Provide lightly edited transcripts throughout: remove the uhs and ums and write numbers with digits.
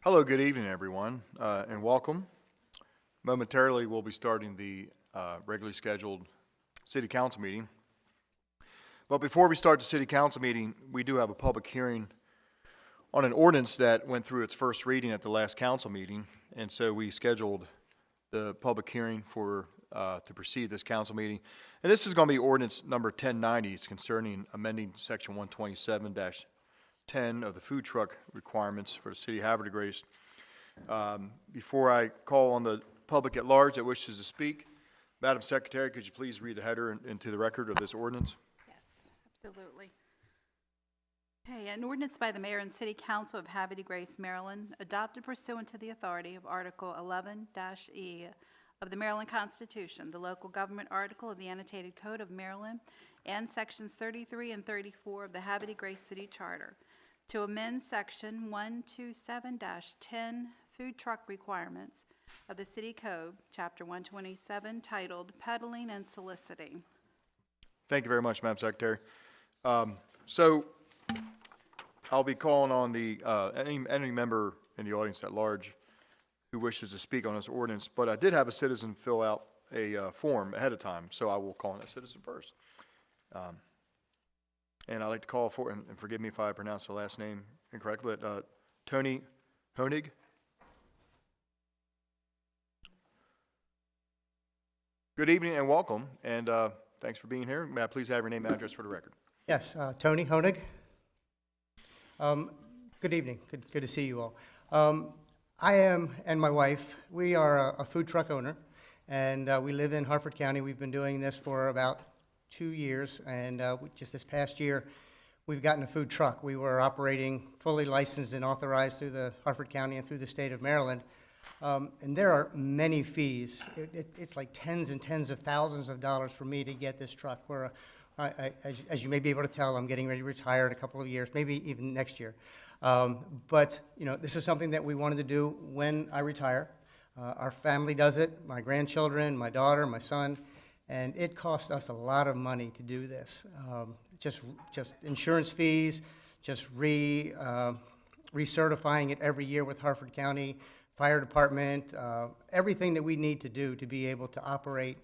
Hello, good evening, everyone, and welcome. Momentarily, we'll be starting the regularly scheduled City Council meeting. But before we start the City Council meeting, we do have a public hearing on an ordinance that went through its first reading at the last council meeting, and so we scheduled the public hearing for to proceed this council meeting. And this is going to be ordinance number 1090. It's concerning amending section 127-10 of the food truck requirements for the city of Havre de Grace. Before I call on the public at large that wishes to speak, Madam Secretary, could you please read the header into the record of this ordinance? Yes, absolutely. Okay, an ordinance by the Mayor and City Council of Havre de Grace, Maryland, adopted pursuant to the authority of Article 11-E of the Maryland Constitution, the local government article of the Annotated Code of Maryland, and Sections 33 and 34 of the Havre de Grace City Charter, to amend Section 127-10 Food Truck Requirements of the City Code, Chapter 127, titled Peddling and Soliciting. Thank you very much, Madam Secretary. So I'll be calling on the any member in the audience at large who wishes to speak on this ordinance, but I did have a citizen fill out a form ahead of time, so I will call on that citizen first. And I'd like to call for, and forgive me if I pronounce the last name incorrectly, Tony Honig. Good evening and welcome, and thanks for being here. May I please have your name and address for the record? Yes, Tony Honig. Good evening. Good to see you all. I am, and my wife, we are a food truck owner, and we live in Harford County. We've been doing this for about 2 years, and just this past year, we've gotten a food truck. We were operating fully licensed and authorized through the Harford County and through the state of Maryland. And there are many fees. It's like tens and tens of thousands of dollars for me to get this truck. Where, as you may be able to tell, I'm getting ready to retire in a couple of years, maybe even next year. But you know, this is something that we wanted to do when I retire. Our family does it, my grandchildren, my daughter, my son, and it costs us a lot of money to do this. Just insurance fees, just recertifying it every year with Harford County Fire Department, everything that we need to do to be able to operate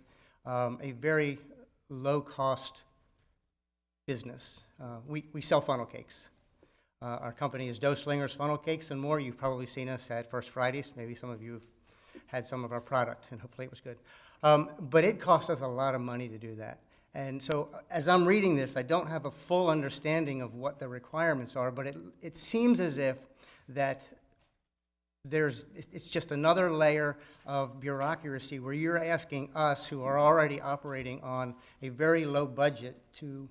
a very low-cost business. We sell funnel cakes. Our company is Dough Slingers Funnel Cakes and more. You've probably seen us at First Fridays. Maybe some of you have had some of our product, and hopefully it was good. But it costs us a lot of money to do that. And so as I'm reading this, I don't have a full understanding of what the requirements are, but it seems as if that it's just another layer of bureaucracy where you're asking us, who are already operating on a very low budget, to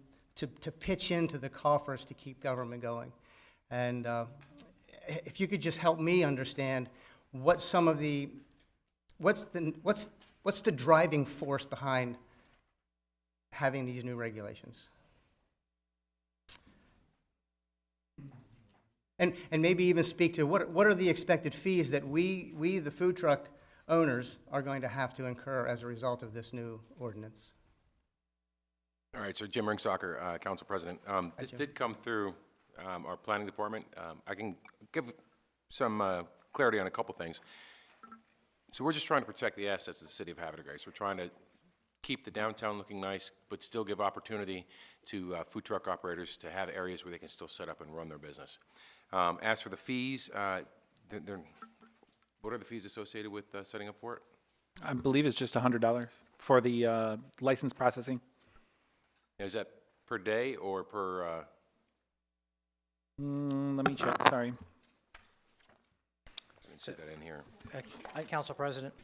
pitch into the coffers to keep government going. And if you could just help me understand what some of the what's the driving force behind having these new regulations? And maybe even speak to what are the expected fees that we the food truck owners are going to have to incur as a result of this new ordinance? All right, so Jim Ringsocker, Council President. This did come through our planning department. I can give some clarity on a couple things. So we're just trying to protect the assets of the city of Havre de Grace. We're trying to keep the downtown looking nice, but still give opportunity to food truck operators to have areas where they can still set up and run their business. As for the fees, What are the fees associated with setting up for it? I believe it's just $100 for the license processing. Is that per day or per, Let me check, sorry. I didn't see that in here. Council President?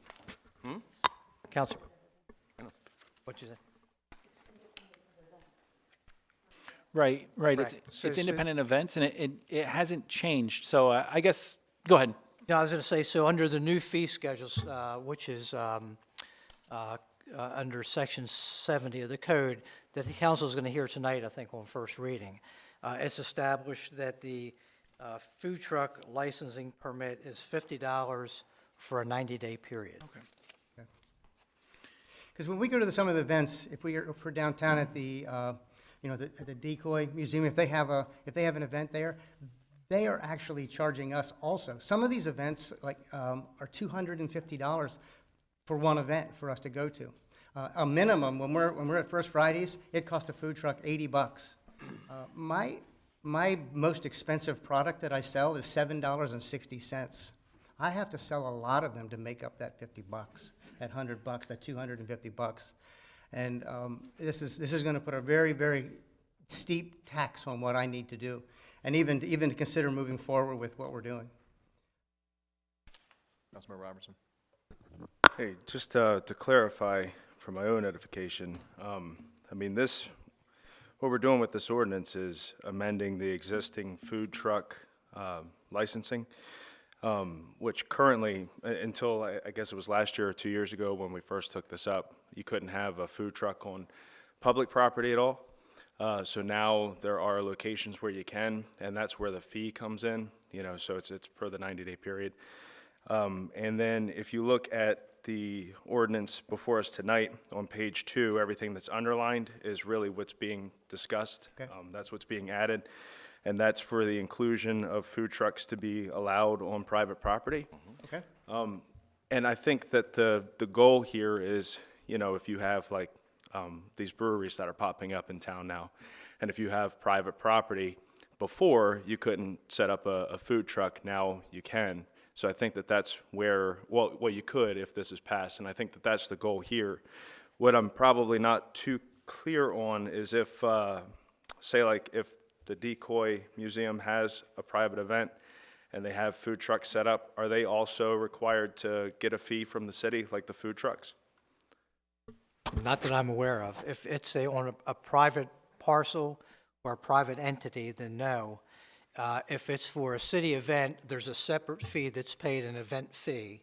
Council, what'd you say? Right. It's Correct. So- independent events, and it hasn't changed. So I guess, go ahead. Yeah, I was going to say, so under the new fee schedules, which is under Section 70 of the code, that the council is going to hear tonight, I think, on first reading, it's established that the food truck licensing permit is $50 for a 90-day period. Because when we go to some of the events, if we're downtown at the, at the Decoy Museum, if they have an event there, they are actually charging us also. Some of these events, like, are $250 for one event for us to go to. A minimum, when we're at First Fridays, it costs a food truck $80. My most expensive product that I sell is $7.60. I have to sell a lot of them to make up that $50, that $100, that $250. And this is going to put a very, very steep tax on what I need to do, and even to consider moving forward with what we're doing. Councilmember Robertson. Hey, just to clarify for my own edification, I mean, what we're doing with this ordinance is amending the existing food truck licensing, which currently, until I guess it was last year or 2 years ago when we first took this up, you couldn't have a food truck on public property at all. So now there are locations where you can, and that's where the fee comes in, so it's per the 90-day period. And then if you look at the ordinance before us tonight, on page 2, everything that's underlined is really what's being discussed. Okay. That's what's being added, and that's for the inclusion of food trucks to be allowed on private property. Okay? And I think that the goal here is, if you have like these breweries that are popping up in town now, and if you have private property, before you couldn't set up a food truck, now you can. So I think that that's where, well, you could if this is passed, and I think that that's the goal here. What I'm probably not too clear on is if, say like if the Decoy Museum has a private event and they have food trucks set up, are they also required to get a fee from the city like the food trucks? Not that I'm aware of. If it's on a private parcel or a private entity, then no. If it's for a city event, there's a separate fee that's paid, an event fee.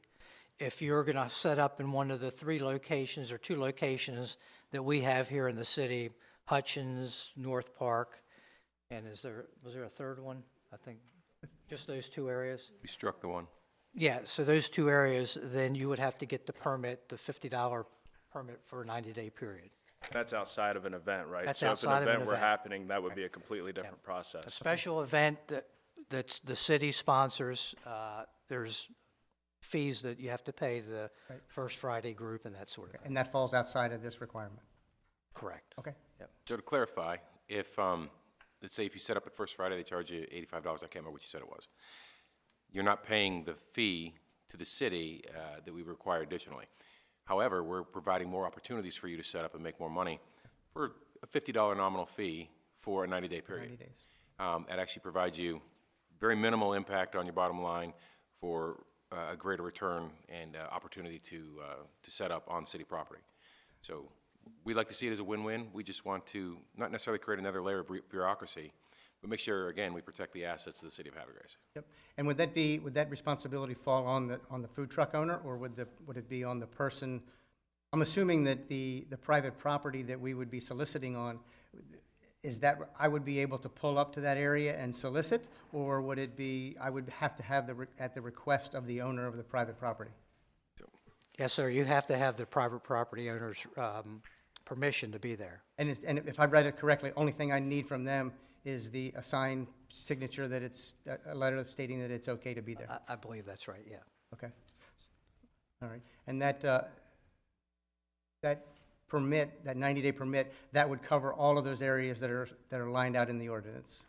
If you're going to set up in one of the 3 locations or 2 locations that we have here in the city, Hutchins, North Park, and was there a third one? I think just those 2 areas? We struck the one. Yeah, so those 2 areas, then you would have to get the permit, the $50 permit for a 90-day period. That's outside of an event, right? That's so outside if of an an event were event. happening, that would be a completely different process. A special event that's the city sponsors, there's fees that you have to pay to the First Friday group and that sort of thing. And that falls outside of this requirement. Correct. Okay? So to clarify, if, let's say if you set up at First Friday, they charge you $85, I can't remember what you said it was. You're not paying the fee to the city that we require additionally. However, we're providing more opportunities for you to set up and make more money for a $50 nominal fee for a 90-day period. 90 days. That actually provides you very minimal impact on your bottom line for a greater return and opportunity to set up on city property. So we like to see it as a win-win. We just want to not necessarily create another layer of bureaucracy, but make sure, again, we protect the assets of the city of Havre. Yep. And would that responsibility fall on the food truck owner, or would it be on the person? I'm assuming that the private property that we would be soliciting on, is that I would be able to pull up to that area and solicit, or would it be I would have to have at the request of the owner of the private property? Yes, sir, you have to have the private property owner's permission to be there. And if I read it correctly, only thing I need from them is the assigned signature that it's a letter stating that it's okay to be there. I believe that's right, yeah. Okay. All right. And that permit, that 90-day permit, that would cover all of those areas that are lined out in the ordinance.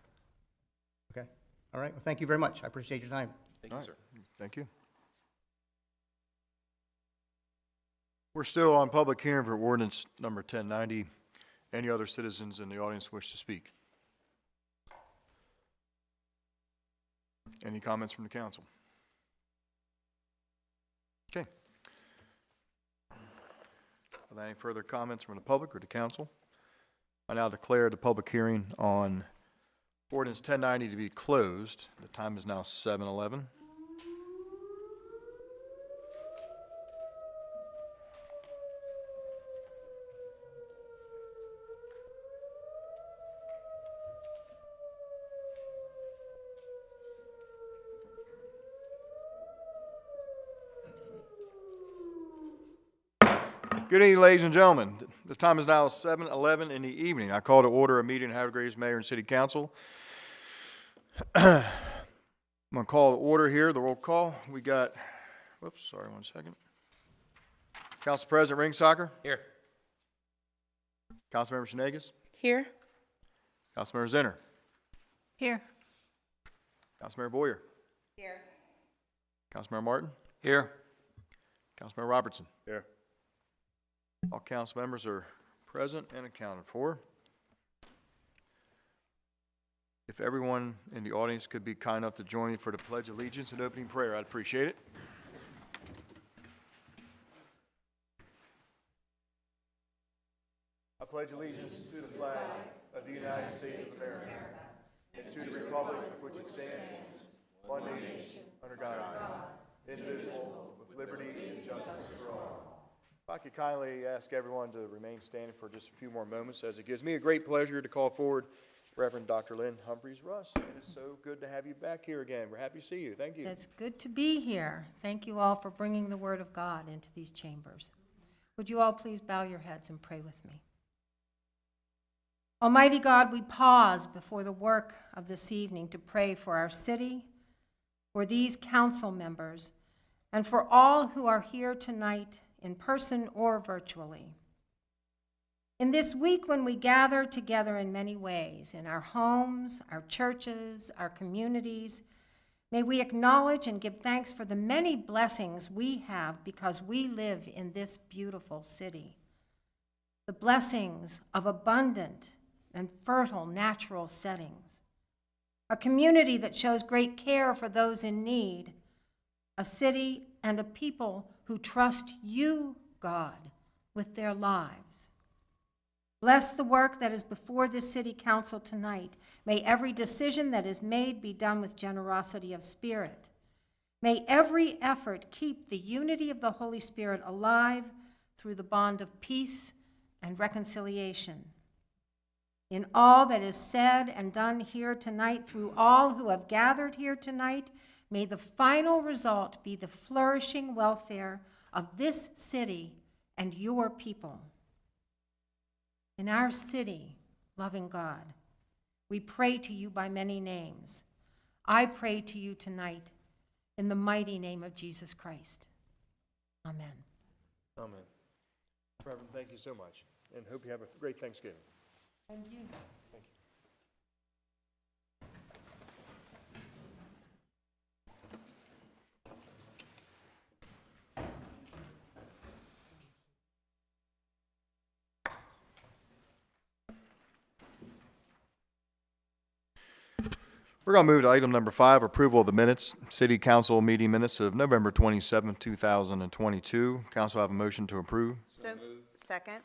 Okay. All right. Well, thank you very much. I appreciate your time. Thank you, sir. Thank you. We're still on public hearing for ordinance number 1090. Any other citizens in the audience wish to speak? Any comments from the council? Okay. Without any further comments from the public or the council, I now declare the public hearing on ordinance 1090 to be closed. The time is now 7:11. Good evening, ladies and gentlemen. The time is now 7:11 in the evening. I call to order a meeting of Havre Gray's Mayor and City Council. I'm going to call to order here, the roll call. We got, whoops, sorry, 1 second. Council President Ringsacher. Here. Councilmember Shenagus. Here. Councilmember Zinner. Here. Councilmember Boyer. Here. Councilmember Martin. Here. Councilmember Robertson. Here. All council members are present and accounted for. If everyone in the audience could be kind enough to join me for the Pledge of Allegiance and opening prayer, I'd appreciate it. I pledge allegiance to the flag of the United States of America and to the republic for which it stands, one nation, under God, indivisible, with liberty and justice for all. If I could kindly ask everyone to remain standing for just a few more moments, as it gives me a great pleasure to call forward Reverend Dr. Lynn Humphreys-Russ. It is so good to have you back here again. We're happy to see you. Thank you. It's good to be here. Thank you all for bringing the Word of God into these chambers. Would you all please bow your heads and pray with me? Almighty God, we pause before the work of this evening to pray for our city, for these council members, and for all who are here tonight in person or virtually. In this week when we gather together in many ways, in our homes, our churches, our communities, may we acknowledge and give thanks for the many blessings we have because we live in this beautiful city. The blessings of abundant and fertile natural settings, a community that shows great care for those in need, a city and a people who trust you, God, with their lives. Bless the work that is before this city council tonight. May every decision that is made be done with generosity of spirit. May every effort keep the unity of the Holy Spirit alive through the bond of peace and reconciliation. In all that is said and done here tonight, through all who have gathered here tonight, may the final result be the flourishing welfare of this city and your people. In our city, loving God, we pray to you by many names. I pray to you tonight in the mighty name of Jesus Christ. Amen. Amen. Reverend, thank you so much, and hope you have a great Thanksgiving. And you. Thank you. We're going to move to item number 5, approval of the minutes, City Council meeting minutes of November 27, 2022. Council have a motion to approve. So, second.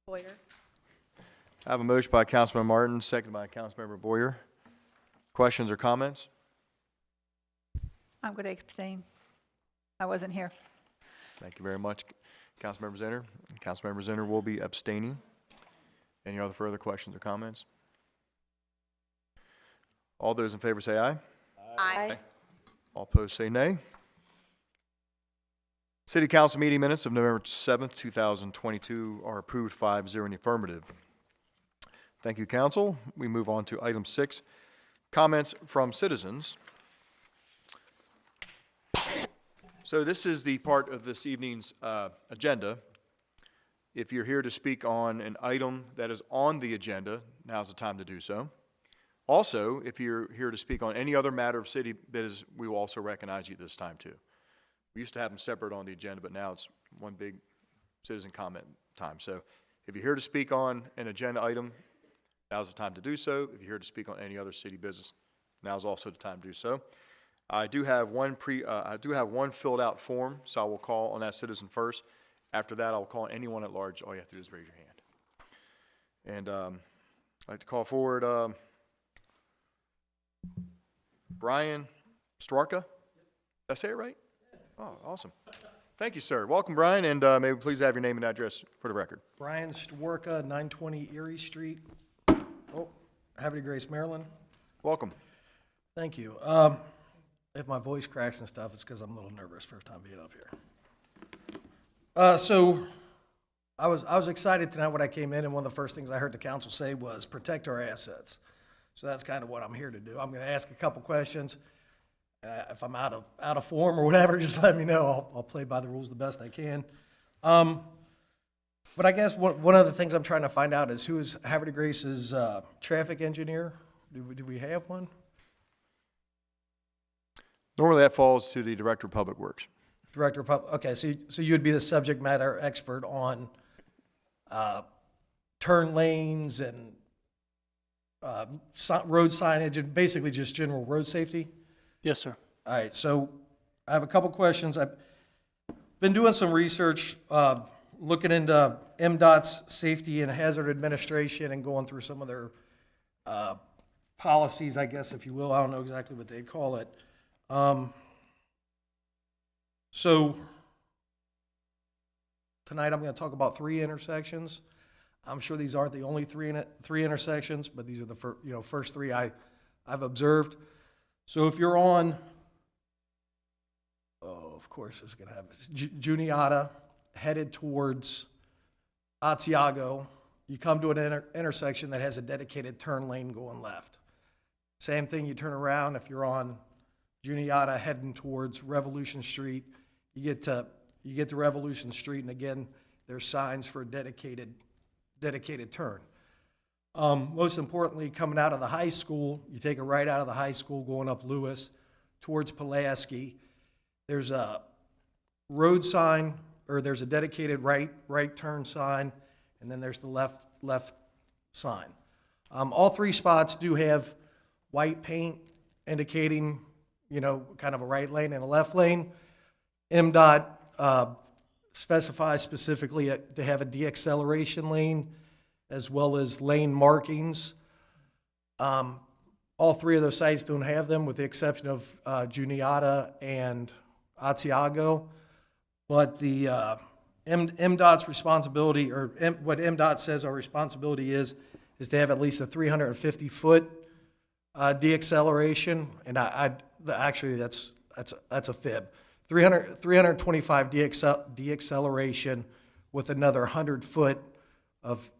Boyer. I have a motion by Councilman Martin, second by Councilmember Boyer. Questions or comments? I'm going to abstain. I wasn't here. Thank you very much, Councilmember Zinner. Councilmember Zinner will be abstaining. Any other further questions or comments? All those in favor say aye. Aye. All opposed say nay. City Council meeting minutes of November 7th, 2022 are approved 5-0 in the affirmative. Thank you, Council. We move on to item 6, comments from citizens. So this is the part of this evening's agenda. If you're here to speak on an item that is on the agenda, now's the time to do so. Also, if you're here to speak on any other matter of city business, we will also recognize you this time too. We used to have them separate on the agenda, but now it's one big citizen comment time. So if you're here to speak on an agenda item, now's the time to do so. If you're here to speak on any other city business, now's also the time to do so. I do have one filled out form, so I will call on that citizen first. After that, I'll call anyone at large. All you have to do is raise your hand. And I'd like to call forward Brian Stwarka. Did I say it right? Oh, awesome. Thank you, sir. Welcome, Brian, and may we please have your name and address for the record. Brian Stwarka, 920 Erie Street, Havre, Grace, Maryland. Welcome. Thank you. If my voice cracks and stuff, it's because I'm a little nervous first time being up here. So I was excited tonight when I came in, and one of the first things I heard the council say was protect our assets. So that's kind of what I'm here to do. I'm going to ask a couple questions. If I'm out of form or whatever, just let me know. I'll play by the rules the best I can. But I guess one of the things I'm trying to find out is who is Havre de Grace's traffic engineer? Do we have one? Normally that falls to the Director of Public Works. Director of Public, okay, so you'd be the subject matter expert on turn lanes and road signage and basically just general road safety? Yes, sir. All right, so I have a couple questions. I've been doing some research, looking into MDOT's Safety and Hazard Administration and going through some of their policies, I guess, if you will. I don't know exactly what they'd call it. So tonight I'm going to talk about 3 intersections. I'm sure these aren't the only three intersections, but these are the first 3 I've observed. So if you're on, of course it's going to have Juniata headed towards Asiago, you come to an intersection that has a dedicated turn lane going left. Same thing, you turn around if you're on Juniata heading towards Revolution Street. You get to Revolution Street, and again, there's signs for a dedicated turn. Most importantly, coming out of the high school, you take a right out of the high school going up Lewis towards Pulaski. There's a road sign, or there's a dedicated right turn sign, and then there's the left sign. All 3 spots do have white paint indicating, kind of a right lane and a left lane. MDOT specifies specifically to have a de-acceleration lane as well as lane markings. All 3 of those sites don't have them, with the exception of Juniata and Asiago. But the MDOT's responsibility, or what MDOT says our responsibility is to have at least a 350-foot de-acceleration, and actually that's a fib. 325 de-acceleration with another 100-foot of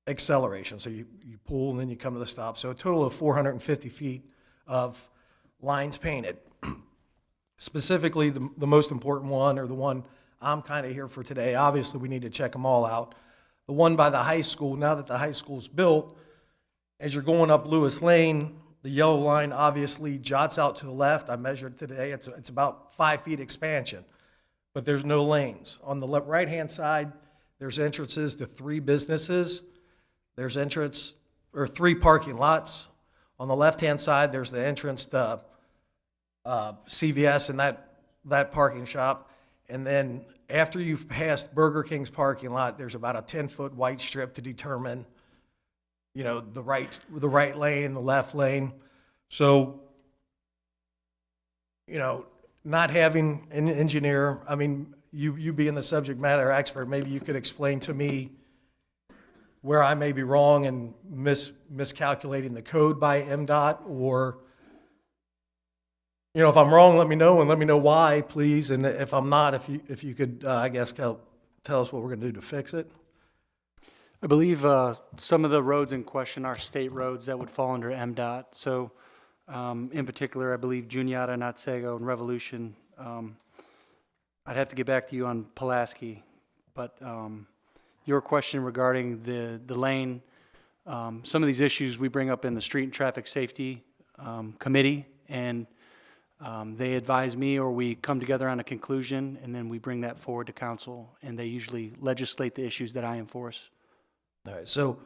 acceleration. So you pull and then you come to the stop. So a total of 450 feet of lines painted. Specifically, the most important one, or the one I'm kind of here for today, obviously we need to check them all out. The one by the high school, now that the high school's built, as you're going up Lewis Lane, the yellow line obviously jots out to the left. I measured today, it's about 5 feet expansion, but there's no lanes. On the right-hand side, there's entrances to 3 businesses. There's 3 parking lots. On the left-hand side, there's the entrance to CVS and that parking shop. And then after you've passed Burger King's parking lot, there's about a 10-foot white strip to determine, the right lane and the left lane. So, not having an engineer, I mean, you being the subject matter expert, maybe you could explain to me where I may be wrong and miscalculating the code by MDOT, or, if I'm wrong, let me know, and let me know why, please. And if I'm not, if you could, I guess, tell us what we're going to do to fix it. I believe some of the roads in question are state roads that would fall under MDOT. So in particular, I believe Juniata and Otsego and Revolution. I'd have to get back to you on Pulaski. But your question regarding the lane Some of these issues we bring up in the Street and Traffic Safety Committee, and they advise me, or we come together on a conclusion, and then we bring that forward to council, and they usually legislate the issues that I enforce. All right, so,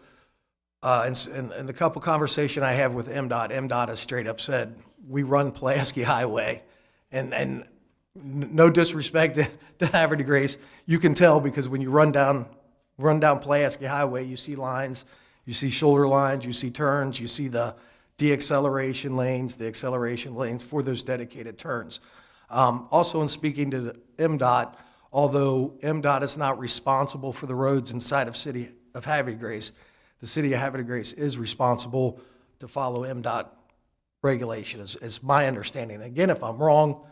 in the couple conversation I have with MDOT has straight up said, we run Pulaski Highway, and no disrespect to Havre de Grace, you can tell because when you run down Pulaski Highway, you see lines, you see shoulder lines, you see turns, you see the de-acceleration lanes, the acceleration lanes for those dedicated turns. Also, in speaking to the MDOT, although MDOT is not responsible for the roads inside of City of Havre de Grace, the City of Havre de Grace is responsible to follow MDOT regulation, is my understanding. Again, if I'm wrong,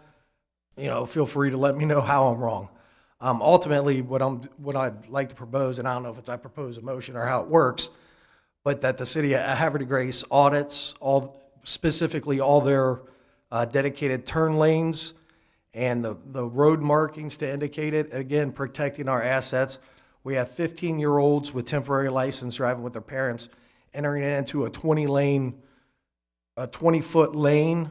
feel free to let me know how I'm wrong. Ultimately, what I'd like to propose, and I don't know if it's I propose a motion or how it works, but that the City of Havre de Grace audits specifically all their dedicated turn lanes and the road markings to indicate it. Again, protecting our assets. We have 15-year-olds with temporary license driving with their parents entering into a 20-foot lane.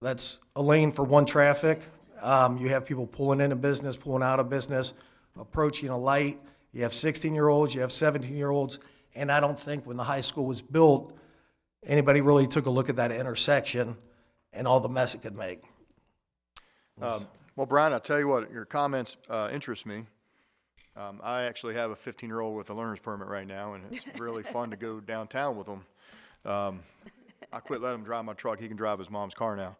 That's a lane for one traffic. You have people pulling into business, pulling out of business, approaching a light. You have 16-year-olds, you have 17-year-olds, and I don't think when the high school was built, anybody really took a look at that intersection and all the mess it could make. Well, Brian, I'll tell you what, your comments interest me. I actually have a 15-year-old with a learner's permit right now, and it's really fun to go downtown with him. I quit letting him drive my truck. He can drive his mom's car now.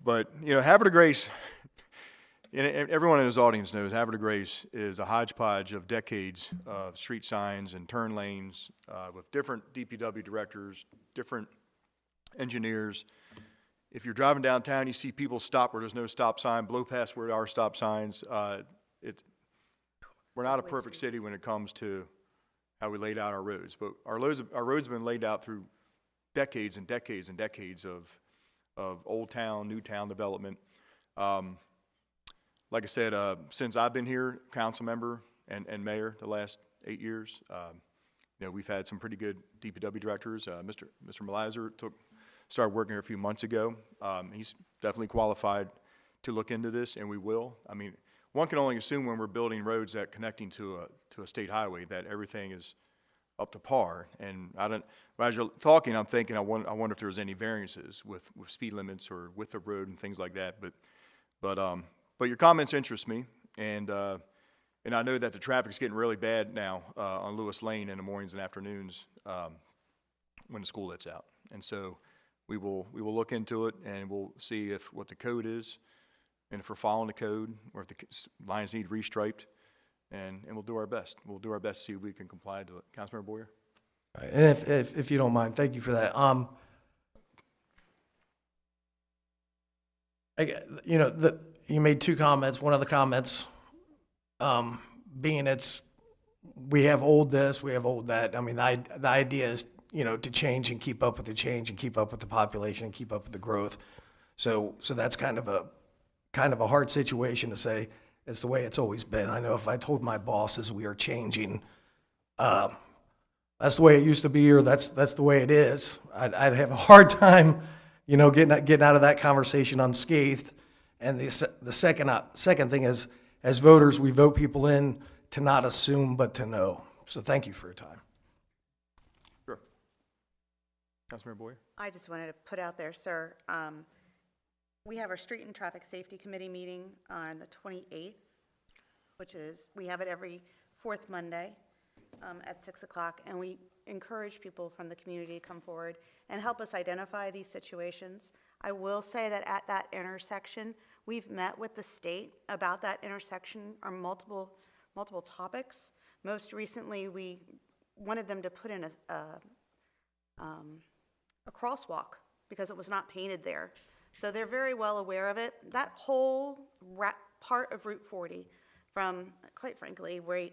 But, Havre de Grace, and everyone in his audience knows Havre de Grace is a hodgepodge of decades of street signs and turn lanes with different DPW directors, different engineers. If you're driving downtown, you see people stop where there's no stop sign, blow past where there are stop signs. We're not a perfect city when it comes to how we laid out our roads, but our roads have been laid out through decades and decades and decades of old town, new town development. Like I said, since I've been here, council member and mayor the last 8 years, we've had some pretty good DPW directors. Mr. Malizer started working here a few months ago. He's definitely qualified to look into this, and we will. I mean, one can only assume when we're building roads that connecting to a state highway that everything is up to par. And as you're talking, I'm thinking, I wonder if there was any variances with speed limits or with the road and things like that. But your comments interest me, and I know that the traffic's getting really bad now on Lewis Lane in the mornings and afternoons when the school lets out. And so we will look into it, and we'll see what the code is, and if we're following the code, or if the lines need restriped, and we'll do our best. We'll do our best to see if we can comply to it. Councilmember Boyer? All right, and if you don't mind, thank you for that. You made two comments. One of the comments being we have old this, we have old that. I mean, the idea is, to change and keep up with the change and keep up with the population and keep up with the growth. So that's kind of a hard situation to say. It's the way it's always been. I know if I told my bosses we are changing, that's the way it used to be, or that's the way it is, I'd have a hard time, getting out of that conversation unscathed. And the second thing is, as voters, we vote people in to not assume but to know. So thank you for your time. Sure. Councilmember Boyer? I just wanted to put out there, sir, we have our Street and Traffic Safety Committee meeting on the 28th, we have it every fourth Monday at 6 o'clock, and we encourage people from the community to come forward and help us identify these situations. I will say that at that intersection, we've met with the state about that intersection on multiple topics. Most recently, we wanted them to put in a crosswalk because it was not painted there. So they're very well aware of it. That whole part of Route 40 from, quite frankly, where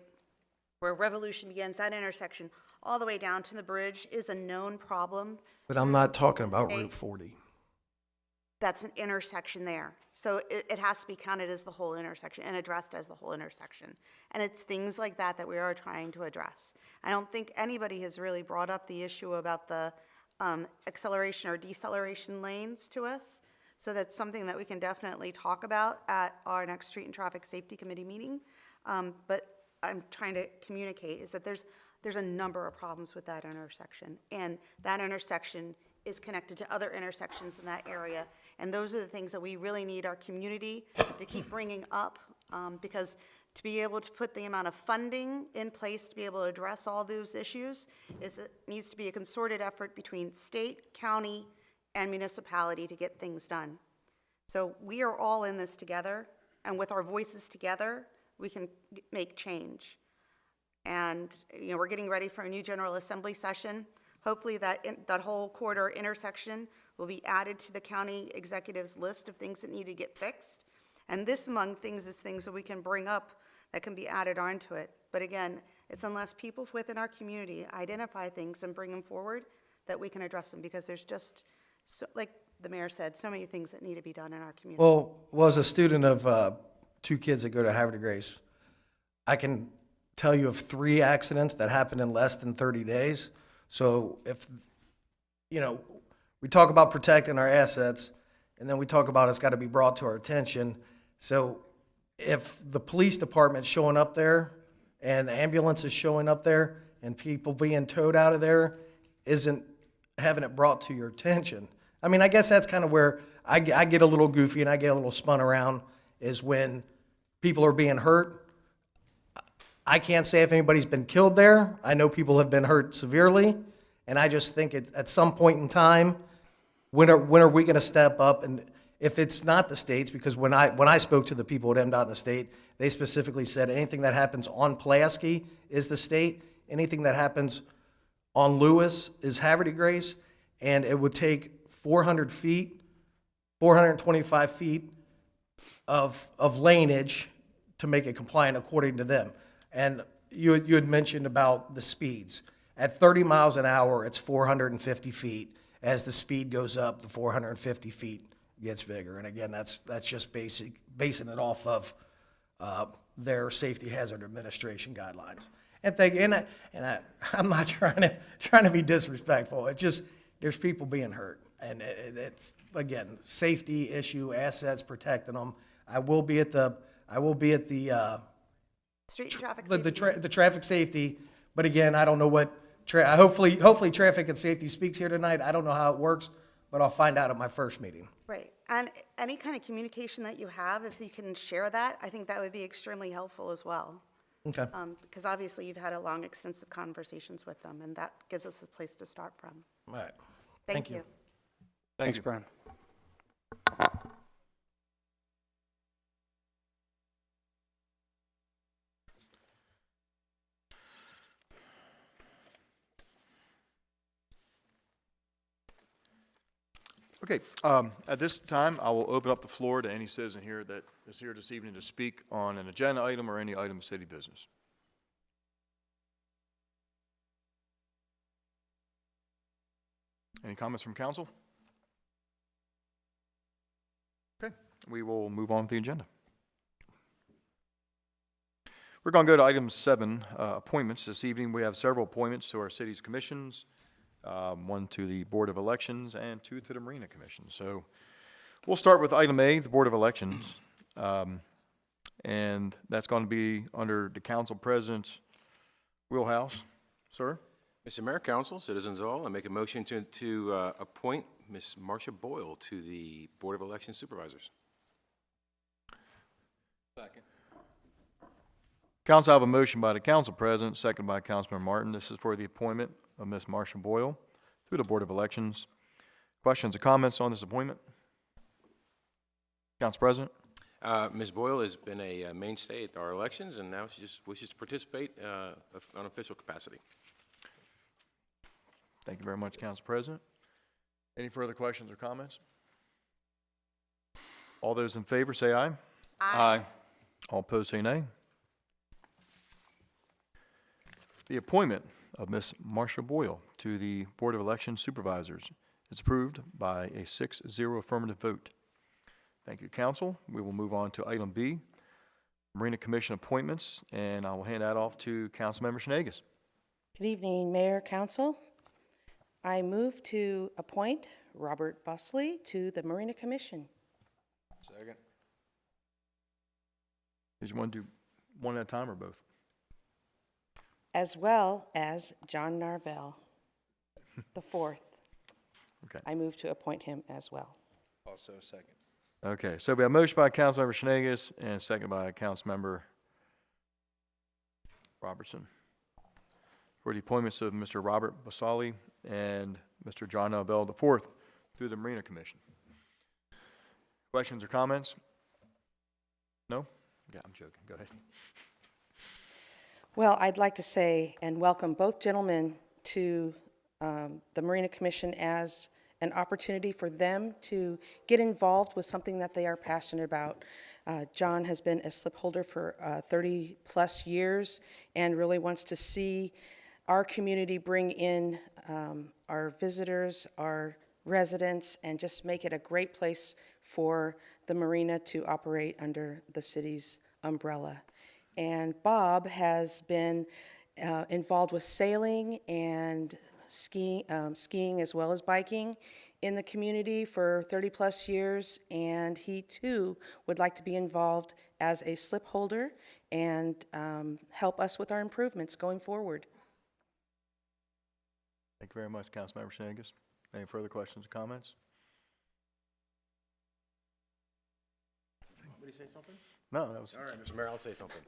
Revolution begins, that intersection, all the way down to the bridge is a known problem. But I'm not talking about Route 40. that's an intersection there. So it has to be counted as the whole intersection and addressed as the whole intersection. And it's things like that that we are trying to address. I don't think anybody has really brought up the issue about the acceleration or deceleration lanes to us. So that's something that we can definitely talk about at our next Street and Traffic Safety Committee meeting. But I'm trying to communicate is that there's a number of problems with that intersection. And that intersection is connected to other intersections in that area. And those are the things that we really need our community to keep bringing up, because to be able to put the amount of funding in place to be able to address all those issues it needs to be a concerted effort between state, county, and municipality to get things done. So we are all in this together, and with our voices together, we can make change. And we're getting ready for a new General Assembly session. Hopefully that whole corridor intersection will be added to the county executive's list of things that need to get fixed. And this, among things, is things that we can bring up that can be added onto it. But again, it's unless people within our community identify things and bring them forward that we can address them, because there's just, so, like the mayor said, so many things that need to be done in our community. Well, as a student of 2 kids that go to Havre de Grace, I can tell you of 3 accidents that happened in less than 30 days. So if, we talk about protecting our assets, and then we talk about it's got to be brought to our attention. So if the police department's showing up there and the ambulance is showing up there and people being towed out of there isn't having it brought to your attention. I mean, I guess that's kind of where I get a little goofy and I get a little spun around, is when people are being hurt. I can't say if anybody's been killed there. I know people have been hurt severely, and I just think at some point in time, when are we going to step up? And if it's not the states, because when I spoke to the people at MDOT in the state, they specifically said anything that happens on Pulaski is the state, anything that happens on Lewis is Havre de Grace, and it would take 400 feet, 425 feet of laneage to make it compliant according to them. And you had mentioned about the speeds. At 30 miles an hour, it's 450 feet. As the speed goes up, the 450 feet gets bigger. And again, that's just basing it off of their Safety Hazard Administration guidelines. I'm not trying to be disrespectful. It's just there's people being hurt, and it's again safety issue, assets, protecting them. I will be at the Street traffic the traffic safety, but again, I don't know what. Hopefully, traffic and safety speaks here tonight. I don't know how it works, but I'll find out at my first meeting. Right, and any kind of communication that you have, if you can share that, I think that would be extremely helpful as well. Okay. Because obviously you've had a long, extensive conversations with them, and that gives us a place to start from. All right. Thank you. Thanks, Brian. Okay, at this time, I will open up the floor to any citizen here that is here this evening to speak on an agenda item or any item of city business. Any comments from council? Okay, we will move on with the agenda. We're going to go to item 7, appointments. This evening, we have several appointments to our city's commissions. One to the Board of Elections and 2 to the Marina Commission. So we'll start with item A, the Board of Elections. And that's going to be under the council president's wheelhouse. Sir? Mr. Mayor, Council, citizens all, I make a motion to appoint Ms. Marcia Boyle to the Board of Election Supervisors. Second. Council, I have a motion by the council president, second by Councilman Martin. This is for the appointment of Ms. Marcia Boyle to the Board of Elections. Questions or comments on this appointment? Council President? Ms. Boyle has been a mainstay at our elections, and now she just wishes to participate on official capacity. Thank you very much, Council President. Any further questions or comments? All those in favor say aye. Aye. All opposed say nay. The appointment of Ms. Marcia Boyle to the Board of Election Supervisors is approved by a 6-0 affirmative vote. Thank you, council. We will move on to item B, Marina Commission appointments, and I will hand that off to Councilmember Schnagus. Good evening, Mayor, Council. I move to appoint Robert Busley to the Marina Commission. Second. Did you want to do one at a time or both? As well as John Narvell, the fourth. Okay. I move to appoint him as well. Also second. Okay, so we have a motion by Councilmember Schnagus and a second by Councilmember Robertson for the appointments of Mr. Robert Basali and Mr. John Bell IV to the Marina Commission. Questions or comments? No? Yeah, I'm joking. Go ahead. Well, I'd like to say and welcome both gentlemen to the Marina Commission as an opportunity for them to get involved with something that they are passionate about. John has been a slip holder for 30-plus years and really wants to see our community bring in our visitors, our residents, and just make it a great place for the marina to operate under the city's umbrella. And Bob has been involved with sailing and skiing as well as biking in the community for 30-plus years, and he too would like to be involved as a slip holder and help us with our improvements going forward. Thank you very much, Councilmember Schnagus. Any further questions or comments? Somebody say something? No, that was. All right, Mr. Mayor, I'll say something.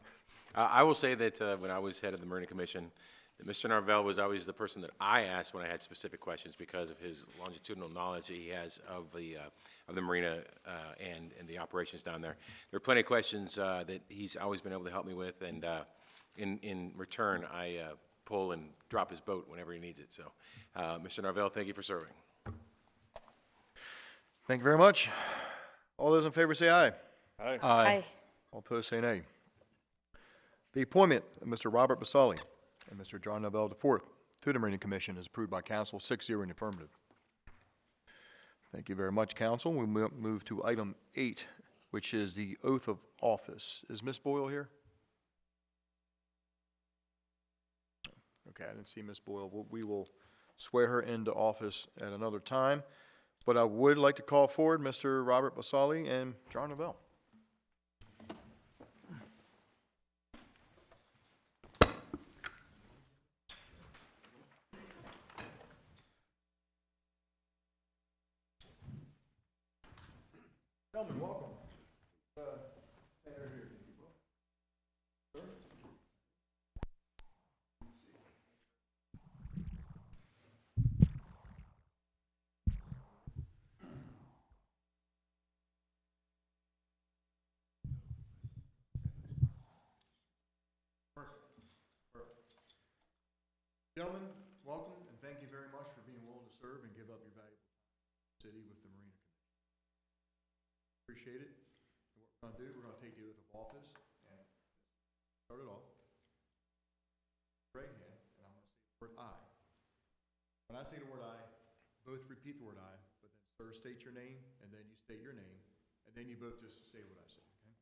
I will say that when I was head of the Marina Commission, that Mr. Narvell was always the person that I asked when I had specific questions because of his longitudinal knowledge that he has of the marina and the operations down there. There are plenty of questions that he's always been able to help me with, and in return, I pull and drop his boat whenever he needs it. So, Mr. Narvell, thank you for serving. Thank you very much. All those in favor say aye. Aye. Aye. All opposed say nay. The appointment of Mr. Robert Basali and Mr. John Bell IV to the Marina Commission is approved by council, 6-0 in the affirmative. Thank you very much, council. We move to item 8, which is the oath of office. Is Ms. Boyle here? Okay, I didn't see Ms. Boyle. We will swear her into office at another time, but I would like to call forward Mr. Robert Basali and John Bell. Gentlemen, welcome. Stand over here, if you will. Sir? Perfect. Gentlemen, welcome, and thank you very much for being willing to serve and give up your valuable time to the city with the Marina Commission. Appreciate it. And what we're going to do, we're going to take the oath of office and start it off. Right hand, and I'm going to say the word I. When I say the word I, both repeat the word I, but then sir, state your name, and then you state your name, and then you both just say what I say, okay?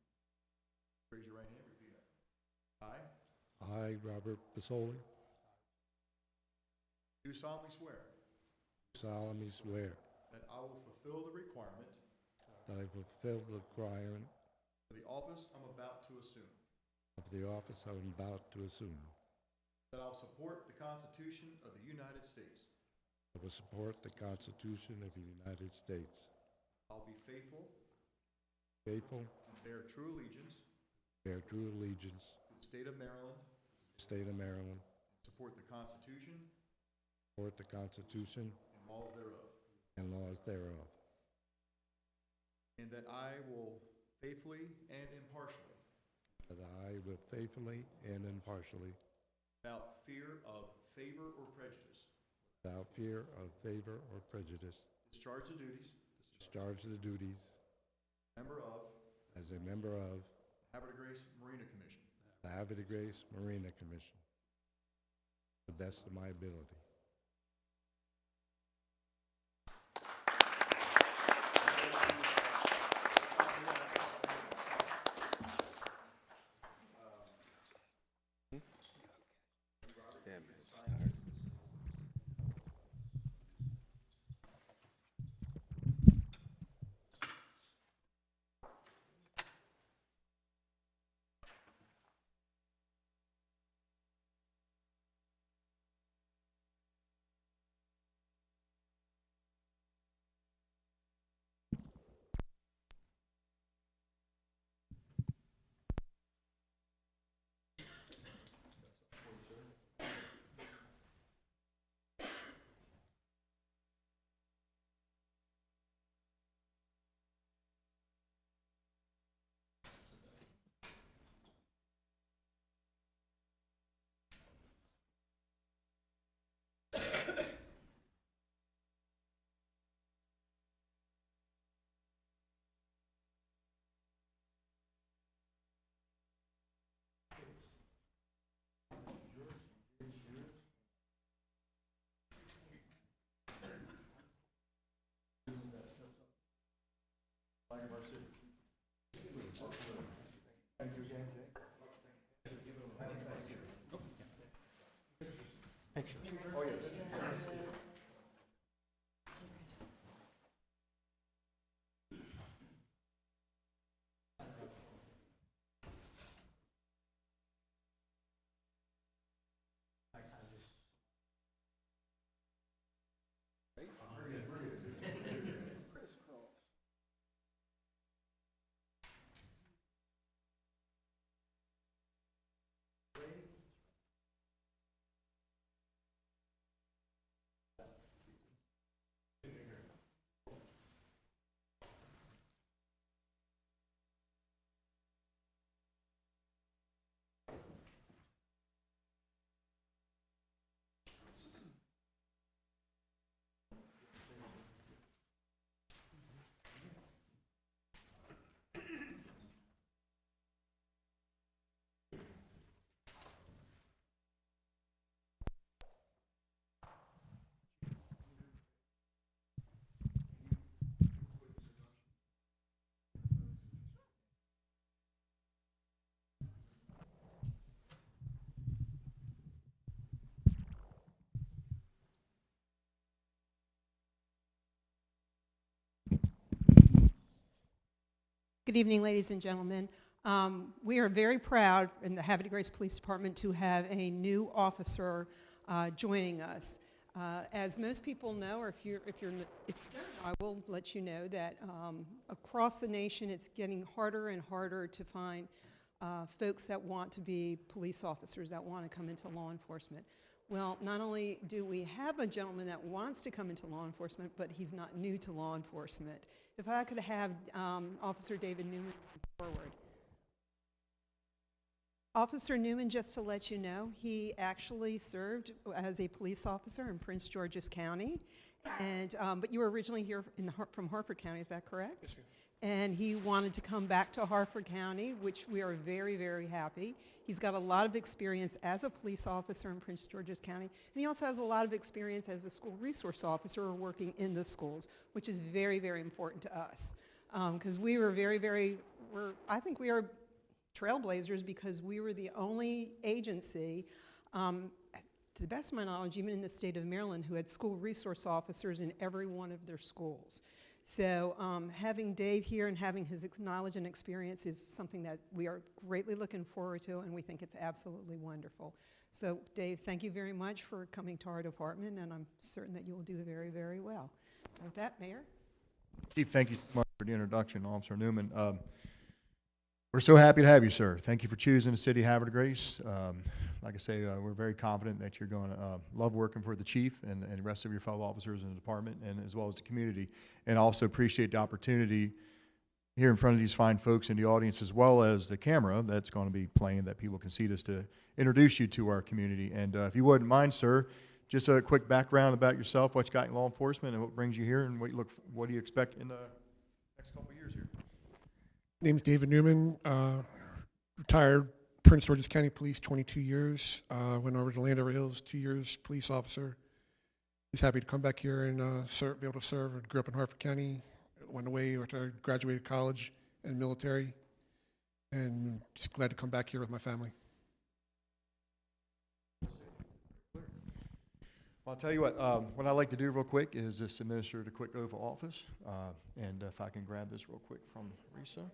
Raise your right hand, repeat that. I I, Robert Basoli, do solemnly swear solemnly swear that I will fulfill the requirement that I fulfill the requirement for the office I'm about to assume, of the office I'm about to assume. that I'll support the Constitution of the United States. I will support the Constitution of the United States, I'll be faithful faithful, and bear true allegiance bear true allegiance to the state of Maryland, to the state of Maryland, support the Constitution support the Constitution and laws thereof, and laws thereof, and that I will faithfully and impartially, that I will faithfully and impartially, without fear of favor or prejudice, without fear of favor or prejudice, discharge the duties discharge the duties member of as a member of the Havre de Grace Marina Commission, the Havre de Grace Marina Commission, to the best of my ability. Good evening, ladies and gentlemen. We are very proud in the Havre de Grace Police Department to have a new officer joining us. As most people know, or if you don't know, I will let you know that across the nation it's getting harder and harder to find folks that want to be police officers, that want to come into law enforcement. Well, not only do we have a gentleman that wants to come into law enforcement, but he's not new to law enforcement. If I could have Officer David Newman come forward. Officer Newman, just to let you know, he actually served as a police officer in Prince George's County, and but you were originally here from Harford County, is that correct? Yes, ma'am. And he wanted to come back to Harford County, which we are very, very happy. He's got a lot of experience as a police officer in Prince George's County, and he also has a lot of experience as a school resource officer or working in the schools, which is very, very important to us. Because we were I think we are trailblazers because we were the only agency, to the best of my knowledge, even in the state of Maryland, who had school resource officers in every one of their schools. So having Dave here and having his knowledge and experience is something that we are greatly looking forward to, and we think it's absolutely wonderful. So Dave, thank you very much for coming to our department, and I'm certain that you will do very, very well. So with that, Mayor. Chief, thank you so much for the introduction, Officer Newman. We're so happy to have you, sir. Thank you for choosing the city of Havre de Grace. Like I say, we're very confident that you're going to love working for the chief and the rest of your fellow officers in the department, and as well as the community. And also appreciate the opportunity here in front of these fine folks in the audience, as well as the camera that's going to be playing that people can see this, to introduce you to our community. And if you wouldn't mind, sir, just a quick background about yourself, what you got in law enforcement, and what brings you here, and what do you expect in the next couple of years here? Name's David Newman, retired Prince George's County Police, 22 years. Went over to Landover Hills, 2 years police officer. He's happy to come back here and be able to serve. I grew up in Harford County, went away after I graduated college and military, and just glad to come back here with my family. Well, I'll tell you what I like to do real quick is just administer the quick oath of office. And if I can grab this real quick from Risa.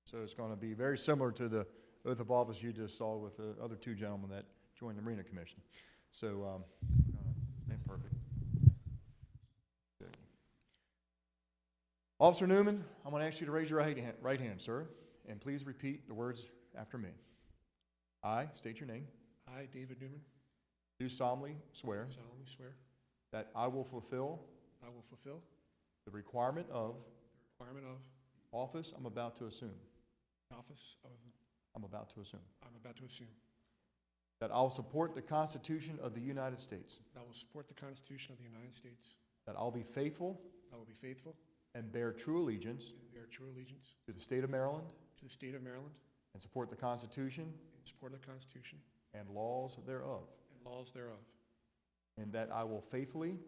So it's going to be very similar to the oath of office you just saw with the other two gentlemen that joined the Marina Commission. So, perfect. Good. Officer Newman, I'm going to ask you to raise your right hand, sir, and please repeat the words after me. I state your name. I, David Newman, Do solemnly swear that I will fulfill the requirement of office I'm about to assume. I'm about to assume. That I will support the Constitution of the United States. That I will support the Constitution of the United States. That I'll be faithful. And bear true allegiance. To the state of Maryland. And support the Constitution. And laws thereof. And that I will faithfully.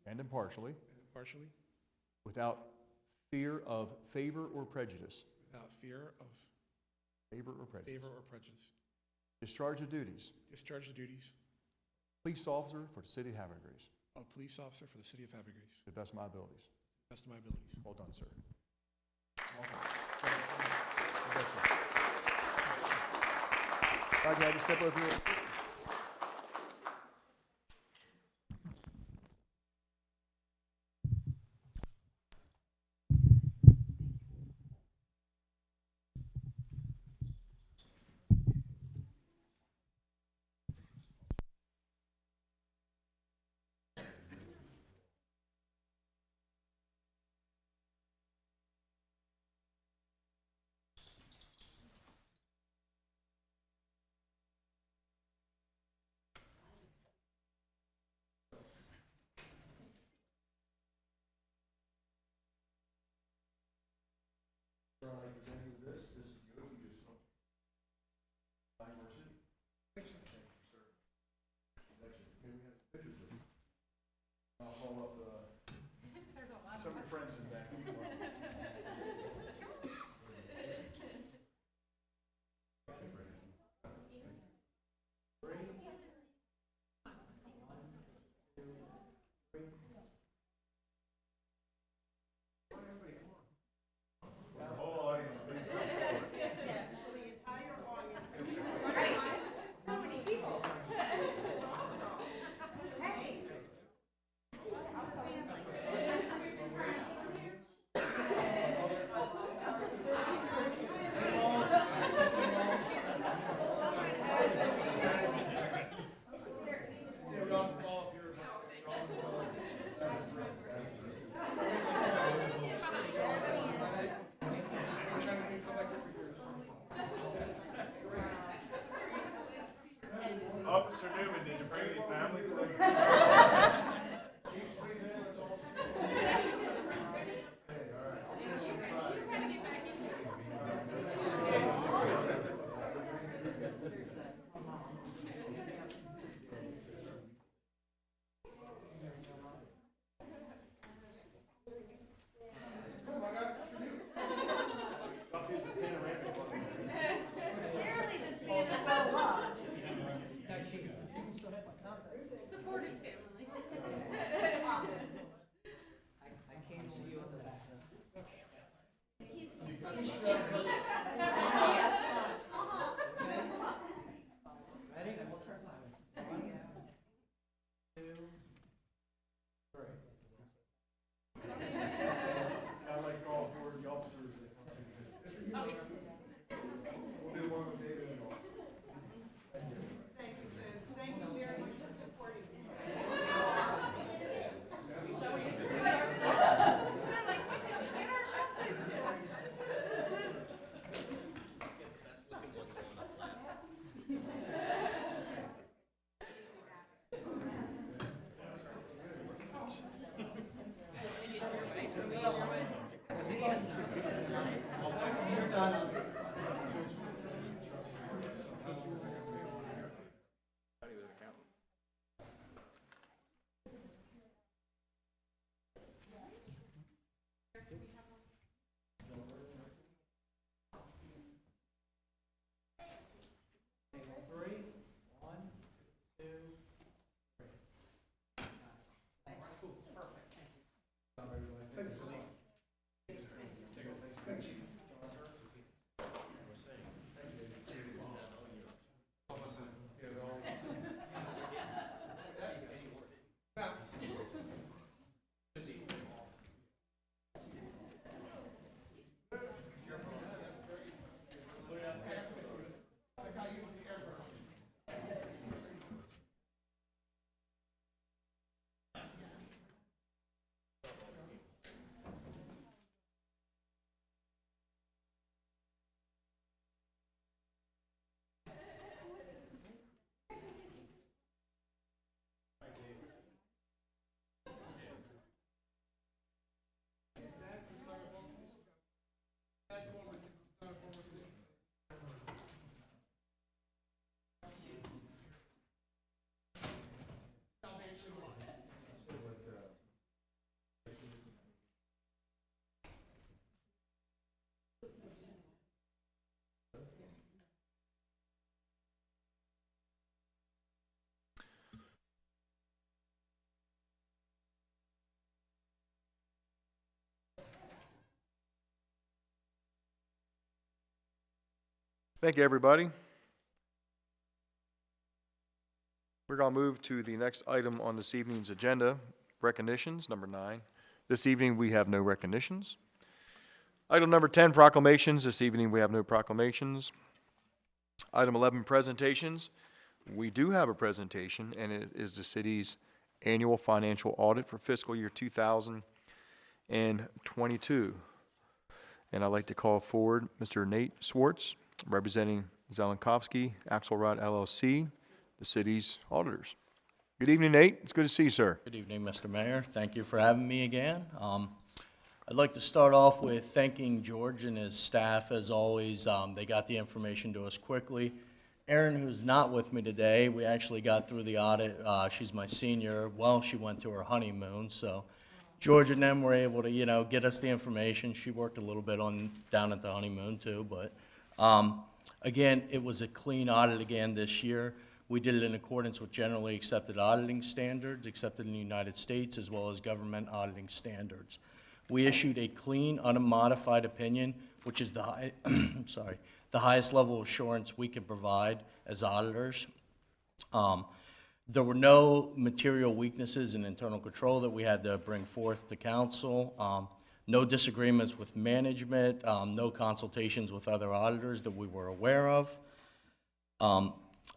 And impartially. impartially, without fear of favor or prejudice, without fear of favor or prejudice, favor or prejudice, discharge the duties discharge the duties of police officer for the city of Havre de Grace of police officer for the city of Havre de Grace, to the best of my abilities. to the best of my abilities. Well done, sir. I'd like to have you step over here. Some of your friends in the back. Officer Newman, did you bring any family today? Clearly this man is well loved. Supportive family. I came to you in the back. Ready? We'll turn time. 1, 2, 3. I'd like to call forward the officers. We'll do one with David and all. Thank you, folks. Thank you very much for supporting me. Thank you, everybody. We're going to move to the next item on this evening's agenda, recognitions, number 9. This evening, we have no recognitions. Item number 10, proclamations. This evening, we have no proclamations. Item 11, presentations. We do have a presentation, and it is the city's annual financial audit for fiscal year 2022. And I'd like to call forward Mr. Nate Swartz, representing Zelenkovsky Axelrod LLC, the city's auditors. Good evening, Nate. It's good to see you, sir. Good evening, Mr. Mayor. Thank you for having me again. I'd like to start off with thanking George and his staff, as always. They got the information to us quickly. Erin, who's not with me today, we actually got through the audit. She's my senior. Well, she went to her honeymoon, so George and them were able to, get us the information. She worked a little bit down at the honeymoon too, but again, it was a clean audit again this year. We did it in accordance with generally accepted auditing standards, accepted in the United States, as well as government auditing standards. We issued a clean, unmodified opinion, which is the highest level of assurance we can provide as auditors. There were no material weaknesses in internal control that we had to bring forth to council. No disagreements with management, no consultations with other auditors that we were aware of.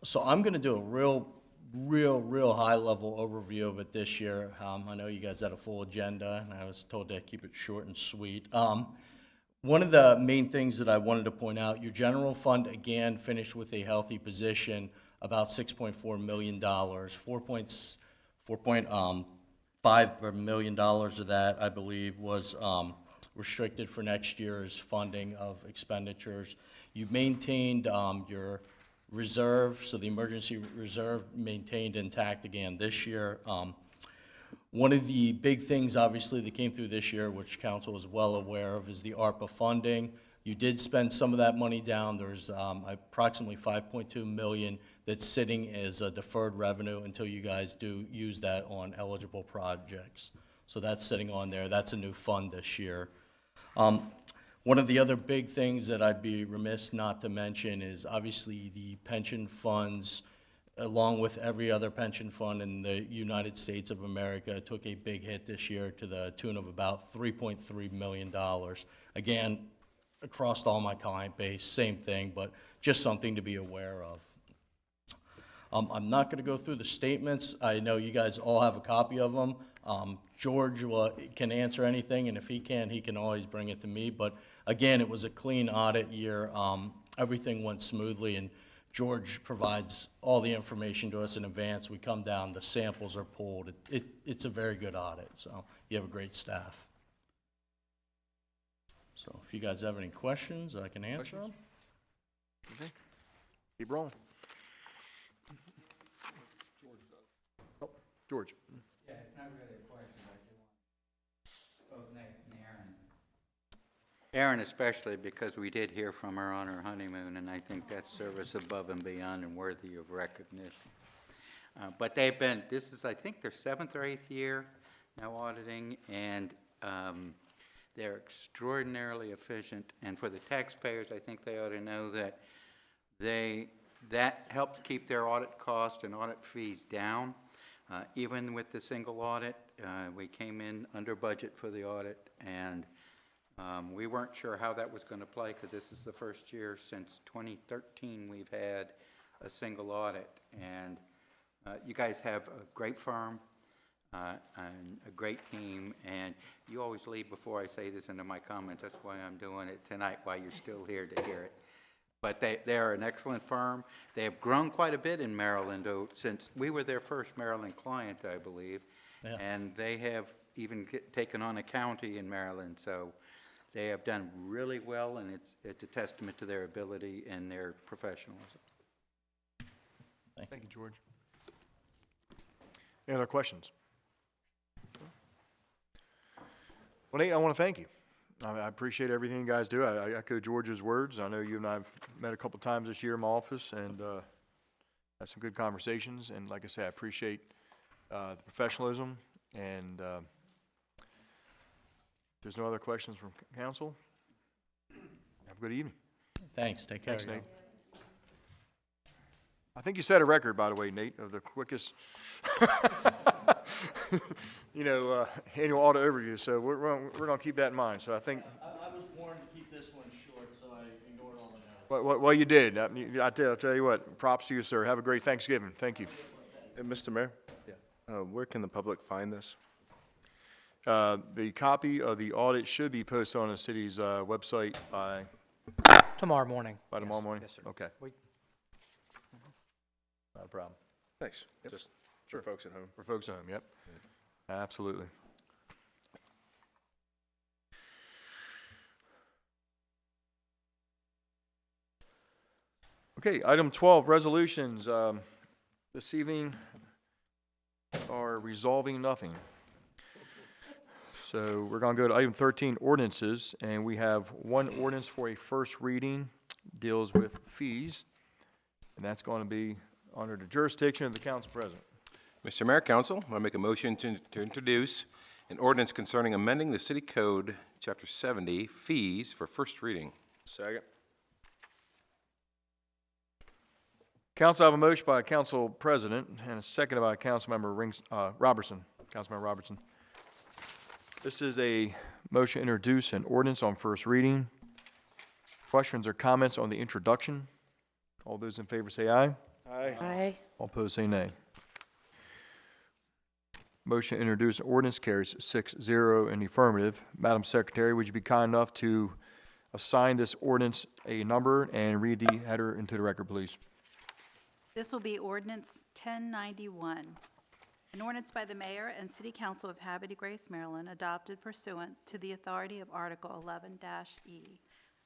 So I'm going to do a real high-level overview of it this year. I know you guys had a full agenda, and I was told to keep it short and sweet. One of the main things that I wanted to point out, your general fund, again, finished with a healthy position, about $6.4 million. $4.5 million of that, I believe, was restricted for next year's funding of expenditures. You maintained your reserve, so the emergency reserve maintained intact again this year. One of the big things, obviously, that came through this year, which council is well aware of, is the ARPA funding. You did spend some of that money down. There's approximately $5.2 million that's sitting as a deferred revenue until you guys do use that on eligible projects. So that's sitting on there. That's a new fund this year. One of the other big things that I'd be remiss not to mention is obviously the pension funds, along with every other pension fund in the United States of America, took a big hit this year to the tune of about $3.3 million. Again, across all my client base, same thing, but just something to be aware of. I'm not going to go through the statements. I know you guys all have a copy of them. George can answer anything, and if he can always bring it to me. But again, it was a clean audit year. Everything went smoothly, and George provides all the information to us in advance. We come down, the samples are pulled. It's a very good audit, so you have a great staff. So if you guys have any questions, I can answer them. Okay. Keep rolling. George. Yeah, it's not really a question, but I do want both Nate and Aaron. Aaron especially, because we did hear from her on her honeymoon, and I think that's service above and beyond and worthy of recognition. But they've been, this is, I think, their 7th or 8th year now auditing, and they're extraordinarily efficient. And for the taxpayers, I think they ought to know that that helps keep their audit cost and audit fees down. Even with the single audit, we came in under budget for the audit, and we weren't sure how that was going to play because this is the first year since 2013 we've had a single audit. And you guys have a great firm and a great team, and you always leave before I say this into my comments. That's why I'm doing it tonight while you're still here to hear it. But they are an excellent firm. They have grown quite a bit in Maryland, though, since we were their first Maryland client, I believe. Yeah. And they have even taken on a county in Maryland. So they have done really well, and it's a testament to their ability and their professionalism. Thank you, George. Any other questions? Well, Nate, I want to thank you. I appreciate everything you guys do. I echo George's words. I know you and I have met a couple times this year in my office and had some good conversations. And like I say, I appreciate the professionalism. And if there's no other questions from council, have a good evening. Thanks. Take care. Thanks, Nate. I think you set a record, by the way, Nate, of the quickest, annual audit overview, so we're going to keep that in mind. So I think, I was warned to keep this one short, so I ignored all the notes. well, you did. I'll tell you what, props to you, sir. Have a great Thanksgiving. Thank you. And Mr. Mayor? Yeah. Where can the public find this? The copy of the audit should be posted on the city's website by Tomorrow morning. tomorrow morning? Yes, sir. Okay. We- Not a problem. Thanks. Just for folks at home. For folks at home, yep. Absolutely. Okay, item 12, resolutions. This evening are resolving nothing. So we're going to go to item 13, ordinances, and we have one ordinance for a first reading, deals with fees, and that's going to be under the jurisdiction of the council president. Mr. Mayor, Council, I make a motion to introduce an ordinance concerning amending the City Code, Chapter 70, fees for first reading. Second. Council, I have a motion by Council President and a second by Councilmember Robertson. Councilmember Robertson. This is a motion to introduce an ordinance on first reading. Questions or comments on the introduction? All those in favor say aye. Aye. Aye. All opposed say nay. Motion to introduce an ordinance carries 6-0 in the affirmative. Madam Secretary, would you be kind enough to assign this ordinance a number and read the header into the record, please? This will be ordinance 1091, an ordinance by the mayor and city council of Havre de Grace, Maryland, adopted pursuant to the authority of Article 11-E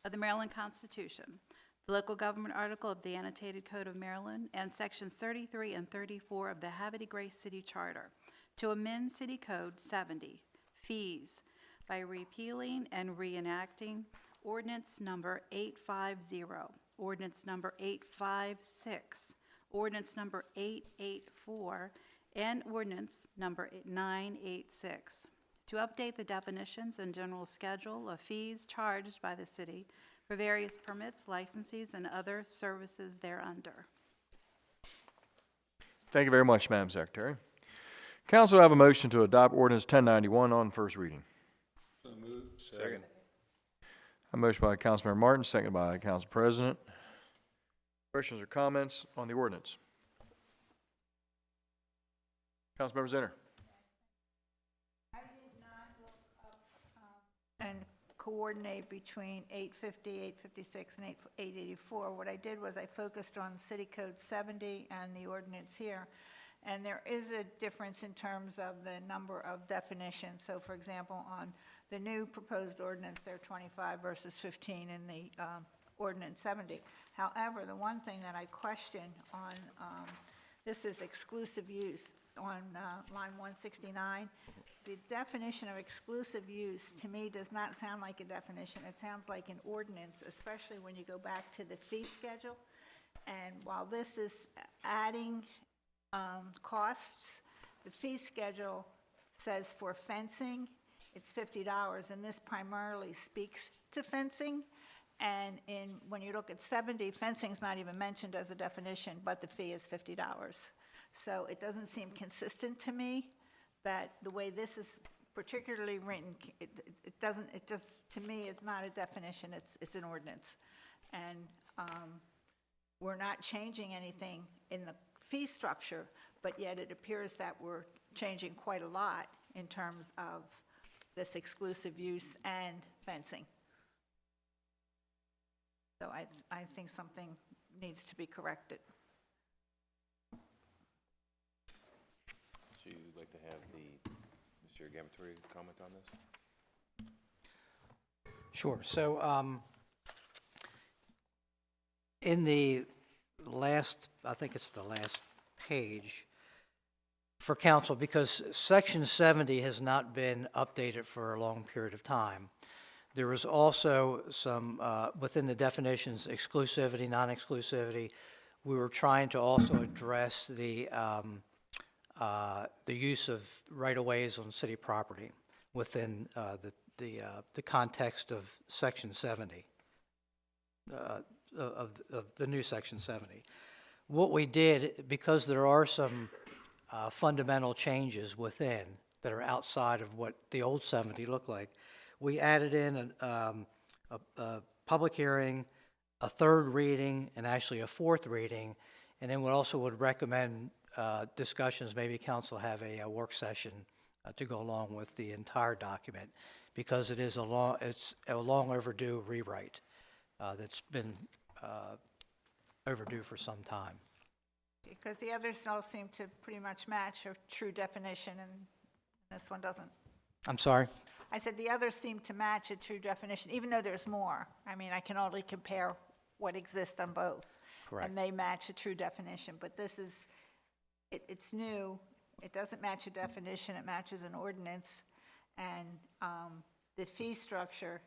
of the Maryland Constitution, the local government article of the annotated code of Maryland, and sections 33 and 34 of the Havre de Grace City Charter to amend City Code 70, fees, by repealing and reenacting ordinance number 850, ordinance number 856, ordinance number 884, and ordinance number 986, to update the definitions and general schedule of fees charged by the city for various permits, licenses, and other services thereunder. Thank you very much, Madam Secretary. Council, I have a motion to adopt ordinance 1091 on first reading. Second. A motion by Councilmember Martin, second by Council President. Questions or comments on the ordinance? Councilmember Zinner. I did not look up and coordinate between 850, 856, and 884. What I did was I focused on City Code 70 and the ordinance here. And there is a difference in terms of the number of definitions. So for example, on the new proposed ordinance, there are 25 versus 15 in the ordinance 70. However, the one thing that I question on, this is exclusive use on line 169. The definition of exclusive use, to me, does not sound like a definition. It sounds like an ordinance, especially when you go back to the fee schedule. And while this is adding costs, the fee schedule says for fencing, it's $50, and this primarily speaks to fencing. And when you look at 70, fencing's not even mentioned as a definition, but the fee is $50. So it doesn't seem consistent to me that the way this is particularly written, it just, to me, it's not a definition, it's an ordinance. And we're not changing anything in the fee structure, but yet it appears that we're changing quite a lot in terms of this exclusive use and fencing. So I think something needs to be corrected. So you'd like to have Mr. Gamatori comment on this? Sure. So in the last, I think it's the last page for council, because section 70 has not been updated for a long period of time. There is also some, within the definitions, exclusivity, non-exclusivity. We were trying to also address the use of right-of-ways on city property within the context of section 70, of the new section 70. What we did, because there are some fundamental changes within that are outside of what the old 70 looked like, we added in a public hearing, a third reading, and actually a fourth reading, and then we also would recommend discussions, maybe council have a work session to go along with the entire document, because it's a long overdue rewrite that's been overdue for some time. Because the others all seem to pretty much match a true definition, and this one doesn't. I'm sorry? I said the others seem to match a true definition, even though there's more. I mean, I can only compare what exists on both. Correct. And they match a true definition, but this is, it's new. It doesn't match a definition, it matches an ordinance, and the fee structure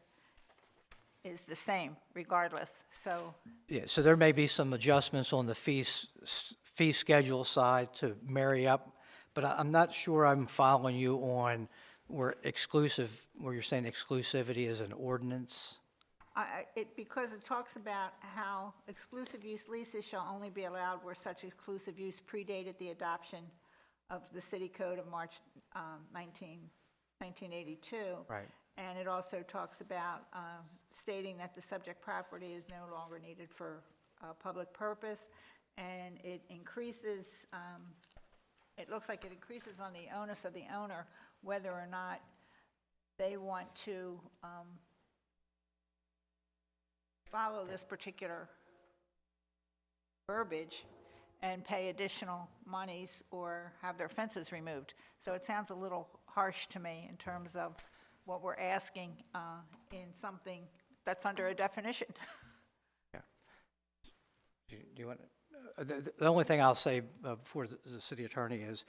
is the same regardless, so. Yeah, so there may be some adjustments on the fee schedule side to marry up, but I'm not sure I'm following you on where you're saying exclusivity is an ordinance. Because it talks about how exclusive use leases shall only be allowed where such exclusive use predated the adoption of the city code of March 1982. Right. And it also talks about stating that the subject property is no longer needed for public purpose, and it increases, it looks like it increases on the onus of the owner whether or not they want to follow this particular verbiage and pay additional monies or have their fences removed. So it sounds a little harsh to me in terms of what we're asking in something that's under a definition. Yeah. Do you want the only thing I'll say before the city attorney is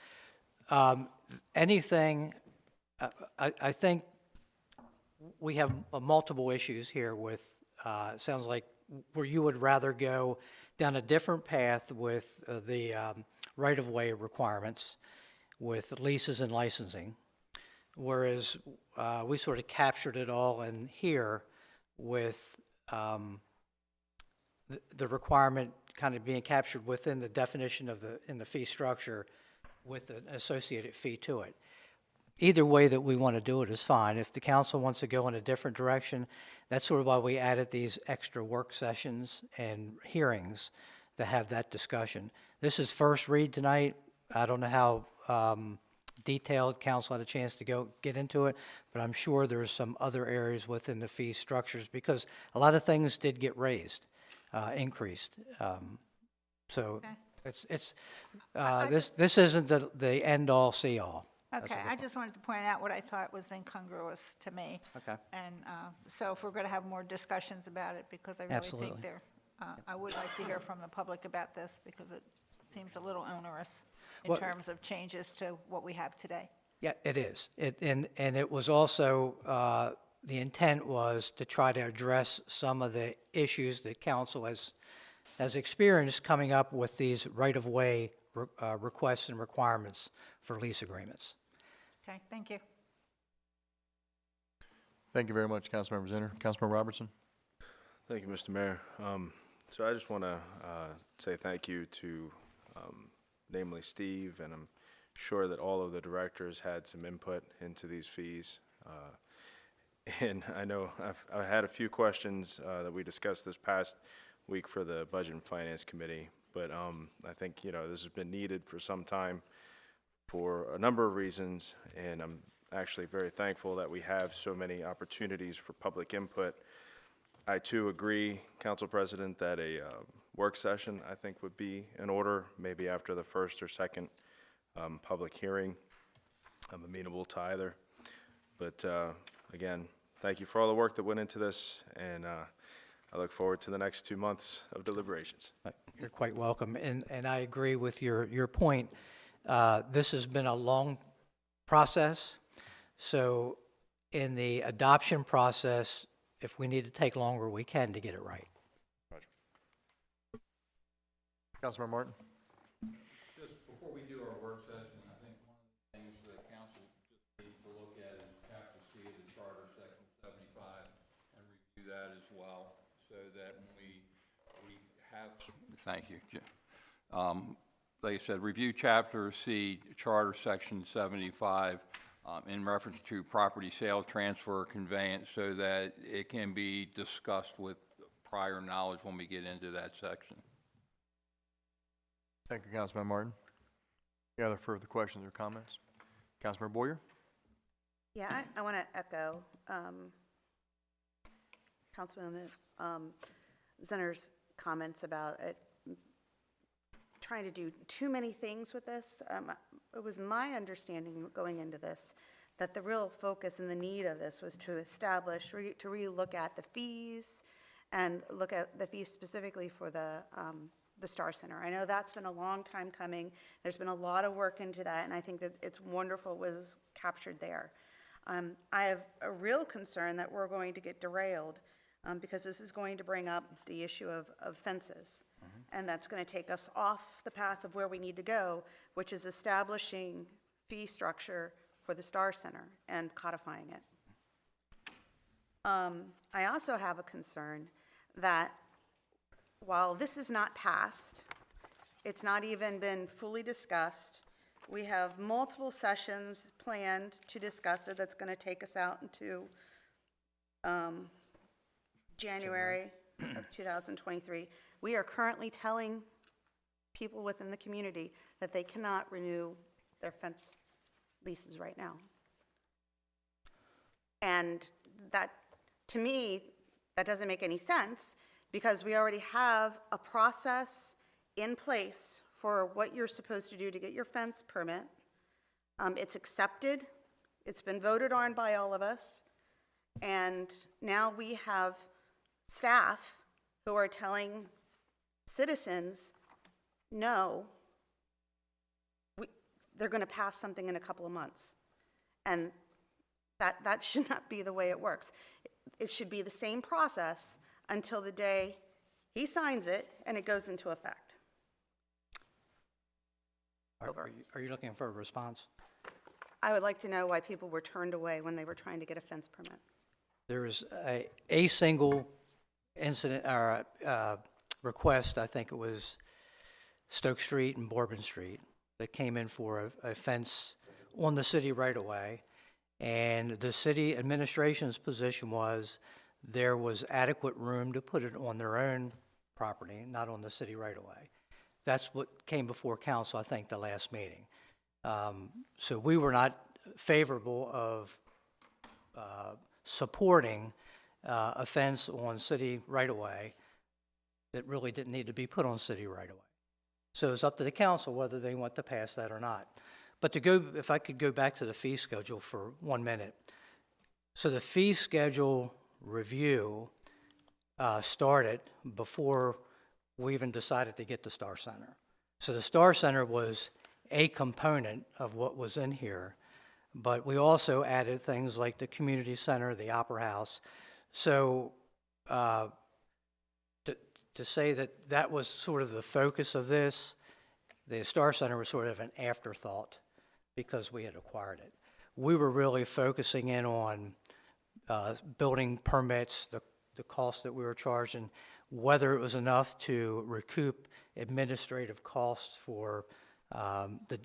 anything, I think we have multiple issues here with, it sounds like where you would rather go down a different path with the right-of-way requirements, with leases and licensing, whereas we sort of captured it all in here with the requirement kind of being captured within the definition of in the fee structure with an associated fee to it. Either way that we want to do it is fine. If the council wants to go in a different direction, that's sort of why we added these extra work sessions and hearings to have that discussion. This is first read tonight. I don't know how detailed council had a chance to get into it, but I'm sure there's some other areas within the fee structures because a lot of things did get raised, increased. So okay. This isn't the end-all, see-all. Okay, I just wanted to point out what I thought was incongruous to me. Okay. And so if we're going to have more discussions about it, because I really Absolutely. think I would like to hear from the public about this, because it seems a little onerous in terms of changes to what we have today. Yeah, it is. And it was also, the intent was to try to address some of the issues that council has experienced coming up with these right-of-way requests and requirements for lease agreements. Okay, thank you. Thank you very much, Councilmember Zinner. Councilmember Robertson? Thank you, Mr. Mayor. So I just want to say thank you to namely Steve, and I'm sure that all of the directors had some input into these fees. And I know I've had a few questions that we discussed this past week for the Budget and Finance Committee, but I think, this has been needed for some time for a number of reasons, and I'm actually very thankful that we have so many opportunities for public input. I too agree, Council President, that a work session I think would be in order, maybe after the first or second public hearing. I'm amenable to either. But again, thank you for all the work that went into this, and I look forward to the next 2 months of deliberations. You're quite welcome, and I agree with your point. This has been a long process, so in the adoption process, if we need to take longer, we can to get it right. Roger. Councilmember Martin? Just before we do our work session, I think one of the things the council just needs to look at is chapter C of the charter, section 75, and review that as well, so that when we have, thank you, Like I said, review Chapter C, Charter Section 75, in reference to property sale, transfer, or conveyance, so that it can be discussed with prior knowledge when we get into that section. Thank you, Councilman Martin. Any other further questions or comments? Councilmember Boyer? Yeah, I want to echo Councilman Zenner's comments about it, trying to do too many things with this. It was my understanding going into this that the real focus and the need of this was to establish, to re-look at the fees and look at the fees specifically for the Star Center. I know that's been a long time coming. There's been a lot of work into that, and I think that it's wonderful it was captured there. I have a real concern that we're going to get derailed because this is going to bring up the issue of fences. And that's going to take us off the path of where we need to go, which is establishing fee structure for the Star Center and codifying it. I also have a concern that while this is not passed, it's not even been fully discussed. We have multiple sessions planned to discuss it. That's going to take us out into January of 2023. We are currently telling people within the community that they cannot renew their fence leases right now. And that, to me, that doesn't make any sense because we already have a process in place for what you're supposed to do to get your fence permit. It's accepted. It's been voted on by all of us. And now we have staff who are telling citizens, no, they're going to pass something in a couple of months. And that should not be the way it works. It should be the same process until the day he signs it and it goes into effect. Are you looking for a response? I would like to know why people were turned away when they were trying to get a fence permit. There is a single incident or request, I think it was Stoke Street and Bourbon Street, that came in for a fence on the city right away. And the city administration's position was there was adequate room to put it on their own property, not on the city right away. That's what came before council, I think, the last meeting. So we were not favorable of supporting a fence on city right-of-way that really didn't need to be put on city right-of-way. So it's up to the council whether they want to pass that or not. But to go, if I could go back to the fee schedule for 1 minute. So the fee schedule review started before we even decided to get the Star Center. So the Star Center was a component of what was in here, but we also added things like the community center, the Opera House. So to say that that was sort of the focus of this, the Star Center was sort of an afterthought because we had acquired it. We were really focusing in on building permits, the cost that we were charging, whether it was enough to recoup administrative costs for the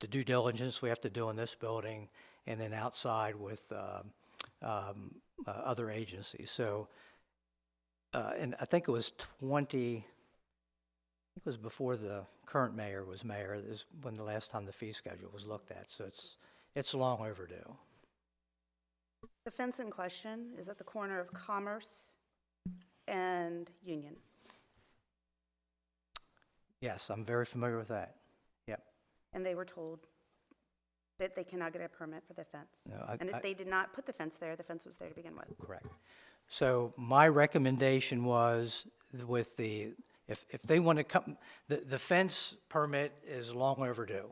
due diligence we have to do in this building and then outside with other agencies. So, and I think it was it was before the current mayor was mayor, is when the last time the fee schedule was looked at. So it's long overdue. The fence in question is at the corner of Commerce and Union. Yes, I'm very familiar with that. Yep. And they were told that they cannot get a permit for the fence. No, and if they did not put the fence there, the fence was there to begin with. Correct. So my recommendation was with the, if they want to come, the fence permit is long overdue.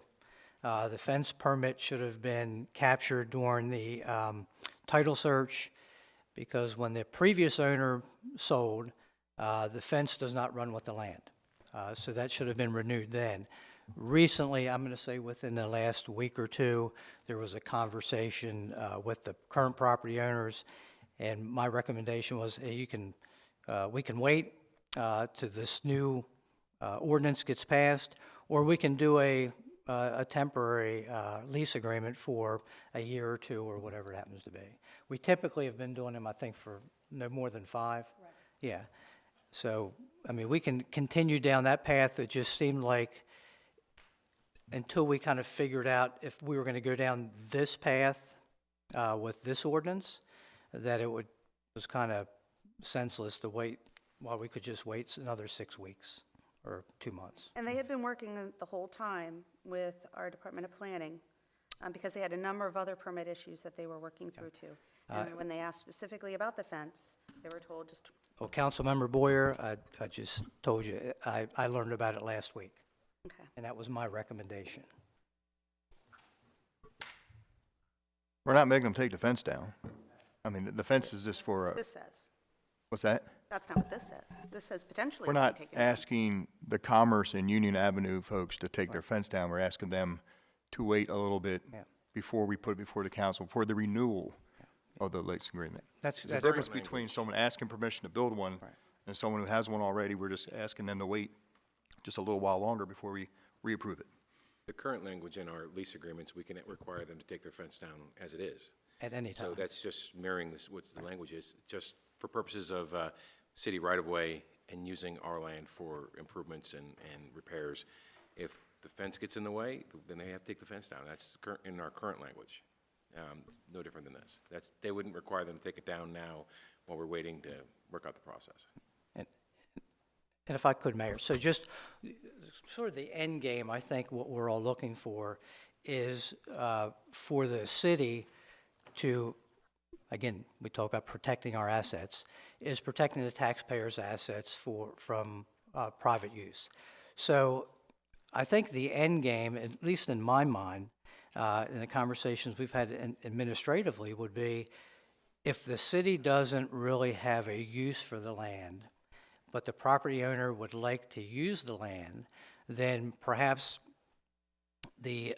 The fence permit should have been captured during the title search because when the previous owner sold, the fence does not run with the land. So that should have been renewed then. Recently, I'm going to say within the last week or two, there was a conversation with the current property owners, and my recommendation was, hey, we can wait to this new ordinance gets passed, or we can do a temporary lease agreement for a year or two or whatever it happens to be. We typically have been doing them, I think, for no more than 5. Right. Yeah. So, I mean, we can continue down that path. It just seemed like until we kind of figured out if we were going to go down this path with this ordinance, that it was kind of senseless to wait while we could just wait another 6 weeks or 2 months. And they had been working the whole time with our Department of Planning because they had a number of other permit issues that they were working through too. And when they asked specifically about the fence, they were told just. Well, Councilmember Boyer, I just told you, I learned about it last week. Okay. And that was my recommendation. We're not making them take the fence down. I mean, the fence is just for, This says. what's that? That's not what this says. This says potentially. We're we can not take it down. asking the Commerce and Union Avenue folks to take their fence down. We're asking them to wait a little bit before we put it before the council for the renewal of the lease agreement. There's a difference between someone asking permission to build one and someone who has one already. We're just asking them to wait just a little while longer before we reapprove it. The current language in our lease agreements, we can require them to take their fence down as it is. At any time. So that's just mirroring this, what the language is, just for purposes of city right-of-way and using our land for improvements and repairs. If the fence gets in the way, then they have to take the fence down. That's in our current language. No different than this. They wouldn't require them to take it down now while we're waiting to work out the process. And if I could, Mayor, so just sort of the end game, I think what we're all looking for is for the city to, again, we talk about protecting our assets, is protecting the taxpayers' assets from private use. So I think the end game, at least in my mind, in the conversations we've had administratively, would be if the city doesn't really have a use for the land, but the property owner would like to use the land, then perhaps the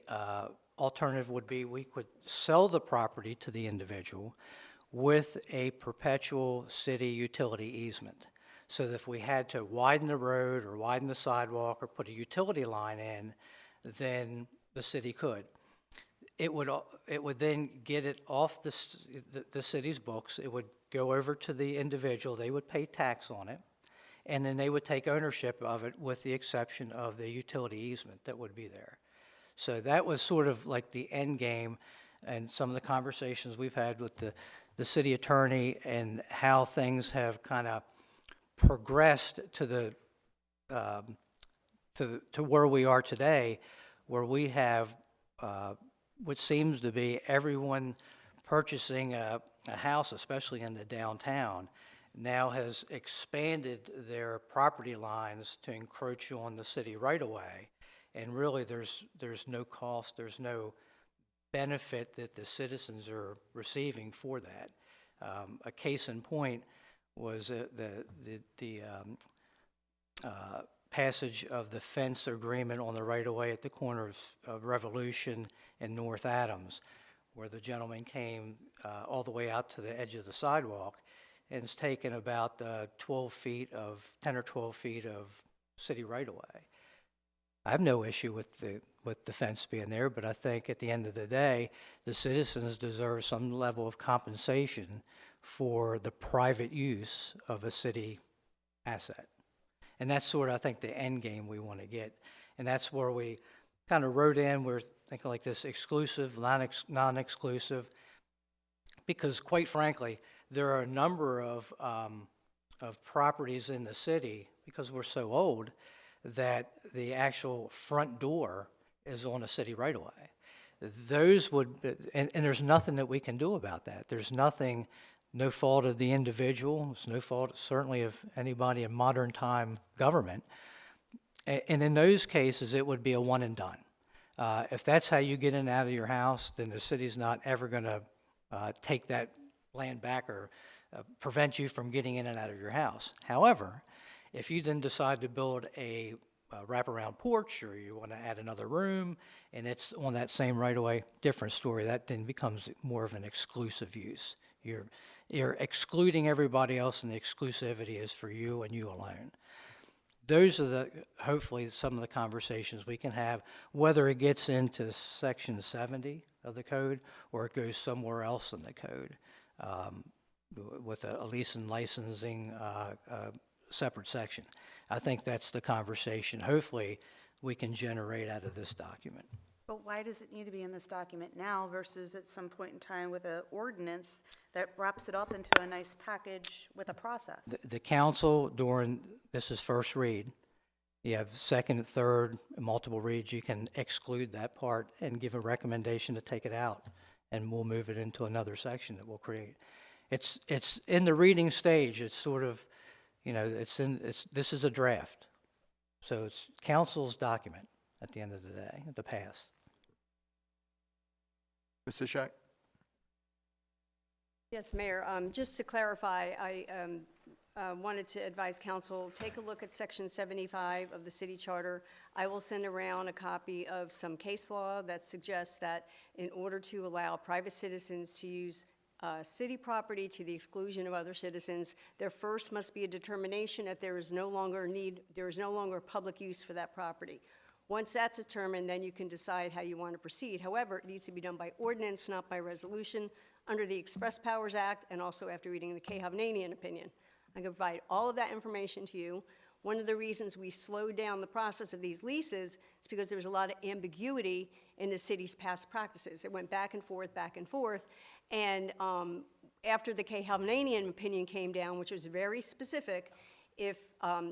alternative would be we could sell the property to the individual with a perpetual city utility easement. So that if we had to widen the road or widen the sidewalk or put a utility line in, then the city could. It would then get it off the city's books. It would go over to the individual. They would pay tax on it. And then they would take ownership of it with the exception of the utility easement that would be there. So that was sort of like the end game and some of the conversations we've had with the city attorney and how things have kind of progressed to where we are today, where we have what seems to be everyone purchasing a house, especially in the downtown, now has expanded their property lines to encroach on the city right away. And really there's no cost, there's no benefit that the citizens are receiving for that. A case in point was the passage of the fence agreement on the right-of-way at the corner of Revolution and North Adams, where the gentleman came all the way out to the edge of the sidewalk and it's taken about 10 or 12 feet of city right-of-way. I have no issue with the fence being there, but I think at the end of the day, the citizens deserve some level of compensation for the private use of a city asset. And that's sort of, I think, the end game we want to get. And that's where we kind of wrote in, we're thinking like this exclusive, non-exclusive, because quite frankly, there are a number of properties in the city, because we're so old, that the actual front door is on a city right-of-way. Those would, and there's nothing that we can do about that. There's nothing, no fault of the individual, it's no fault certainly of anybody in modern time government. And in those cases, it would be a one and done. If that's how you get in and out of your house, then the city's not ever going to take that land back or prevent you from getting in and out of your house. However, if you then decide to build a wraparound porch or you want to add another room and it's on that same right-of-way, different story. That then becomes more of an exclusive use. You're excluding everybody else and the exclusivity is for you and you alone. those are hopefully some of the conversations we can have, whether it gets into section 70 of the code or it goes somewhere else in the code, with a lease and licensing separate section. I think that's the conversation hopefully we can generate out of this document. But why does it need to be in this document now versus at some point in time with an ordinance that wraps it up into a nice package with a process? The council this is first read. You have second and third, multiple reads, you can exclude that part and give a recommendation to take it out, and we'll move it into another section that we'll create. It's in the reading stage. It's sort of, this is a draft. So it's council's document at the end of the day, to pass. Ms. Ishak? Yes, Mayor. Just to clarify, I wanted to advise council, take a look at section 75 of the city charter. I will send around a copy of some case law that suggests that in order to allow private citizens to use city property to the exclusion of other citizens, there first must be a determination that there is no longer public use for that property. Once that's determined, then you can decide how you want to proceed. However, it needs to be done by ordinance, not by resolution, under the Express Powers Act, and also after reading the Havre opinion. I can provide all of that information to you. One of the reasons we slowed down the process of these leases is because there was a lot of ambiguity in the city's past practices. It went back and forth, and after the Havre opinion came down, which was very specific, if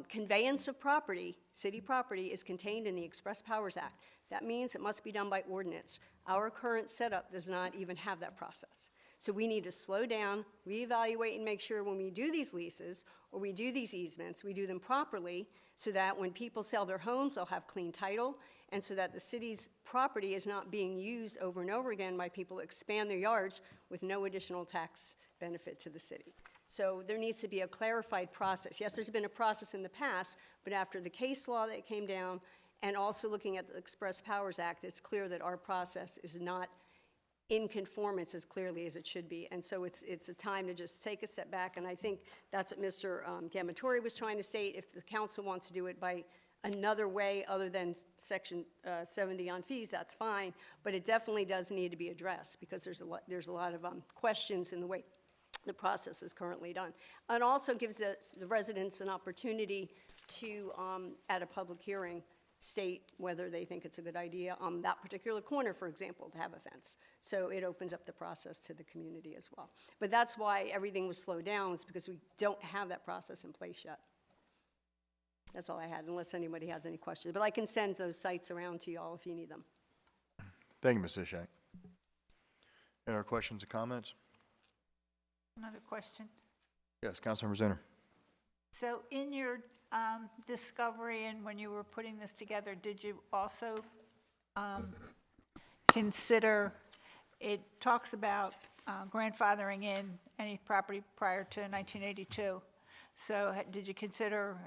conveyance of property, city property, is contained in the Express Powers Act, that means it must be done by ordinance. Our current setup does not even have that process. So we need to slow down, reevaluate, and make sure when we do these leases or we do these easements, we do them properly so that when people sell their homes, they'll have clean title, and so that the city's property is not being used over and over again by people who expand their yards with no additional tax benefit to the city. So there needs to be a clarified process. Yes, there's been a process in the past, but after the case law that came down and also looking at the Express Powers Act, it's clear that our process is not in conformance as clearly as it should be. And so it's a time to just take a step back, and I think that's what Mr. Gamatori was trying to state. If the council wants to do it by another way other than section 70 on fees, that's fine, but it definitely does need to be addressed because there's a lot of questions in the way the process is currently done. And also gives the residents an opportunity to, at a public hearing, state whether they think it's a good idea on that particular corner, for example, to have a fence. So it opens up the process to the community as well. But that's why everything was slowed down, is because we don't have that process in place yet. That's all I had, unless anybody has any questions. But I can send those sites around to you all if you need them. Thank you, Ms. Ishak. Any other questions or comments? Another question. Yes, Councilmember Zinner. So in your discovery and when you were putting this together, did you also consider, it talks about grandfathering in any property prior to 1982. So did you consider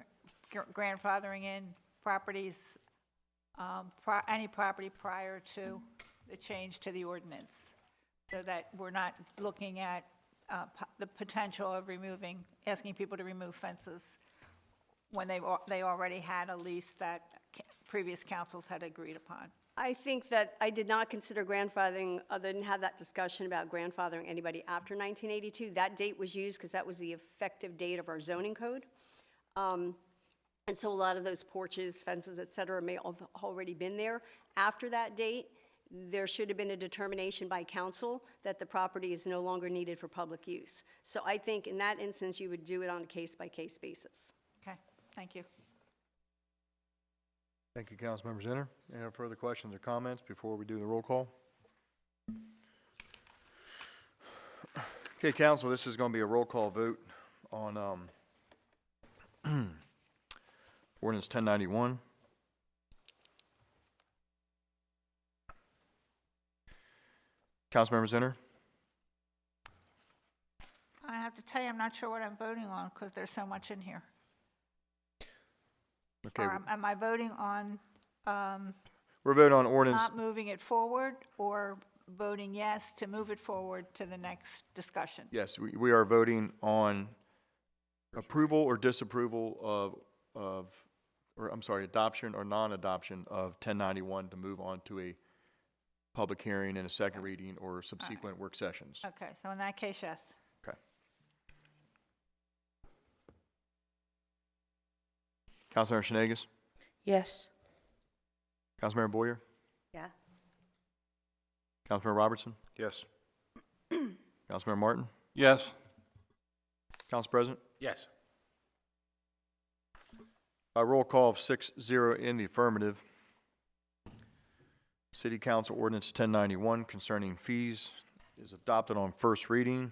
grandfathering in properties, any property prior to the change to the ordinance, so that we're not looking at the potential of asking people to remove fences when they already had a lease that previous councils had agreed upon? I think that I did not consider grandfathering, I didn't have that discussion about grandfathering anybody after 1982. That date was used because that was the effective date of our zoning code. And so a lot of those porches, fences, et cetera, may have already been there. After that date, there should have been a determination by council that the property is no longer needed for public use. So I think in that instance, you would do it on a case-by-case basis. Okay, thank you. Thank you, Councilmember Zinner. Any further questions or comments before we do the roll call? Okay, council, this is going to be a roll call vote on ordinance 1091. Councilmember Zinner? I have to tell you, I'm not sure what I'm voting on because there's so much in here. Okay. Or am I voting on We're voting on ordinance. not moving it forward, or voting yes to move it forward to the next discussion? Yes, we are voting on approval or disapproval of or I'm sorry, adoption or non-adoption of 1091 to move on to a public hearing and a second reading or subsequent work sessions. Okay, so in that case, yes. Okay. Councilmember Shenanigans? Yes. Councilmember Boyer? Yeah. Councilmember Robertson? Yes. Councilmember Martin? Yes. Council President? Yes. By roll call of 6-0 in the affirmative, City Council Ordinance 1091 concerning fees is adopted on first reading.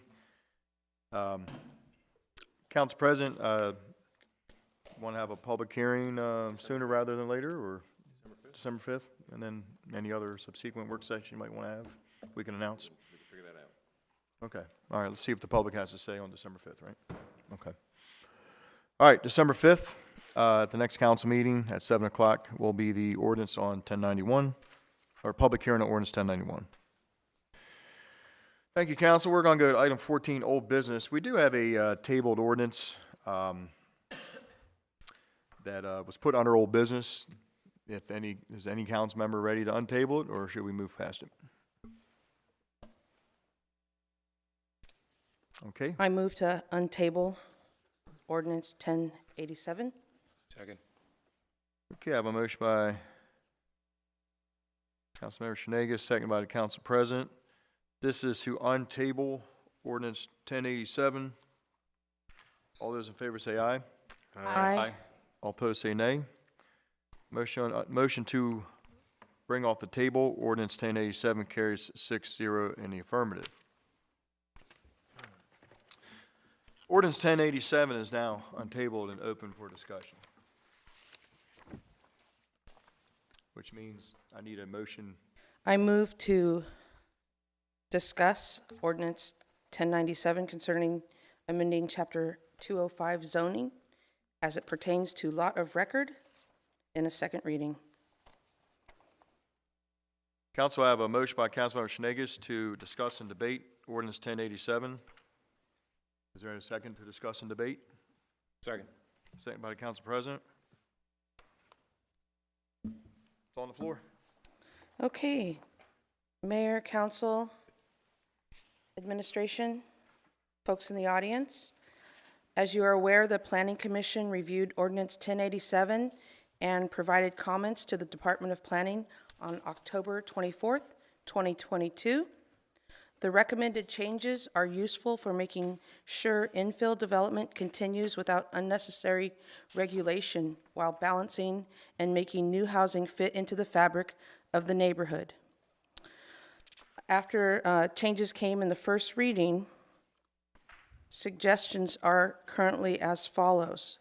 Council President, want to have a public hearing sooner rather than later, or December 5th? And then any other subsequent work session you might want to have, we can announce? We can figure that out. Okay. All right, let's see what the public has to say on December 5th, right? Okay. All right, December 5th, at the next council meeting at 7 o'clock will be the ordinance on 1091, or public hearing on ordinance 1091. Thank you, council. We're going to go to item 14, old business. We do have a tabled ordinance that was put under old business. If any, is any council member ready to untable it, or should we move past it? Okay. I move to untable ordinance 1087. Second. Okay, I have a motion by Councilmember Shenanigans, second by the council president. This is to untable ordinance 1087. All those in favor say aye. Aye. All opposed say nay. Motion to bring off the table ordinance 1087 carries 6-0 in the affirmative. Ordinance 1087 is now untabled and open for discussion, which means I need a motion. I move to discuss ordinance 1097 concerning amending chapter 205 zoning as it pertains to lot of record in a second reading. Council, I have a motion by Councilmember Shenanigans to discuss and debate ordinance 1087. Is there a second to discuss and debate? Second. Second by the council president. It's on the floor. Okay. Mayor, council, administration, folks in the audience. As you are aware, the Planning Commission reviewed ordinance 1087 and provided comments to the Department of Planning on October 24th, 2022. The recommended changes are useful for making sure infill development continues without unnecessary regulation while balancing and making new housing fit into the fabric of the neighborhood. After changes came in the first reading, suggestions are currently as follows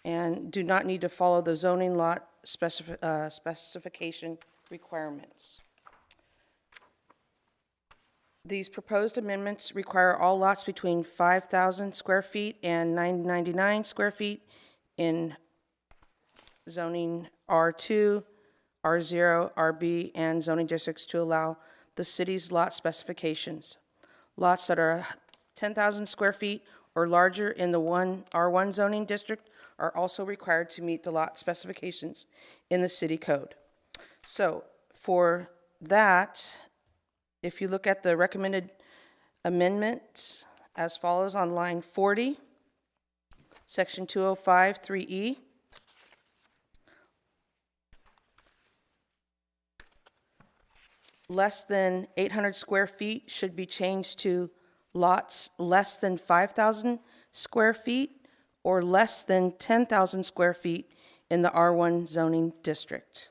and do not need to follow the zoning lot specification requirements. These proposed amendments require all lots between 5,000 square feet and 999 square feet in zoning R2, R0, RB, and zoning districts to allow the city's lot specifications. Lots that are 10,000 square feet or larger in the R1 zoning district are also required to meet the lot specifications in the city code. So for that, if you look at the recommended amendments as follows on line 40, section 205, 3E, less than 800 square feet should be changed to lots less than 5,000 square feet or less than 10,000 square feet in the R1 zoning district.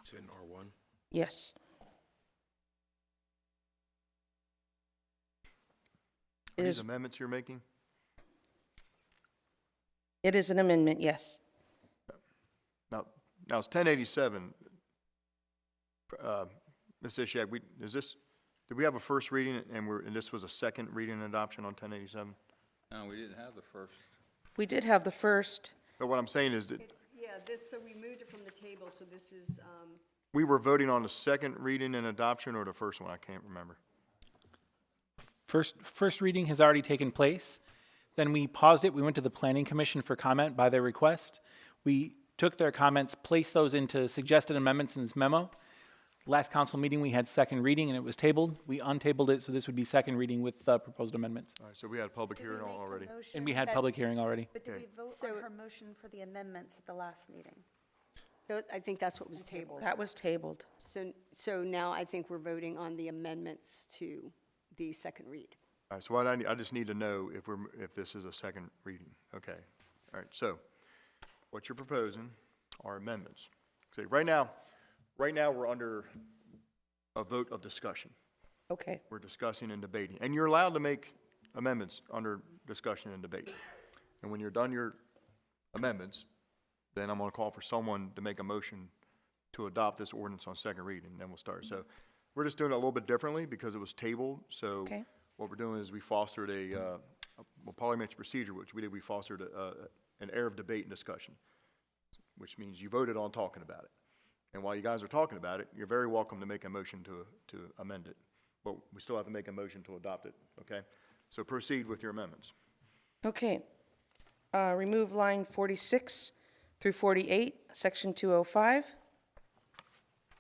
It's in R1. Yes. Are these amendments you're making? It is an amendment, yes. Now it's 1087. Ms. Ishak, did we have a first reading and this was a second reading and adoption on 1087? No, we didn't have the first. We did have the first. But what I'm saying is that Yeah, so we moved it from the table, so this is, we were voting on the second reading and adoption or the first one, I can't remember. First reading has already taken place. Then we paused it. We went to the Planning Commission for comment by their request. We took their comments, placed those into suggested amendments in this memo. Last council meeting, we had second reading and it was tabled. We untabled it, so this would be second reading with proposed amendments. All right, so we had a public hearing already. And we had public hearing already. But did we vote on her motion for the amendments at the last meeting? I think that's what was tabled. That was tabled. So now I think we're voting on the amendments to the second read. All right, so what I just need to know if this is a second reading. Okay. All right, so what you're proposing are amendments. See, right now we're under a vote of discussion. Okay. We're discussing and debating. And you're allowed to make amendments under discussion and debate. And when you're done your amendments, then I'm going to call for someone to make a motion to adopt this ordinance on second reading, and then we'll start. So we're just doing it a little bit differently because it was tabled. So Okay. what we're doing is we fostered a parliamentary procedure, which we did. We fostered an air of debate and discussion, which means you voted on talking about it. And while you guys are talking about it, you're very welcome to make a motion to amend it. But we still have to make a motion to adopt it, okay? So proceed with your amendments. Okay. Remove line 46 through 48, section 205,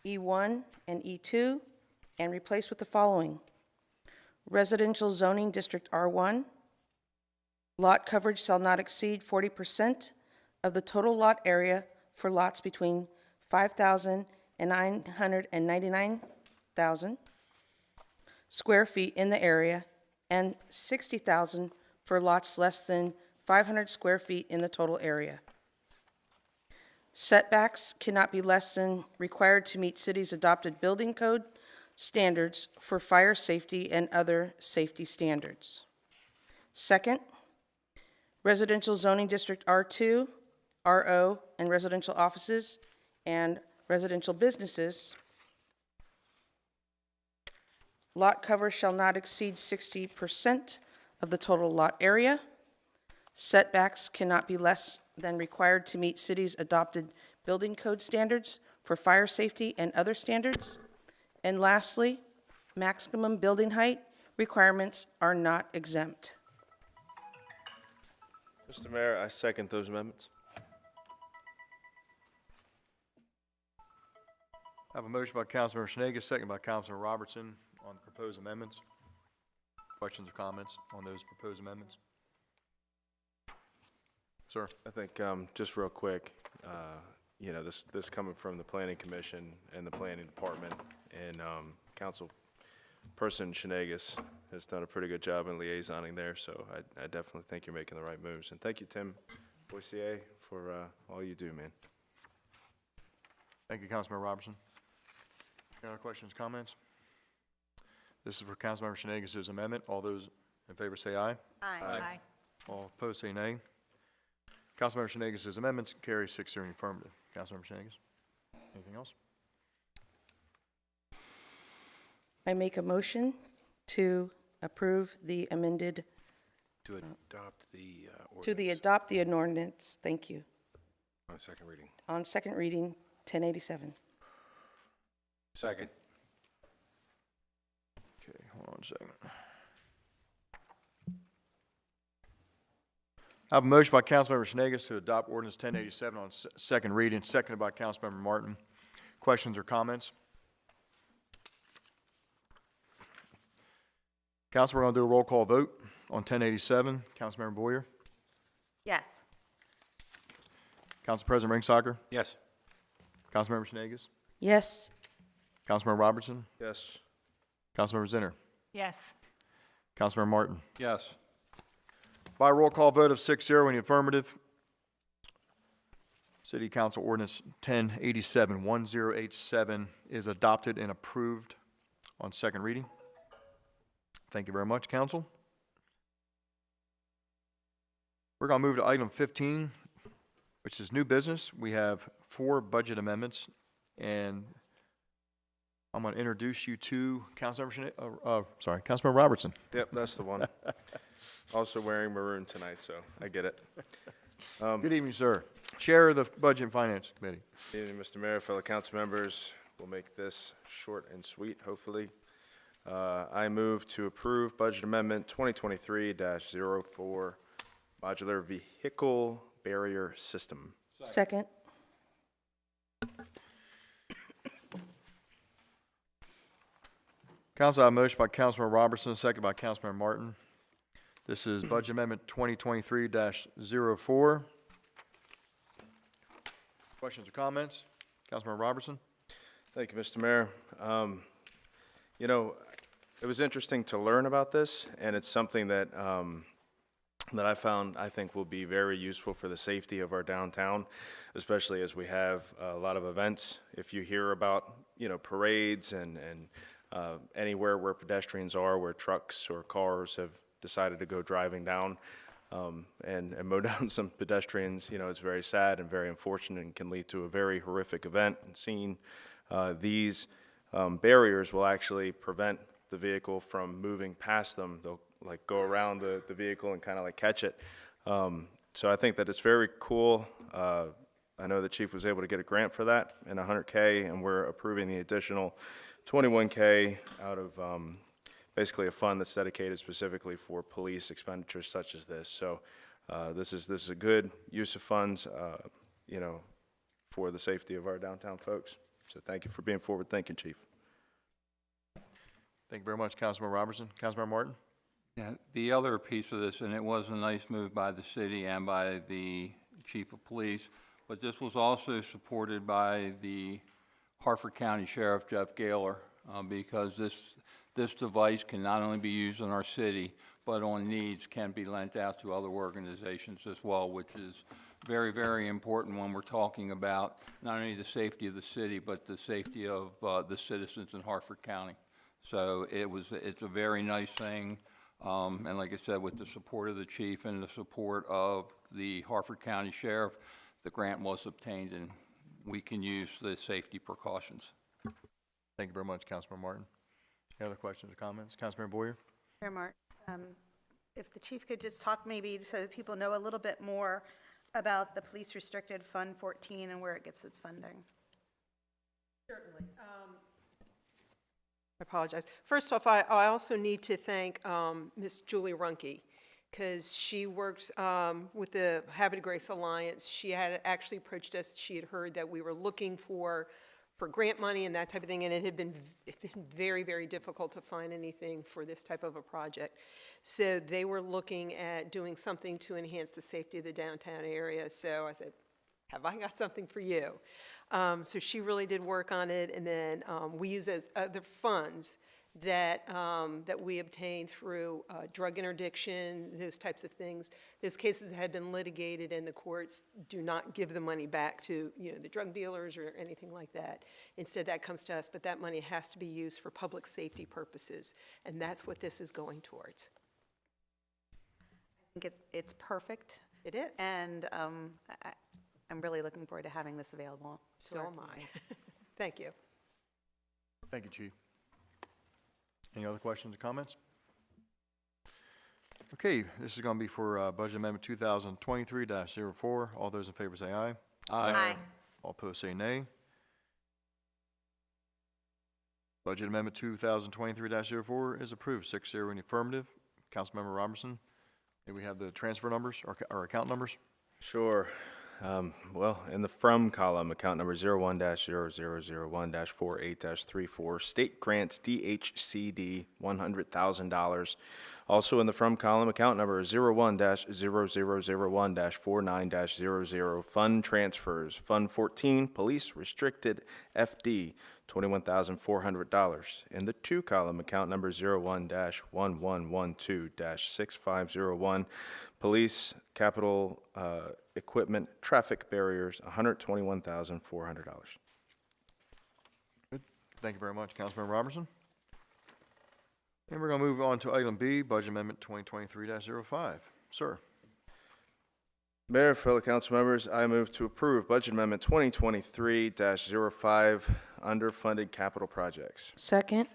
E1 and E2, and replace with the following. Residential zoning district R1, lot coverage shall not exceed 40% of the total lot area for lots between 5,000 and 999,000 square feet in the area, and 60,000 for lots less than 500 square feet in the total area. Setbacks cannot be less than required to meet city's adopted building code standards for fire safety and other safety standards. Second, residential zoning district R2, RO, and residential offices and residential businesses. Lot cover shall not exceed 60% of the total lot area. Setbacks cannot be less than required to meet city's adopted building code standards for fire safety and other standards. And lastly, maximum building height requirements are not exempt. Mr. Mayor, I second those amendments. I have a motion by Councilmember Shenega, second by Councilmember Robertson on the proposed amendments. Questions or comments on those proposed amendments? Sir? I think, just real quick, you know, this coming from the Planning Commission and the Planning Department, and Councilperson Shenegas has done a pretty good job in liaisoning there, so I definitely think you're making the right moves. And thank you, Tim Boissier, for all you do, man. Thank you, Councilmember Robertson. Any other questions, comments? This is for Councilmember Shenegas' amendment. All those in favor say aye. Aye. Aye. All opposed say nay. Councilmember Shenegas' amendments carry 6-0 in the affirmative. Councilmember Shenegas, anything else? I make a motion to approve the amended, To adopt the adopt the ordinance, thank you, on second reading. on second reading, 1087. Second. Okay, hold on a second. I have a motion by Councilmember Shenegas to adopt ordinance 1087 on second reading, seconded by Councilmember Martin. Questions or comments? Council, we're going to do a roll call vote on 1087. Councilmember Boyer? Yes. Council President Ringsacher? Yes. Councilmember Shenegas? Yes. Councilmember Robertson? Yes. Councilmember Zinner? Yes. Councilmember Martin? Yes. By roll call vote of 6-0 in the affirmative, City Council Ordinance 1087 is adopted and approved on second reading. Thank you very much, Council. We're going to move to item 15, which is new business. We have 4 budget amendments, and I'm going to introduce you to Councilmember Councilmember Robertson. Yep, that's the one. Also wearing maroon tonight, so I get it. Good evening, sir. Chair of the Budget and Finance Committee. Good evening, Mr. Mayor, fellow council members. We'll make this short and sweet, hopefully. I move to approve Budget Amendment 2023-04, Modular Vehicle Barrier System. Second. Council, I have a motion by Councilmember Robertson, second by Councilmember Martin. This is Budget Amendment 2023-04. Questions or comments? Councilmember Robertson? Thank you, Mr. Mayor. You know, it was interesting to learn about this, and it's something that that I found I think will be very useful for the safety of our downtown, especially as we have a lot of events. If you hear about, you know, parades and anywhere where pedestrians are, where trucks or cars have decided to go driving down and mow down some pedestrians, you know, it's very sad and very unfortunate and can lead to a very horrific event. And seeing these barriers will actually prevent the vehicle from moving past them. They'll like go around the vehicle and kind of like catch it. So I think that it's very cool. I know the chief was able to get a grant for that in $100K, and we're approving the additional $21K out of basically a fund that's dedicated specifically for police expenditures such as this. So this is a good use of funds, you know, for the safety of our downtown folks. So thank you for being forward thinking, Chief. Thank you very much, Councilmember Robertson. Councilmember Martin? Yeah, the other piece of this, and it was a nice move by the city and by the chief of police, but this was also supported by the Harford County Sheriff, Jeff Gaylor, because this device can not only be used in our city, but on needs can be lent out to other organizations as well, which is very, very important when we're talking about not only the safety of the city, but the safety of the citizens in Harford County. So it's a very nice thing. And like I said, with the support of the chief and the support of the Harford County Sheriff, the grant was obtained and we can use the safety precautions. Thank you very much, Councilmember Martin. Any other questions or comments? Councilmember Boyer? Mayor Martin, if the chief could just talk maybe so that people know a little bit more about the Police Restricted Fund 14 and where it gets its funding. Certainly. I apologize. First off, I also need to thank Ms. Julie Runke, because she works with the Havre Grace Alliance. She had actually approached us. She had heard that we were looking for grant money and that type of thing, and it had been very, very difficult to find anything for this type of a project. So they were looking at doing something to enhance the safety of the downtown area. So I said, have I got something for you? So she really did work on it, and then we use those other funds that we obtained through drug interdiction, those types of things. Those cases had been litigated, and the courts do not give the money back to, you know, the drug dealers or anything like that. Instead, that comes to us, but that money has to be used for public safety purposes, and that's what this is going towards. I think it's perfect. It is. And I'm really looking forward to having this available. So am I. Thank you. Thank you, Chief. Any other questions or comments? Okay, this is going to be for Budget Amendment 2023-04. All those in favor say aye. Aye. All opposed say nay. Budget Amendment 2023-04 is approved, 6-0 in the affirmative. Councilmember Robertson, may we have the transfer numbers or account numbers? Sure. Well, in the from column, account number 01-0001-48-34, state grants DHCD $100,000. Also in the from column, account number 01-0001-49-00, fund transfers, Fund 14, police restricted FD, $21,400. In the to column, account number 01-1112-6501, police capital equipment traffic barriers, $121,400. Good. Thank you very much, Councilmember Robertson. And we're going to move on to item B, Budget Amendment 2023-05. Sir. Mayor, fellow council members, I move to approve Budget Amendment 2023-05, underfunded capital projects. Second.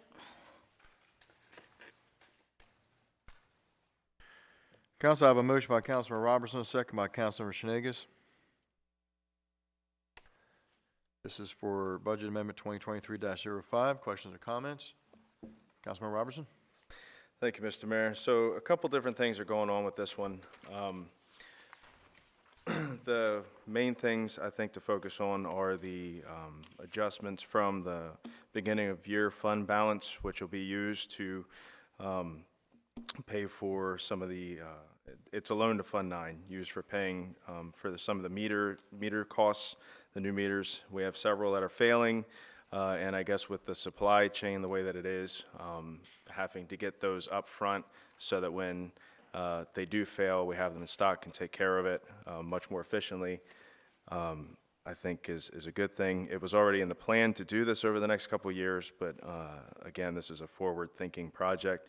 Council, I have a motion by Councilmember Robertson, a second by Councilmember Shenanigans. This is for Budget Amendment 2023-05. Questions or comments? Councilmember Robertson? Thank you, Mr. Mayor. So a couple different things are going on with this one. The main things I think to focus on are the adjustments from the beginning of year fund balance, which will be used to pay for some of the, it's a loan to Fund 9, used for paying for some of the meter costs, the new meters. We have several that are failing, and I guess with the supply chain the way that it is, having to get those up front so that when they do fail, we have them in stock and take care of it much more efficiently, I think is a good thing. It was already in the plan to do this over the next couple of years, but again, this is a forward-thinking project.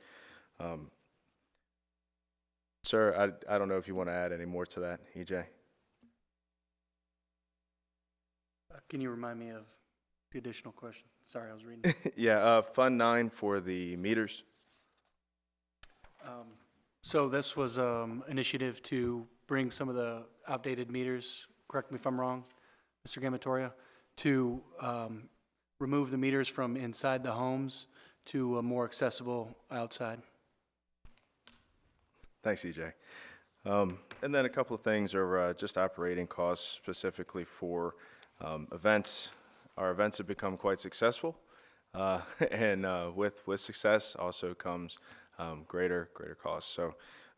Sir, I don't know if you want to add any more to that, EJ? Can you remind me of the additional question? Sorry, I was reading. Yeah, Fund 9 for the meters. So this was initiative to bring some of the outdated meters, correct me if I'm wrong, Mr. Gamatoria, to remove the meters from inside the homes to a more accessible outside. Thanks, EJ. And then a couple of things are just operating costs specifically for events. Our events have become quite successful, and with success also comes greater costs. So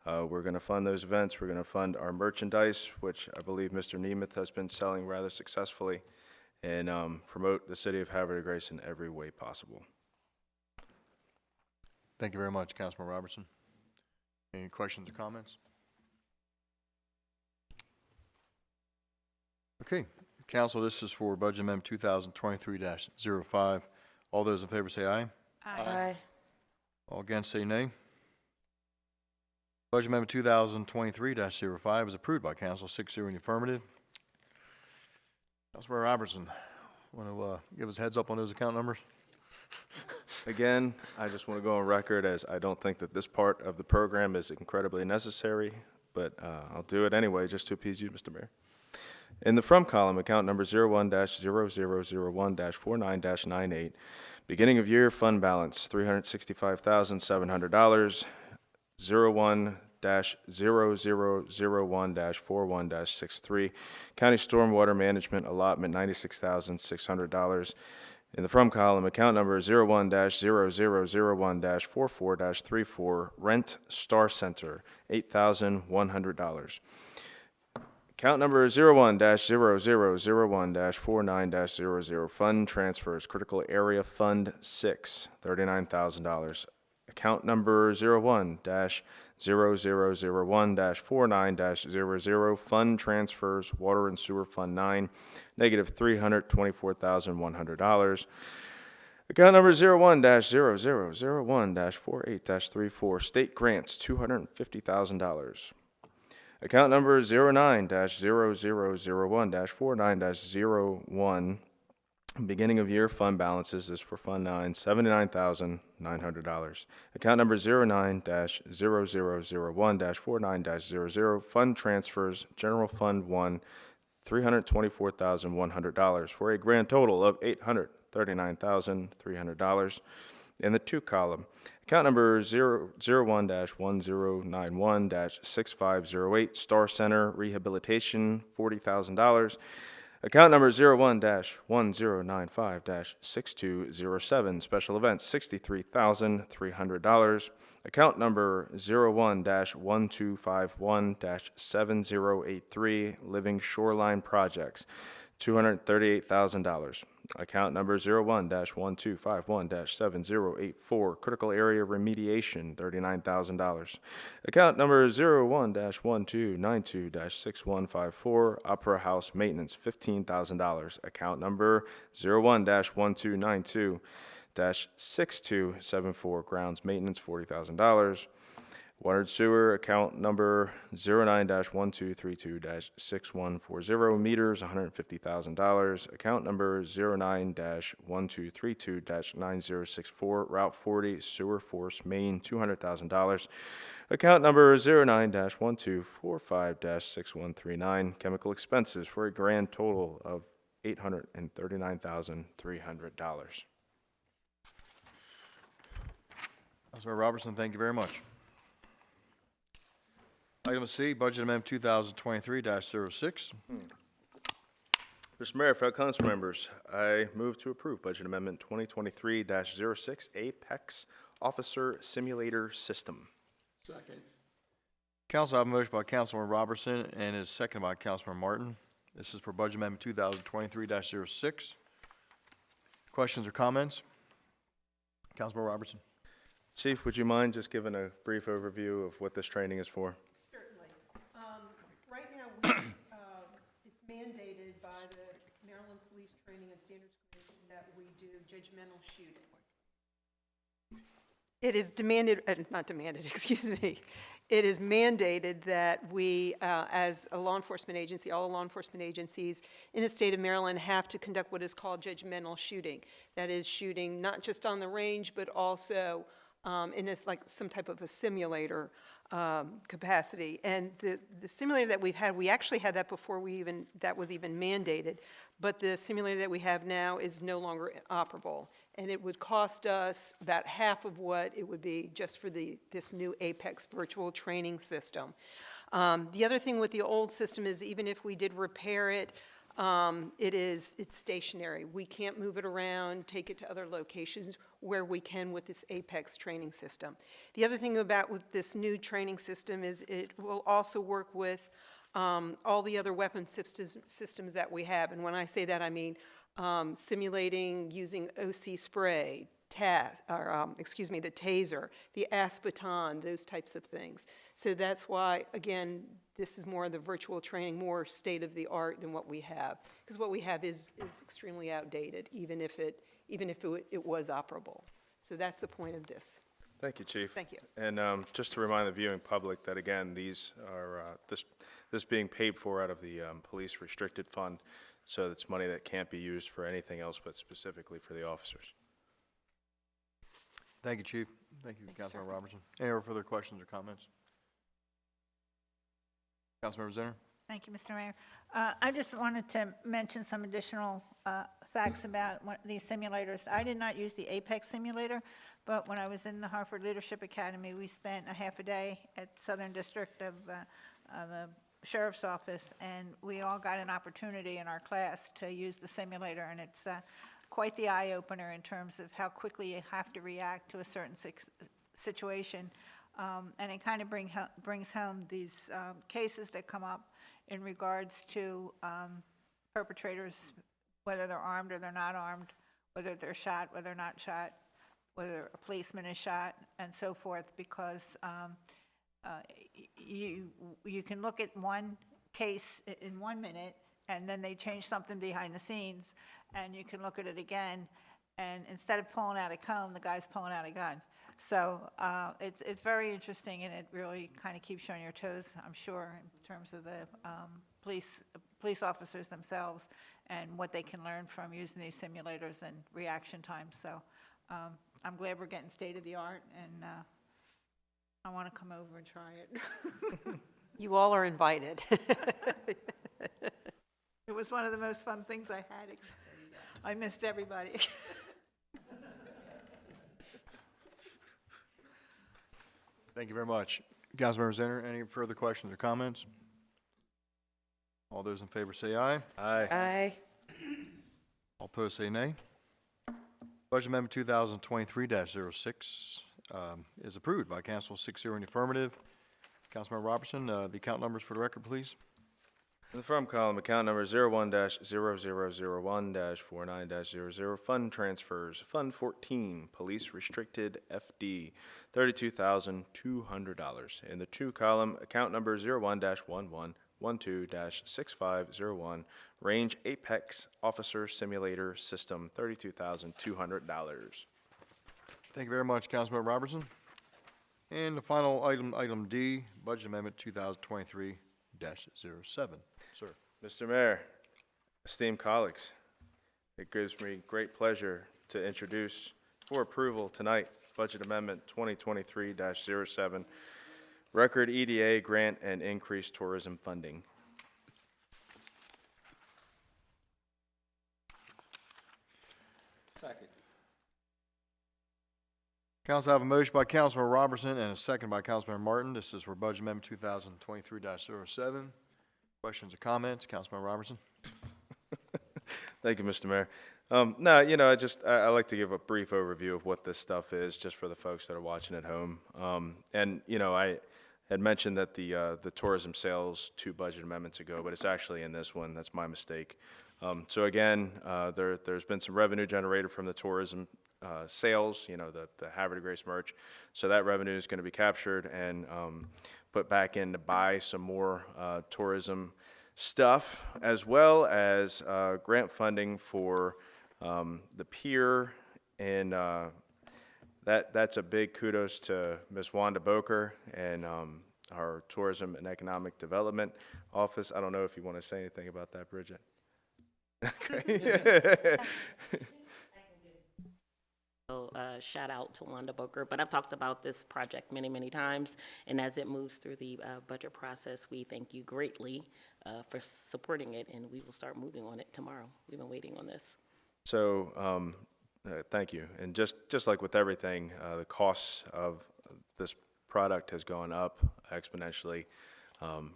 we're going to fund those events. We're going to fund our merchandise, which I believe Mr. Nemeth has been selling rather successfully, and promote the city of Havre de Grace in every way possible. Thank you very much, Councilman Robertson. Any questions or comments? Okay, Council, this is for Budget Amendment 2023-05. All those in favor say aye. Aye. All against say nay. Budget Amendment 2023-05 is approved by Council, 6-0 in the affirmative. Councilmember Robertson, want to give us a heads up on those account numbers? Again, I just want to go on record as I don't think that this part of the program is incredibly necessary, but I'll do it anyway just to appease you, Mr. Mayor. In the from column, account number 01-0001-49-98, beginning of year fund balance, $365,700, 01-0001-41-63, county stormwater management allotment, $96,600. In the from column, account number 01-0001-44-34, rent Star Center, $8,100. Account number 01-0001-49-00, fund transfers, critical area fund 6, $39,000. Account number 01-0001-49-00, fund transfers, water and sewer fund 9, negative $324,100. Account number 01-0001-48-34, state grants, $250,000. Account number 09-0001-49-01, beginning of year fund balances is for Fund 9, $79,900. Account number 09-0001-49-00, fund transfers, general fund 1, $324,100, for a grand total of $839,300. In the to column, account number 01-1091-6508, Star Center Rehabilitation, $40,000. Account number 01-1095-6207, Special Events, $63,300. Account number 01-1251-7083, Living Shoreline Projects, $238,000. Account number 01-1251-7084, Critical Area Remediation, $39,000. Account number 01-1292-6154, Opera House Maintenance, $15,000. Account number 01-1292-6274, Grounds Maintenance, $40,000. Water and Sewer, account number 09-1232-6140, meters, $150,000. Account number 09-1232-9064, Route 40, Sewer Force, Maine, $200,000. Account number 09-1245-6139, Chemical Expenses, for a grand total of $839,300. Councilmember Robertson, thank you very much. Item C, Budget Amendment 2023-06. Mr. Mayor, fellow council members, I move to approve Budget Amendment 2023-06, Apex Officer Simulator System. Second. Council, I have a motion by Councilmember Robertson and is seconded by Councilmember Martin. This is for Budget Amendment 2023-06. Questions or comments? Councilmember Robertson. Chief, would you mind just giving a brief overview of what this training is for? Certainly. Right now, it's mandated by the Maryland Police Training and Standards Commission that we do judgmental shooting. It is demanded, not demanded, excuse me. It is mandated that we, as a law enforcement agency, all law enforcement agencies in the state of Maryland have to conduct what is called judgmental shooting. That is shooting not just on the range, but also in like some type of a simulator capacity. And the simulator that we've had, we actually had that before that was even mandated, but the simulator that we have now is no longer operable. And it would cost us about half of what it would be just for this new Apex virtual training system. The other thing with the old system is even if we did repair it, it's stationary. We can't move it around, take it to other locations where we can with this Apex training system. The other thing about with this new training system is it will also work with all the other weapon systems that we have. And when I say that, I mean simulating using OC spray, the taser, the asbaton, those types of things. So that's why, again, this is more of the virtual training, more state-of-the-art than what we have. Because what we have is extremely outdated, even if it was operable. So that's the point of this. Thank you, Chief. Thank you. And just to remind the viewing public that, again, these are, this being paid for out of the Police Restricted Fund, so it's money that can't be used for anything else but specifically for the officers. Thank you, Chief. Thank you, Councilmember Robertson. Any further questions or comments? Councilmember Zinner? Thank you, Mr. Mayor. I just wanted to mention some additional facts about these simulators. I did not use the Apex simulator, but when I was in the Harvard Leadership Academy, we spent a half a day at Southern District of the Sheriff's Office, and we all got an opportunity in our class to use the simulator, and it's quite the eye-opener in terms of how quickly you have to react to a certain situation. And it kind of brings home these cases that come up in regards to perpetrators, whether they're armed or they're not armed, whether they're shot, whether they're not shot, whether a policeman is shot, and so forth, because you can look at one case in 1 minute, and then they change something behind the scenes, and you can look at it again, and instead of pulling out a comb, the guy's pulling out a gun. So it's very interesting, and it really kind of keeps you on your toes, I'm sure, in terms of the police officers themselves and what they can learn from using these simulators and reaction times. So I'm glad we're getting state-of-the-art, and I want to come over and try it. You all are invited. It was one of the most fun things I had. I missed everybody. Thank you very much. Councilmember Zinner, any further questions or comments? All those in favor say aye. Aye. Aye. All opposed say nay. Budget Amendment 2023-06 is approved by council 6-0 in the affirmative. Councilmember Robertson, the account numbers for the record, please. In the from column, account number 01-0001-49-00, fund transfers, Fund 14, Police Restricted FD, $32,200. In the to column, account number 01-1112-6501, Range Apex Officer Simulator System, $32,200. Thank you very much, Councilmember Robertson. And the final item, item D, Budget Amendment 2023-07. Sir. Mr. Mayor, esteemed colleagues, it gives me great pleasure to introduce for approval tonight Budget Amendment 2023-07, Record EDA Grant and Increased Tourism Funding. Second. Council, I have a motion by Councilman Robertson and a second by Councilman Martin. This is for Budget Amendment 2023-07. Questions or comments? Councilman Robertson? Thank you, Mr. Mayor. No, you know, I like to give a brief overview of what this stuff is, just for the folks that are watching at home. And, you know, I had mentioned that the tourism sales 2 budget amendments ago, but it's actually in this one. That's my mistake. So again, there's been some revenue generated from the tourism sales, you know, the Havre de Grace merch. So that revenue is going to be captured and put back in to buy some more tourism stuff, as well as grant funding for the pier, and that's a big kudos to Ms. Wanda Boker and our Tourism and Economic Development Office. I don't know if you want to say anything about that, Bridget. Okay. Shout out to Wanda Boker, but I've talked about this project many, many times, and as it moves through the budget process, we thank you greatly for supporting it, and we will start moving on it tomorrow. We've been waiting on this. So, thank you. And just like with everything, the costs of this product has gone up exponentially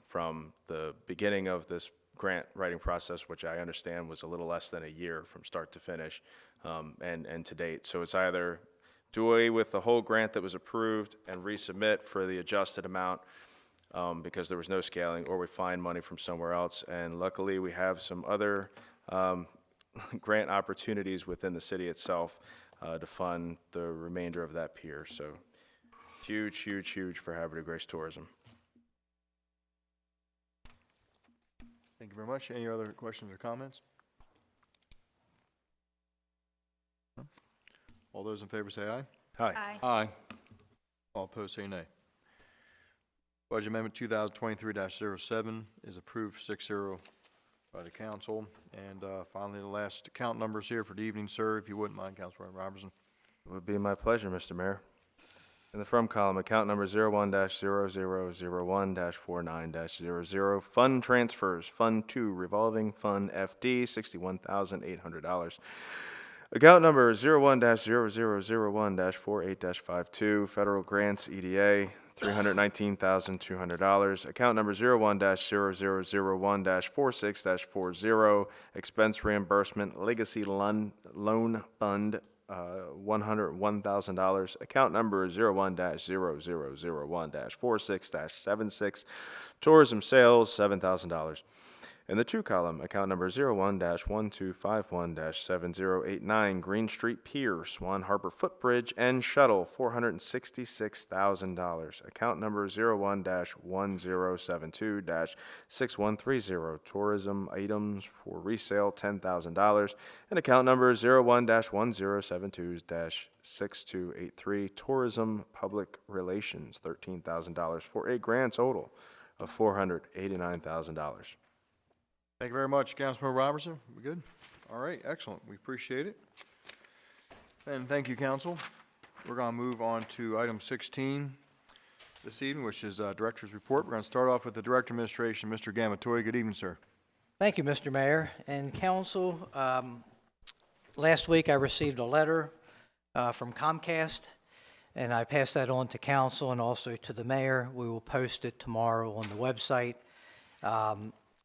from the beginning of this grant writing process, which I understand was a little less than a year from start to finish, and to date. So it's either do away with the whole grant that was approved and resubmit for the adjusted amount because there was no scaling, or we find money from somewhere else. And luckily, we have some other grant opportunities within the city itself to fund the remainder of that pier. So huge, huge, huge for Havre de Grace Tourism. Thank you very much. Any other questions or comments? No? All those in favor say aye. Aye. Aye. Aye. All opposed say nay. Budget Amendment 2023-07 is approved 6-0 by the council. And finally, the last account numbers here for the evening, sir, if you wouldn't mind, Councilman Robertson. It would be my pleasure, Mr. Mayor. In the from column, account number 01-0001-49-00, fund transfers, Fund 2, revolving fund FD, $61,800. Account number 01-0001-48-52, federal grants, EDA, $319,200. Account number 01-0001-46-40, expense reimbursement, legacy loan fund, $101,000. Account number 01-0001-46-76, tourism sales, $7,000. In the to column, account number 01-1251-7089, Green Street Pier, Swan Harbor Footbridge and Shuttle, $466,000. Account number 01-1072-6130, tourism items for resale, $10,000. And account number 01-1072-6283, tourism public relations, $13,000, for a grand total of $489,000. Thank you very much, Councilman Robertson. We good? All right, excellent. We appreciate it. And thank you, council. We're going to move on to item 16 this evening, which is Director's Report. We're going to start off with the Director of Administration, Mr. Gamatoy. Good evening, sir. Thank you, Mr. Mayor and council. Last week, I received a letter from Comcast, and I passed that on to council and also to the mayor. We will post it tomorrow on the website.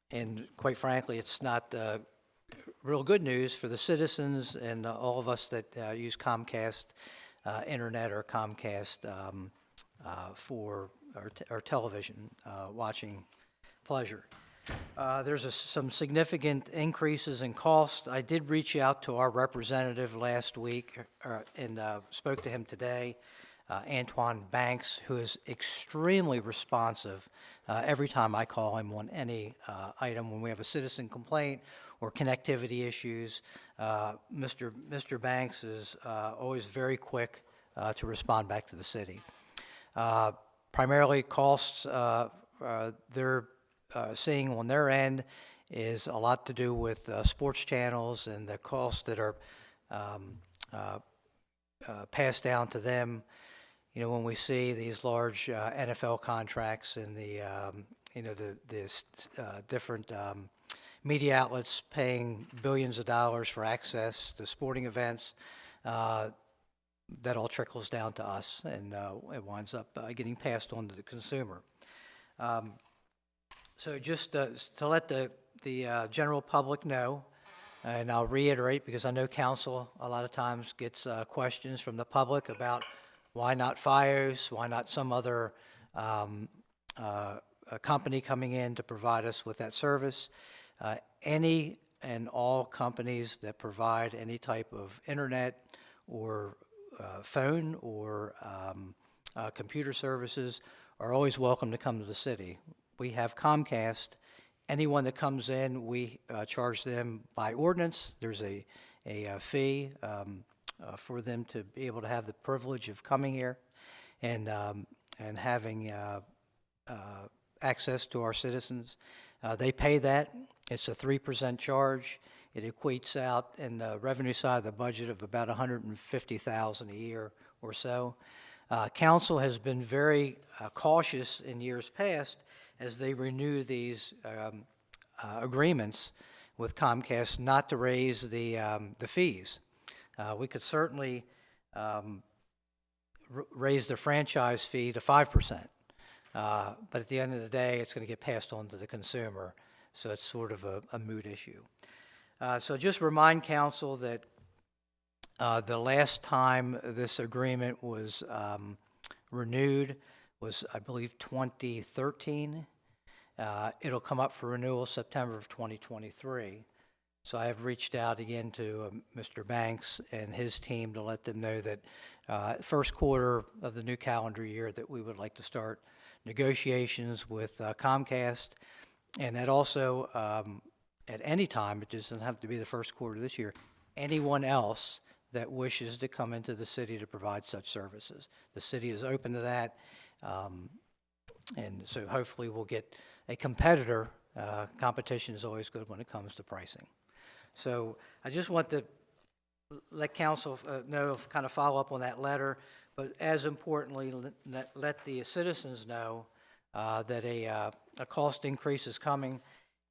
And quite frankly, it's not real good news for the citizens and all of us that use Comcast internet or Comcast for our television watching pleasure. There's some significant increases in cost. I did reach out to our representative last week and spoke to him today, Antoine Banks, who is extremely responsive every time I call him on any item. When we have a citizen complaint or connectivity issues, Mr. Banks is always very quick to respond back to the city. Primarily costs they're seeing on their end is a lot to do with sports channels and the costs that are passed down to them. You know, when we see these large NFL contracts and the different media outlets paying billions of dollars for access to sporting events, that all trickles down to us, and it winds up getting passed on to the consumer. So just to let the general public know, and I'll reiterate because I know council a lot of times gets questions from the public about why not FiOS, why not some other a company coming in to provide us with that service. Any and all companies that provide any type of internet or phone or computer services are always welcome to come to the city. We have Comcast. Anyone that comes in, we charge them by ordinance. There's a fee for them to be able to have the privilege of coming here and having access to our citizens. They pay that. It's a 3% charge. It equates out in the revenue side of the budget of about $150,000 a year or so. Council has been very cautious in years past as they renew these agreements with Comcast not to raise the fees. We could certainly raise the franchise fee to 5%, but at the end of the day, it's going to get passed on to the consumer, so it's sort of a moot issue. So just remind council that the last time this agreement was renewed was, I believe, 2013. It'll come up for renewal September of 2023. So I have reached out again to Mr. Banks and his team to let them know that first quarter of the new calendar year that we would like to start negotiations with Comcast, and that also at any time, it doesn't have to be the first quarter this year, anyone else that wishes to come into the city to provide such services. The city is open to that, and so hopefully we'll get a competitor. Competition is always good when it comes to pricing. So I just want to let council know, kind of follow up on that letter, but as importantly, let the citizens know that a cost increase is coming,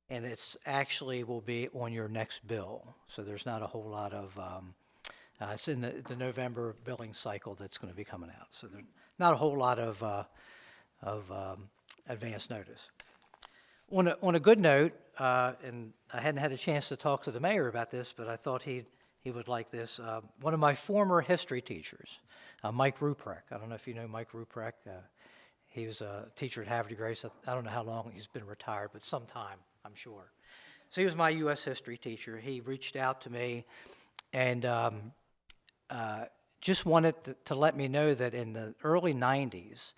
and it's actually will be on your next bill. So there's not a whole lot of, it's in the November billing cycle that's going to be coming out. So there's not a whole lot of advance notice. On a good note, and I hadn't had a chance to talk to the mayor about this, but I thought he would like this. One of my former history teachers, Mike Ruprecht. I don't know if you know Mike Ruprecht. He was a teacher at Havre Grace. I don't know how long he's been retired, but some time, I'm sure. So he was my U.S. history teacher. He reached out to me and just wanted to let me know that in the early 90s,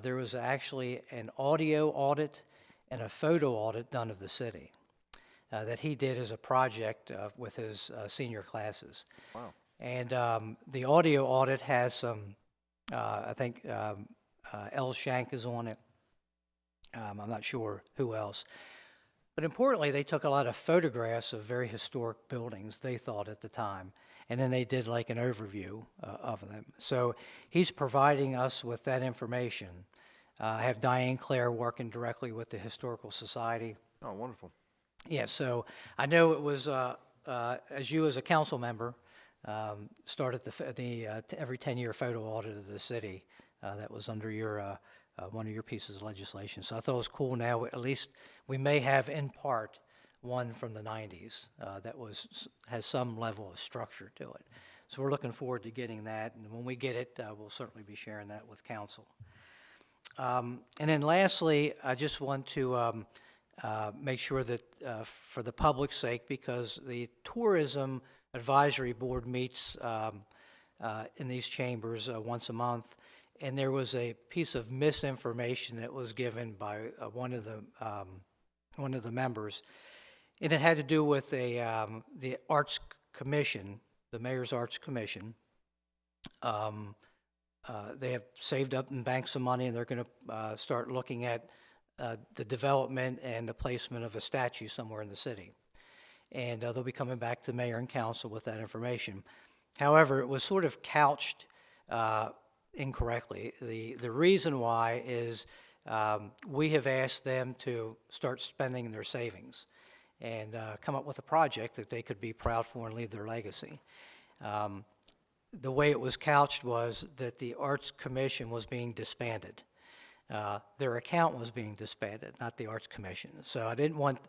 there was actually an audio audit and a photo audit done of the city that he did as a project with his senior classes. Wow. And the audio audit has some, I think L. Shank is on it. I'm not sure who else. But importantly, they took a lot of photographs of very historic buildings, they thought at the time, and then they did like an overview of them. So he's providing us with that information. I have Diane Clare working directly with the Historical Society. Oh, wonderful. Yeah, so I know it was, as you as a council member, started the every 10-year photo audit of the city. That was under your one of your pieces of legislation. So I thought it was cool now, at least we may have in part one from the 90s that has some level of structure to it. So we're looking forward to getting that, and when we get it, we'll certainly be sharing that with council. And then lastly, I just want to make sure that for the public's sake, because the Tourism Advisory Board meets in these chambers once a month, and there was a piece of misinformation that was given by one of the members, and it had to do with the Arts Commission, the Mayor's Arts Commission. They have saved up and banked some money, and they're going to start looking at the development and the placement of a statue somewhere in the city. And they'll be coming back to mayor and council with that information. However, it was sort of couched incorrectly. The reason why is we have asked them to start spending their savings and come up with a project that they could be proud for and leave their legacy. the way it was couched was that the Arts Commission was being disbanded. Their account was being disbanded, not the Arts Commission. So I didn't want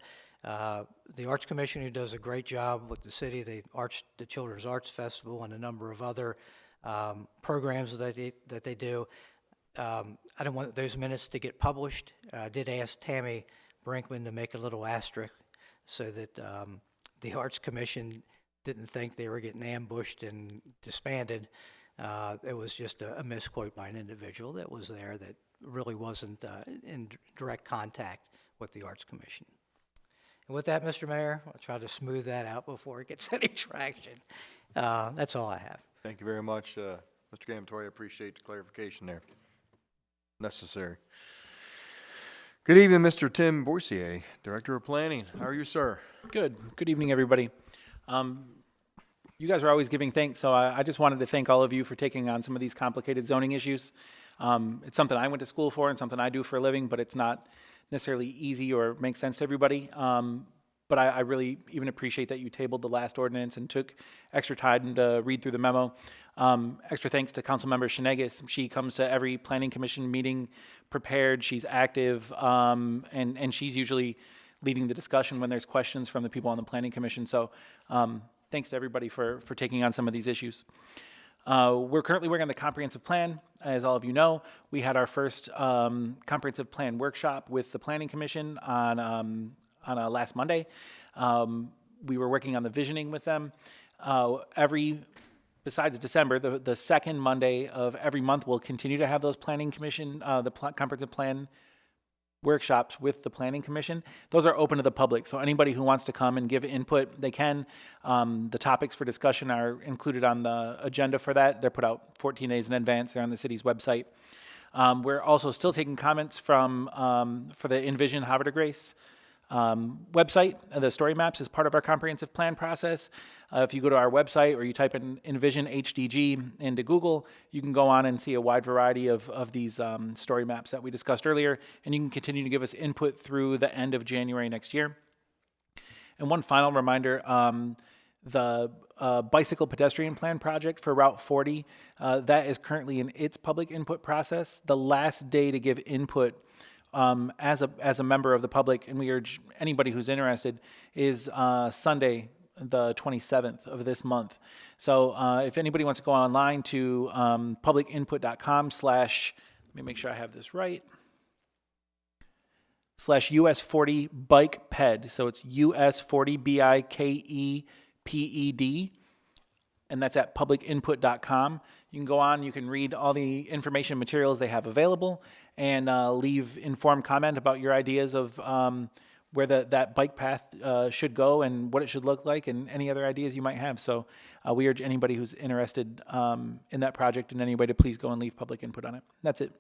the Arts Commission, who does a great job with the city, the Children's Arts Festival, and a number of other programs that they do. I didn't want those minutes to get published. I did ask Tammy Brinkman to make a little asterisk so that the Arts Commission didn't think they were getting ambushed and disbanded. It was just a misquote by an individual that was there that really wasn't in direct contact with the Arts Commission. And with that, Mr. Mayor, I'll try to smooth that out before it gets any traction. That's all I have. Thank you very much, Mr. Gamatory. I appreciate the clarification there. Necessary. Good evening, Mr. Tim Boursier, Director of Planning. How are you, sir? Good. Good evening, everybody. You guys are always giving thanks, so I just wanted to thank all of you for taking on some of these complicated zoning issues. It's something I went to school for and something I do for a living, but it's not necessarily easy or makes sense to everybody. But I really even appreciate that you tabled the last ordinance and took extra time to read through the memo. Extra thanks to Councilmember Shanegas. She comes to every Planning Commission meeting prepared. She's active, and she's usually leading the discussion when there's questions from the people on the Planning Commission. So thanks to everybody for taking on some of these issues. We're currently working on the comprehensive plan. As all of you know, we had our first comprehensive plan workshop with the Planning Commission on last Monday. We were working on the visioning with them. Besides December, the second Monday of every month, we'll continue to have those Planning Commission, comprehensive plan workshops with the Planning Commission. Those are open to the public, so anybody who wants to come and give input, they can. The topics for discussion are included on the agenda for that. They're put out 14 days in advance. They're on the city's website. We're also still taking comments from for the Envision Havre de Grace website. The story maps is part of our comprehensive plan process. If you go to our website or you type in Envision HDG into Google, you can go on and see a wide variety of these story maps that we discussed earlier, and you can continue to give us input through the end of January next year. And one final reminder, the bicycle pedestrian plan project for Route 40, that is currently in its public input process. The last day to give input as a member of the public, and we urge anybody who's interested, is Sunday, the 27th of this month. So if anybody wants to go online to publicinput.com/ let me make sure I have this right, /US40 bike ped. So it's US40 BIKEPED, and that's at publicinput.com. You can go on, you can read all the information materials they have available, and leave informed comment about your ideas of where that bike path should go and what it should look like, and any other ideas you might have. So we urge anybody who's interested in that project in any way to please go and leave public input on it. That's it.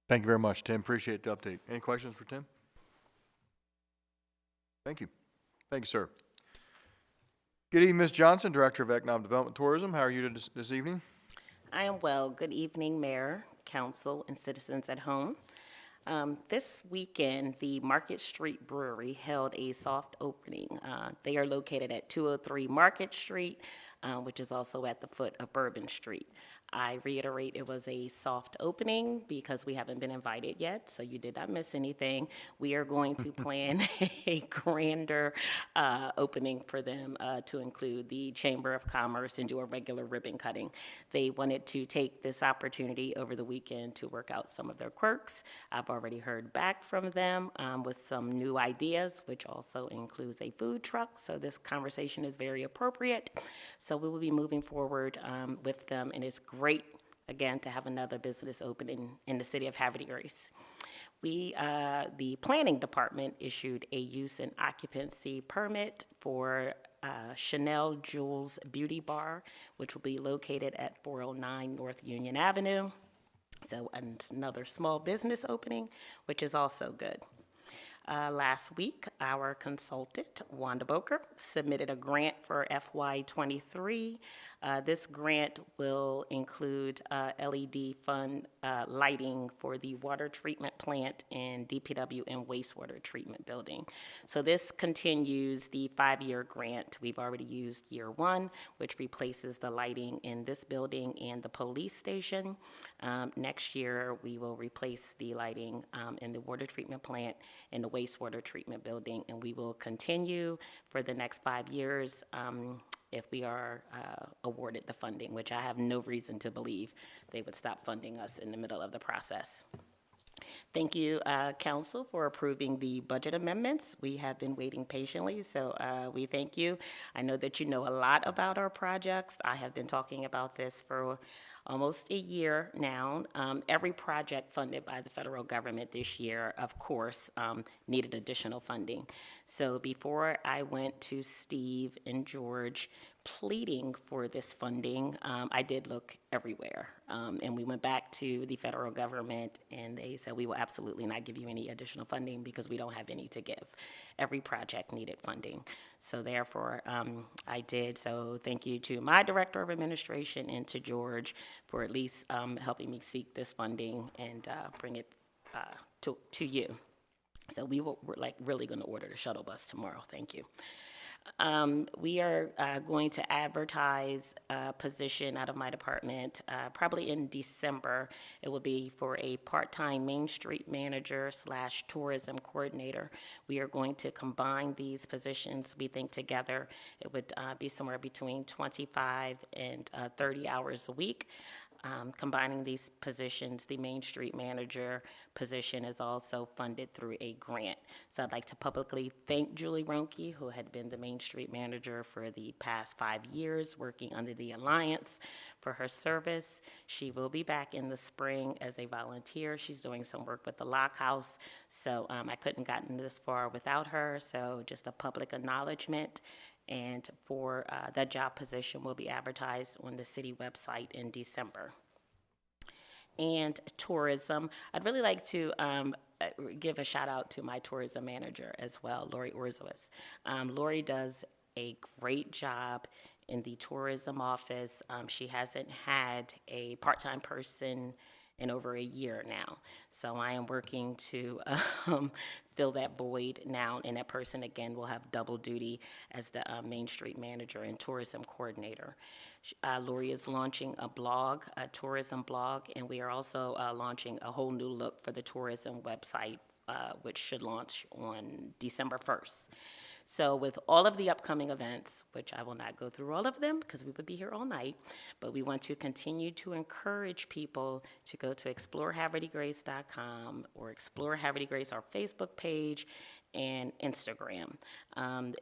Thank you very much, Tim. Appreciate the update. Any questions for Tim? Thank you. Thank you, sir. Good evening, Ms. Johnson, Director of Economic Development Tourism. How are you this evening? I am well. Good evening, Mayor, Council, and citizens at home. This weekend, the Market Street Brewery held a soft opening. They are located at 203 Market Street, which is also at the foot of Bourbon Street. I reiterate, it was a soft opening because we haven't been invited yet, so you did not miss anything. We are going to plan a grander opening for them to include the Chamber of Commerce and do a regular ribbon cutting. They wanted to take this opportunity over the weekend to work out some of their quirks. I've already heard back from them with some new ideas, which also includes a food truck, so this conversation is very appropriate. So we will be moving forward with them, and it's great, again, to have another business opening in the city of Havre de Grace. The planning department issued a use and occupancy permit for Chanel Jewels Beauty Bar, which will be located at 409 North Union Avenue. So another small business opening, which is also good. Last week, our consultant, Wanda Boker, submitted a grant for FY23. This grant will include LED fund lighting for the water treatment plant and DPW and wastewater treatment building. So this continues the 5-year grant. We've already used year 1, which replaces the lighting in this building and the police station. Next year, we will replace the lighting in the water treatment plant and the wastewater treatment building, and we will continue for the next 5 years if we are awarded the funding, which I have no reason to believe they would stop funding us in the middle of the process. Thank you, Council, for approving the budget amendments. We have been waiting patiently, so we thank you. I know that you know a lot about our projects. I have been talking about this for almost a year now. Every project funded by the federal government this year, of course, needed additional funding. So before I went to Steve and George pleading for this funding, I did look everywhere. And we went back to the federal government, and they said, we will absolutely not give you any additional funding because we don't have any to give. Every project needed funding. So therefore, I did. So thank you to my Director of Administration and to George for at least helping me seek this funding and bring it to you. So we're like really going to order the shuttle bus tomorrow. Thank you. We are going to advertise a position out of my department probably in December. It will be for a part-time Main Street manager / tourism coordinator. We are going to combine these positions, we think, together. It would be somewhere between 25 and 30 hours a week. Combining these positions, the Main Street manager position is also funded through a grant. So I'd like to publicly thank Julie Ronke, who had been the Main Street manager for the past 5 years, working under the Alliance, for her service. She will be back in the spring as a volunteer. She's doing some work with the Lock House, so I couldn't gotten this far without her, so just a public acknowledgement. And for that job position will be advertised on the city website in December. And tourism, I'd really like to give a shout out to my tourism manager as well, Lori Orzowitz. Lori does a great job in the tourism office. She hasn't had a part-time person in over a year now. So I am working to fill that void now, and that person, again, will have double duty as the Main Street manager and tourism coordinator. Lori is launching a blog, a tourism blog, and we are also launching a whole new look for the tourism website, which should launch on December 1st. So with all of the upcoming events, which I will not go through all of them because we would be here all night, but we want to continue to encourage people to go to explorehavredegrace.com or Explore Havre de Grace, our Facebook page, and Instagram.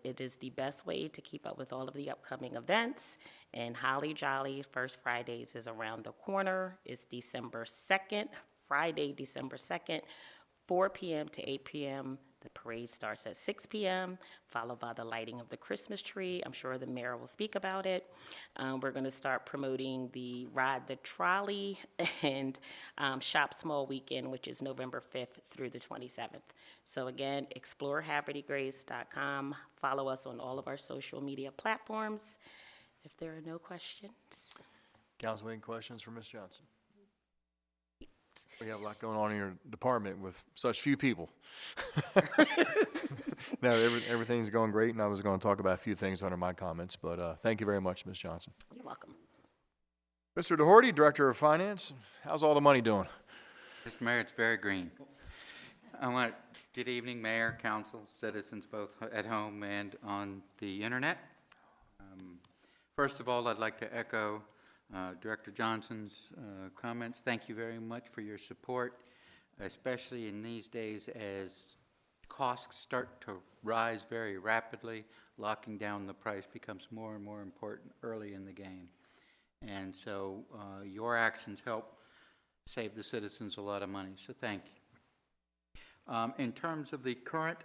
It is the best way to keep up with all of the upcoming events. And Holly Jolly First Fridays is around the corner. It's December 2nd, Friday, December 2nd, 4 p.m. to 8 p.m. The parade starts at 6 p.m., followed by the lighting of the Christmas tree. I'm sure the mayor will speak about it. We're going to start promoting the Ride the Trolley and Shop Small Weekend, which is November 5th through the 27th. So again, explorehavredegrace.com. Follow us on all of our social media platforms. If there are no questions. Council, any questions for Ms. Johnson? We have a lot going on in your department with such few people. No, everything's going great, and I was going to talk about a few things under my comments, but thank you very much, Ms. Johnson. You're welcome. Mr. Doherty, Director of Finance, how's all the money doing? Mr. Mayor, it's very green. Good evening, Mayor, Council, citizens both at home and on the internet. First of all, I'd like to echo Director Johnson's comments. Thank you very much for your support, especially in these days as costs start to rise very rapidly. Locking down the price becomes more and more important early in the game. And so your actions help save the citizens a lot of money, so thank you. In terms of the current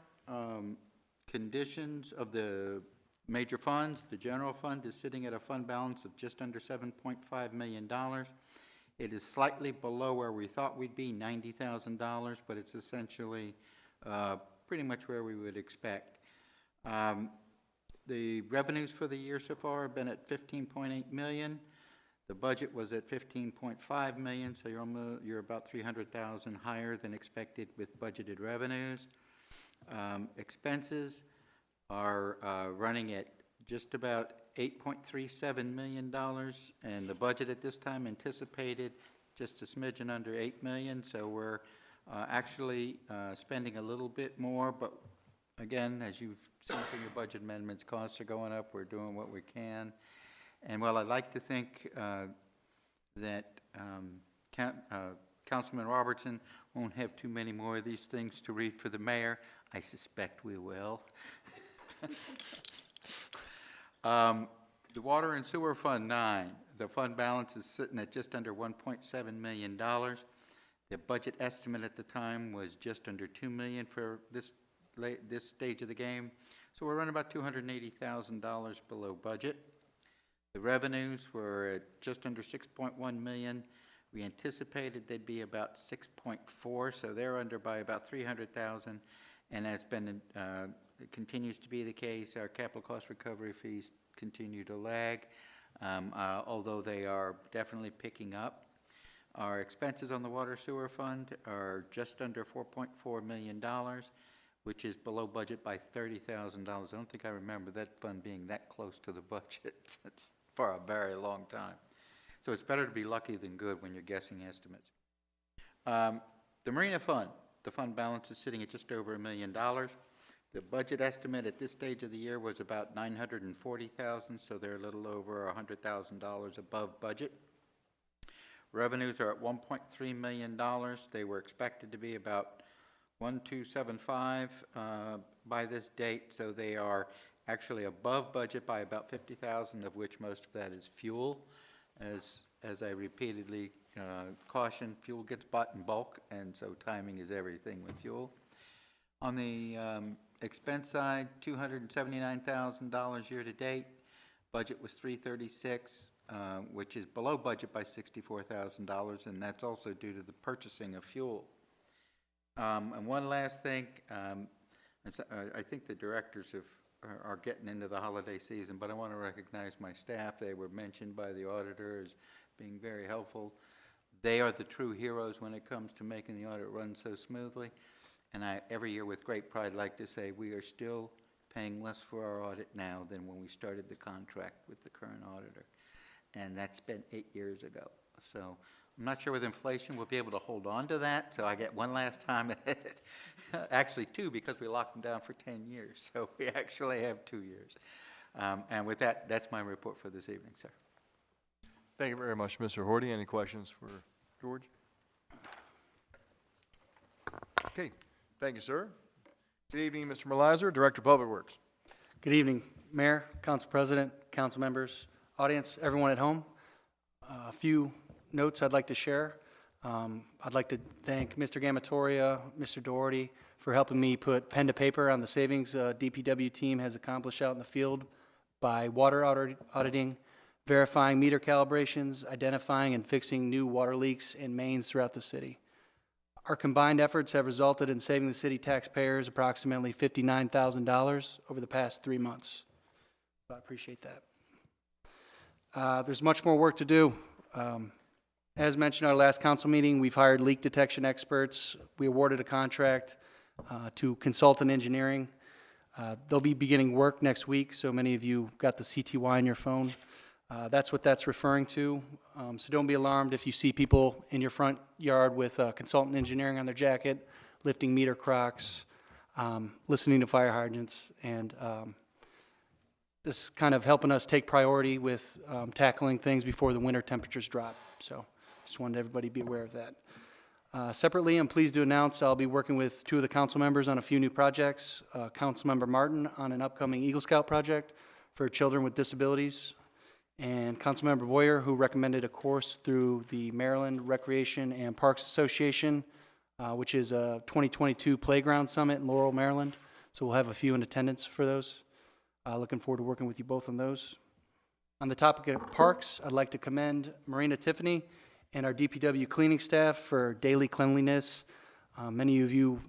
conditions of the major funds, the general fund is sitting at a fund balance of just under $7.5 million. It is slightly below where we thought we'd be, $90,000, but it's essentially pretty much where we would expect. The revenues for the year so far have been at 15.8 million. The budget was at 15.5 million, so you're about 300,000 higher than expected with budgeted revenues. Expenses are running at just about $8.37 million, and the budget at this time anticipated just a smidgen under 8 million, so we're actually spending a little bit more, but again, as you've seen from your budget amendments, costs are going up, we're doing what we can. And while I'd like to think that Councilman Robertson won't have too many more of these things to read for the mayor, I suspect we will. The Water and Sewer Fund 9, the fund balance is sitting at just under $1.7 million. The budget estimate at the time was just under $2 million for this stage of the game. So we're running about $280,000 below budget. The revenues were at just under 6.1 million. We anticipated they'd be about 6.4, so they're under by about 300,000. And that's been, it continues to be the case. Our capital cost recovery fees continue to lag, although they are definitely picking up. Our expenses on the water sewer fund are just under $4.4 million, which is below budget by $30,000. I don't think I remember that fund being that close to the budget since for a very long time. So it's better to be lucky than good when you're guessing estimates. The Marina Fund, the fund balance is sitting at just over $1 million. The budget estimate at this stage of the year was about $940,000, so they're a little over $100,000 above budget. Revenues are at $1.3 million. They were expected to be about 1,275 by this date, so they are actually above budget by about 50,000, of which most of that is fuel. As I repeatedly caution, fuel gets bought in bulk, and so timing is everything with fuel. On the expense side, $279,000 year to date. Budget was $336,000, which is below budget by $64,000, and that's also due to the purchasing of fuel. And one last thing, I think the directors are getting into the holiday season, but I want to recognize my staff. They were mentioned by the auditor as being very helpful. They are the true heroes when it comes to making the audit run so smoothly. And I, every year with great pride, like to say we are still paying less for our audit now than when we started the contract with the current auditor. And that's been 8 years ago. So I'm not sure with inflation we'll be able to hold on to that, so I get one last time at it. Actually 2, because we locked them down for 10 years, so we actually have 2 years. And with that, that's my report for this evening, sir. Thank you very much, Mr. Horty. Any questions for George? Okay, thank you, sir. Good evening, Mr. Melizer, Director of Public Works. Good evening, Mayor, Council President, council members, audience, everyone at home. A few notes I'd like to share. I'd like to thank Mr. Gamatoria, Mr. Doherty for helping me put pen to paper on the savings DPW team has accomplished out in the field by water auditing, verifying meter calibrations, identifying and fixing new water leaks in mains throughout the city. Our combined efforts have resulted in saving the city taxpayers approximately $59,000 over the past 3 months. So I appreciate that. There's much more work to do. As mentioned in our last council meeting, we've hired leak detection experts. We awarded a contract to Consultant Engineering. They'll be beginning work next week, so many of you got the CTY on your phone. That's what that's referring to. So don't be alarmed if you see people in your front yard with Consultant Engineering on their jacket, lifting meter crocks, listening to fire hydrants, and this is kind of helping us take priority with tackling things before the winter temperatures drop. So just wanted everybody to be aware of that. Separately, I'm pleased to announce I'll be working with 2 of the council members on a few new projects. Councilmember Martin on an upcoming Eagle Scout project for children with disabilities, and Councilmember Boyer, who recommended a course through the Maryland Recreation and Parks Association, which is a 2022 Playground Summit in Laurel, Maryland. So we'll have a few in attendance for those. Looking forward to working with you both on those. On the topic of parks, I'd like to commend Marina Tiffany and our DPW cleaning staff for daily cleanliness. Many of you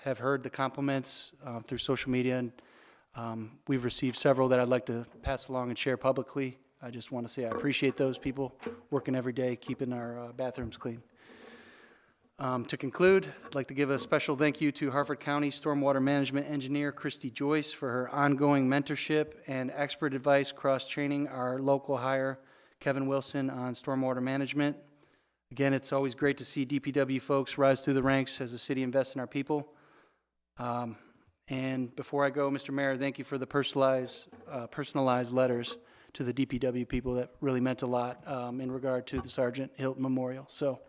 have heard the compliments through social media, and we've received several that I'd like to pass along and share publicly. I just want to say I appreciate those people working every day, keeping our bathrooms clean. To conclude, I'd like to give a special thank you to Harford County Stormwater Management Engineer Christy Joyce for her ongoing mentorship and expert advice cross-training our local hire, Kevin Wilson, on stormwater management. Again, it's always great to see DPW folks rise through the ranks as the city invests in our people. And before I go, Mr. Mayor, thank you for the personalized letters to the DPW people. That really meant a lot in regard to the Sergeant Hilton Memorial. So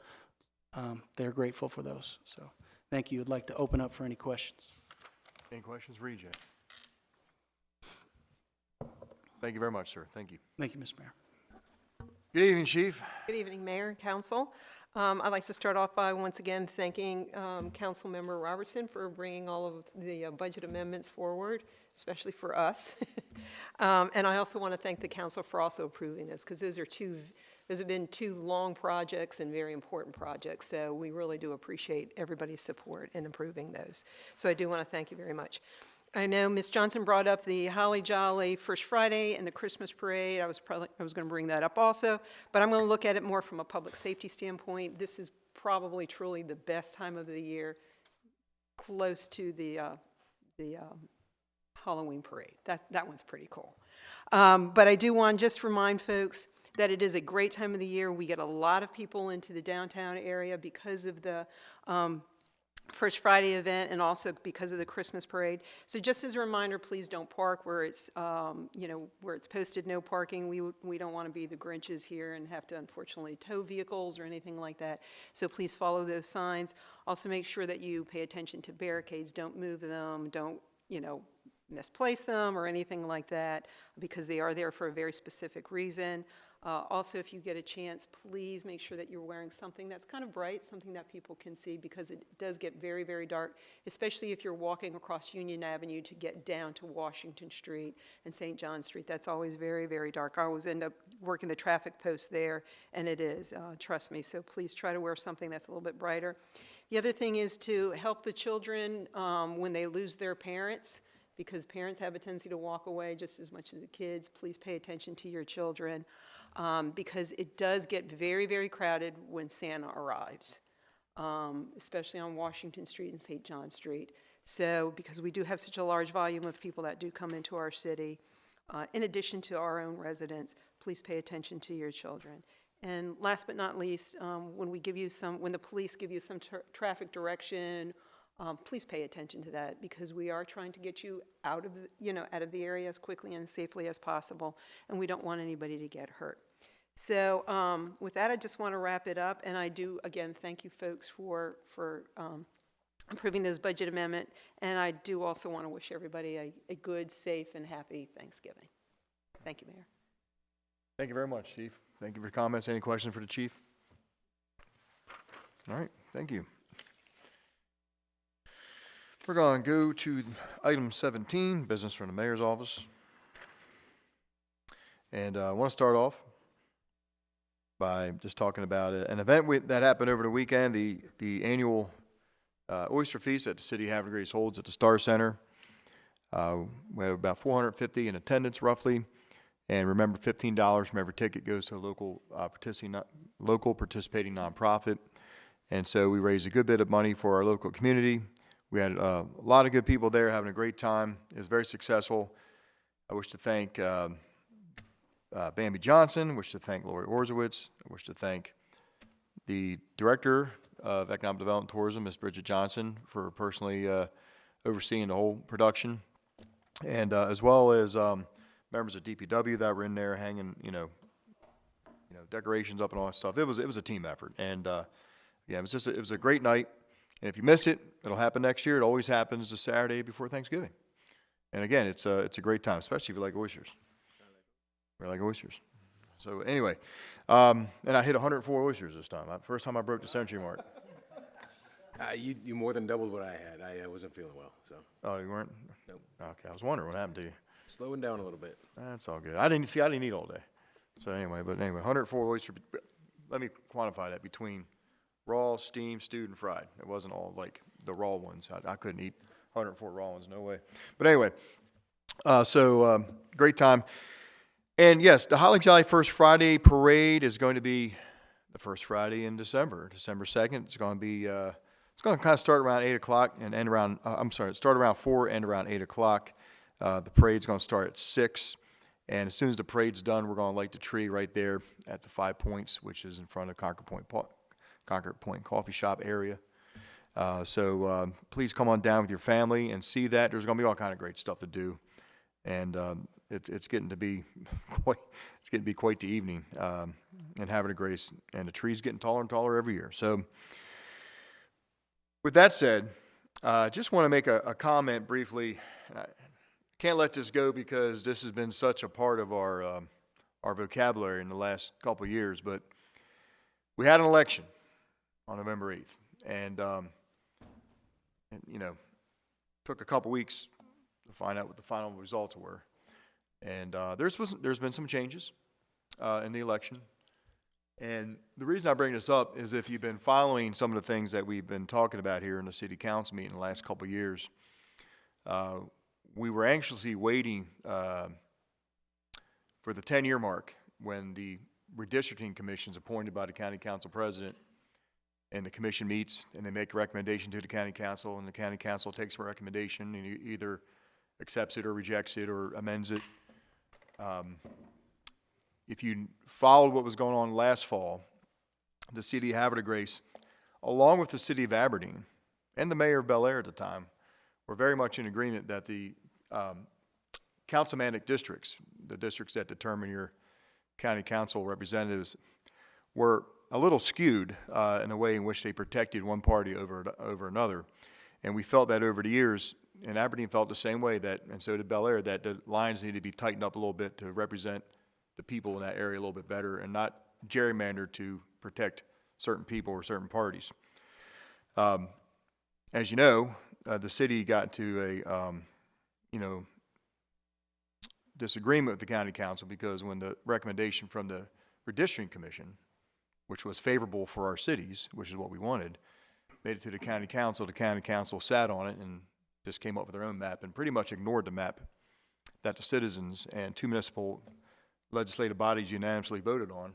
they're grateful for those. So thank you. I'd like to open up for any questions. Any questions for EJ? Thank you very much, sir. Thank you. Thank you, Mr. Mayor. Good evening, Chief. Good evening, Mayor and Council. I'd like to start off by once again thanking Councilmember Robertson for bringing all of the budget amendments forward, especially for us. And I also want to thank the council for also approving this, because those have been two long projects and very important projects. So we really do appreciate everybody's support in approving those. So I do want to thank you very much. I know Ms. Johnson brought up the Holly Jolly First Friday and the Christmas parade. I was going to bring that up also, but I'm going to look at it more from a public safety standpoint. This is probably truly the best time of the year, close to the Halloween parade. That one's pretty cool. But I do want to just remind folks that it is a great time of the year. We get a lot of people into the downtown area because of the First Friday event and also because of the Christmas parade. So just as a reminder, please don't park where it's, where it's posted no parking. We don't want to be the Grinches here and have to unfortunately tow vehicles or anything like that. So please follow those signs. Also make sure that you pay attention to barricades. Don't move them. Don't, misplace them or anything like that, because they are there for a very specific reason. Also, if you get a chance, please make sure that you're wearing something that's kind of bright, something that people can see, because it does get very, very dark, especially if you're walking across Union Avenue to get down to Washington Street and St. John Street. That's always very, very dark. I always end up working the traffic post there, and it is, trust me. So please try to wear something that's a little bit brighter. The other thing is to help the children when they lose their parents, because parents have a tendency to walk away just as much as the kids. Please pay attention to your children. Because it does get very, very crowded when Santa arrives, especially on Washington Street and St. John Street. So because we do have such a large volume of people that do come into our city, in addition to our own residents, please pay attention to your children. And last but not least, when the police give you some traffic direction, please pay attention to that, because we are trying to get you out of the area as quickly and safely as possible, and we don't want anybody to get hurt. So with that, I just want to wrap it up, and I do again thank you folks for approving this budget amendment, and I do also want to wish everybody a good, safe, and happy Thanksgiving. Thank you, Mayor. Thank you very much, Chief. Thank you for your comments. Any questions for the Chief? All right, thank you. We're going to go to item 17, business from the mayor's office. And I want to start off by just talking about an event that happened over the weekend, the annual Oyster Feast that the city of Havre Grace holds at the Star Center. We had about 450 in attendance roughly. And remember, $15 from every ticket goes to a local participating nonprofit. And so we raised a good bit of money for our local community. We had a lot of good people there having a great time. It was very successful. I wish to thank Bambi Johnson. I wish to thank Lori Orzowitz. I wish to thank the Director of Economic Development and Tourism, Ms. Bridget Johnson, for personally overseeing the whole production. And as well as members of DPW that were in there hanging, decorations up and all that stuff. It was a team effort. And yeah, it was a great night. And if you missed it, it'll happen next year. It always happens the Saturday before Thanksgiving. And again, it's a great time, especially if you like oysters. We like oysters. So anyway, and I hit 104 oysters this time. First time I broke the century mark. You more than doubled what I had. I wasn't feeling well, so. Oh, you weren't? Nope. Okay, I was wondering what happened to you. Slowing down a little bit. That's all good. I didn't eat all day. So anyway, 104 oysters. Let me quantify that between raw, steamed, stewed, and fried. It wasn't all like the raw ones. I couldn't eat 104 raw ones, no way. But anyway, great time. And yes, the Holly Jolly First Friday Parade is going to be the first Friday in December, December 2nd. It's going to be, it's going to kind of start around 8 o'clock and end around, start around 4, end around 8 o'clock. The parade's going to start at 6. And as soon as the parade's done, we're going to light the tree right there at the 5 Points, which is in front of Concord Point Coffee Shop area. Please come on down with your family and see that. There's going to be all kind of great stuff to do. And it's getting to be quite the evening in Havre Grace, and the tree's getting taller and taller every year. So, with that said, I just want to make a comment briefly. I can't let this go because this has been such a part of our vocabulary in the last couple of years. But we had an election on November 8th, and took a couple weeks to find out what the final results were. And there's been some changes in the election. And the reason I bring this up is if you've been following some of the things that we've been talking about here in the city council meeting the last couple of years, we were anxiously waiting for the 10-year mark when the redistricting commission is appointed by the county council president, and the commission meets and they make a recommendation to the county council, and the county council takes a recommendation and either accepts it or rejects it or amends it. If you followed what was going on last fall, the city of Havre Grace, along with the city of Aberdeen and the mayor of Bel Air at the time, were very much in agreement that the councilmanic districts, the districts that determine your county council representatives, were a little skewed in the way in which they protected one party over another. And we felt that over the years, and Aberdeen felt the same way, and so did Bel Air, that the lines need to be tightened up a little bit to represent the people in that area a little bit better and not gerrymandered to protect certain people or certain parties. As you know, the city got to a disagreement with the county council because when the recommendation from the redistricting commission, which was favorable for our cities, which is what we wanted, made it to the county council sat on it and just came up with their own map and pretty much ignored the map that the citizens and 2 municipal legislative bodies unanimously voted on,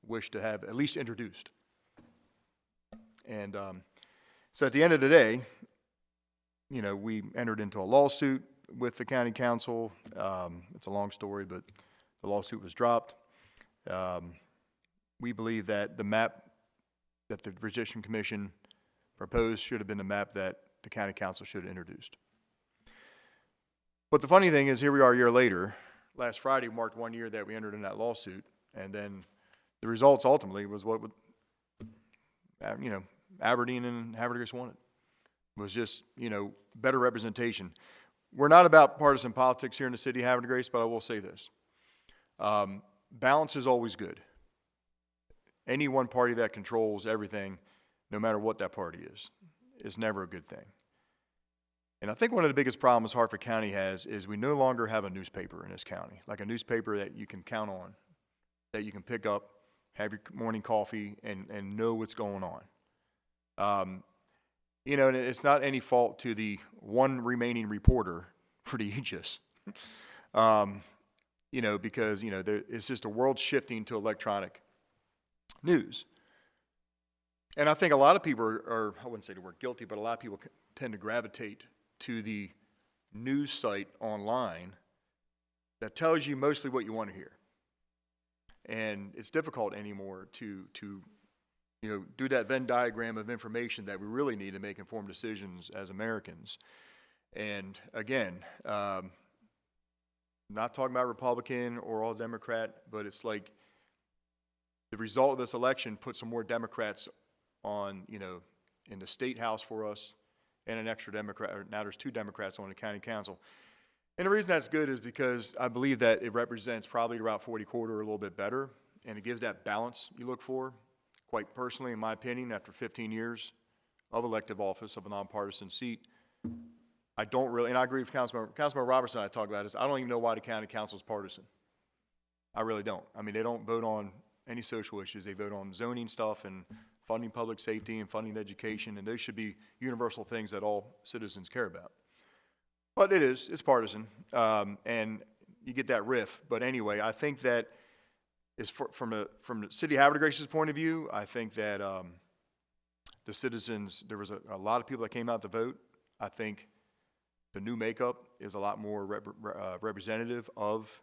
wished to have at least introduced. And so at the end of the day, we entered into a lawsuit with the county council. It's a long story, but the lawsuit was dropped. We believe that the map that the redistricting commission proposed should have been the map that the county council should have introduced. But the funny thing is, here we are a year later. Last Friday marked 1 year that we entered in that lawsuit, and then the results ultimately was what Aberdeen and Havre Grace wanted. It was just, better representation. We're not about partisan politics here in the city of Havre Grace, but I will say this. Balance is always good. Any one party that controls everything, no matter what that party is never a good thing. And I think one of the biggest problems Hartford County has is we no longer have a newspaper in this county, like a newspaper that you can count on, that you can pick up, have your morning coffee, and know what's going on. And it's not any fault to the one remaining reporter for the Aegis, because, it's just a world shifting to electronic news. And I think a lot of people are, I wouldn't say the word guilty, but a lot of people tend to gravitate to the news site online that tells you mostly what you want to hear. And it's difficult anymore to do that Venn diagram of information that we really need to make informed decisions as Americans. And again, not talking about Republican or all Democrat, but it's like the result of this election put some more Democrats on, in the state house for us, and an extra Democrat. Now there's 2 Democrats on the county council. And the reason that's good is because I believe that it represents probably Route 40 corridor a little bit better, and it gives that balance you look for. Quite personally, in my opinion, after 15 years of elective office of a nonpartisan seat, I don't really, and I agree with Councilman Robertson, I talk about this, I don't even know why the county council is partisan. I really don't. I mean, they don't vote on any social issues. They vote on zoning stuff and funding public safety and funding education, and those should be universal things that all citizens care about. But it's partisan, and you get that riff. But anyway, I think that from the city of Havre de Grace's point of view, I think that the citizens, there was a lot of people that came out to vote. I think the new makeup is a lot more representative of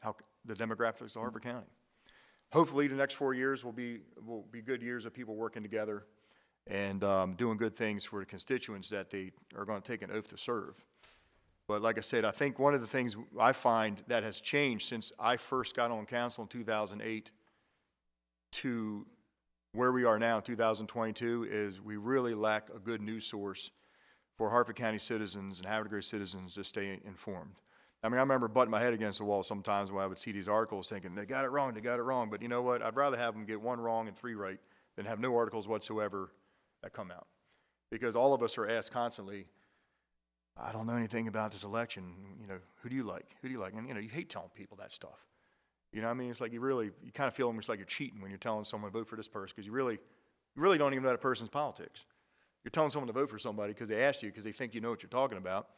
how the demographics of Harford County. Hopefully, the next 4 years will be good years of people working together and doing good things for the constituents that they are going to take an oath to serve. But like I said, I think one of the things I find that has changed since I first got on council in 2008 to where we are now in 2022 is we really lack a good news source for Harford County citizens and Havre de Grace citizens to stay informed. I mean, I remember butting my head against the wall sometimes when I would see these articles thinking, they got it wrong, they got it wrong. But you know what? I'd rather have them get one wrong and three right than have no articles whatsoever that come out. Because all of us are asked constantly, I don't know anything about this election. You know, who do you like? Who do you like? And, you know, you hate telling people that stuff. You know what I mean? It's like you kind of feel almost like you're cheating when you're telling someone to vote for this person because you really don't even know that person's politics. You're telling someone to vote for somebody because they asked you because they think you know what you're talking about,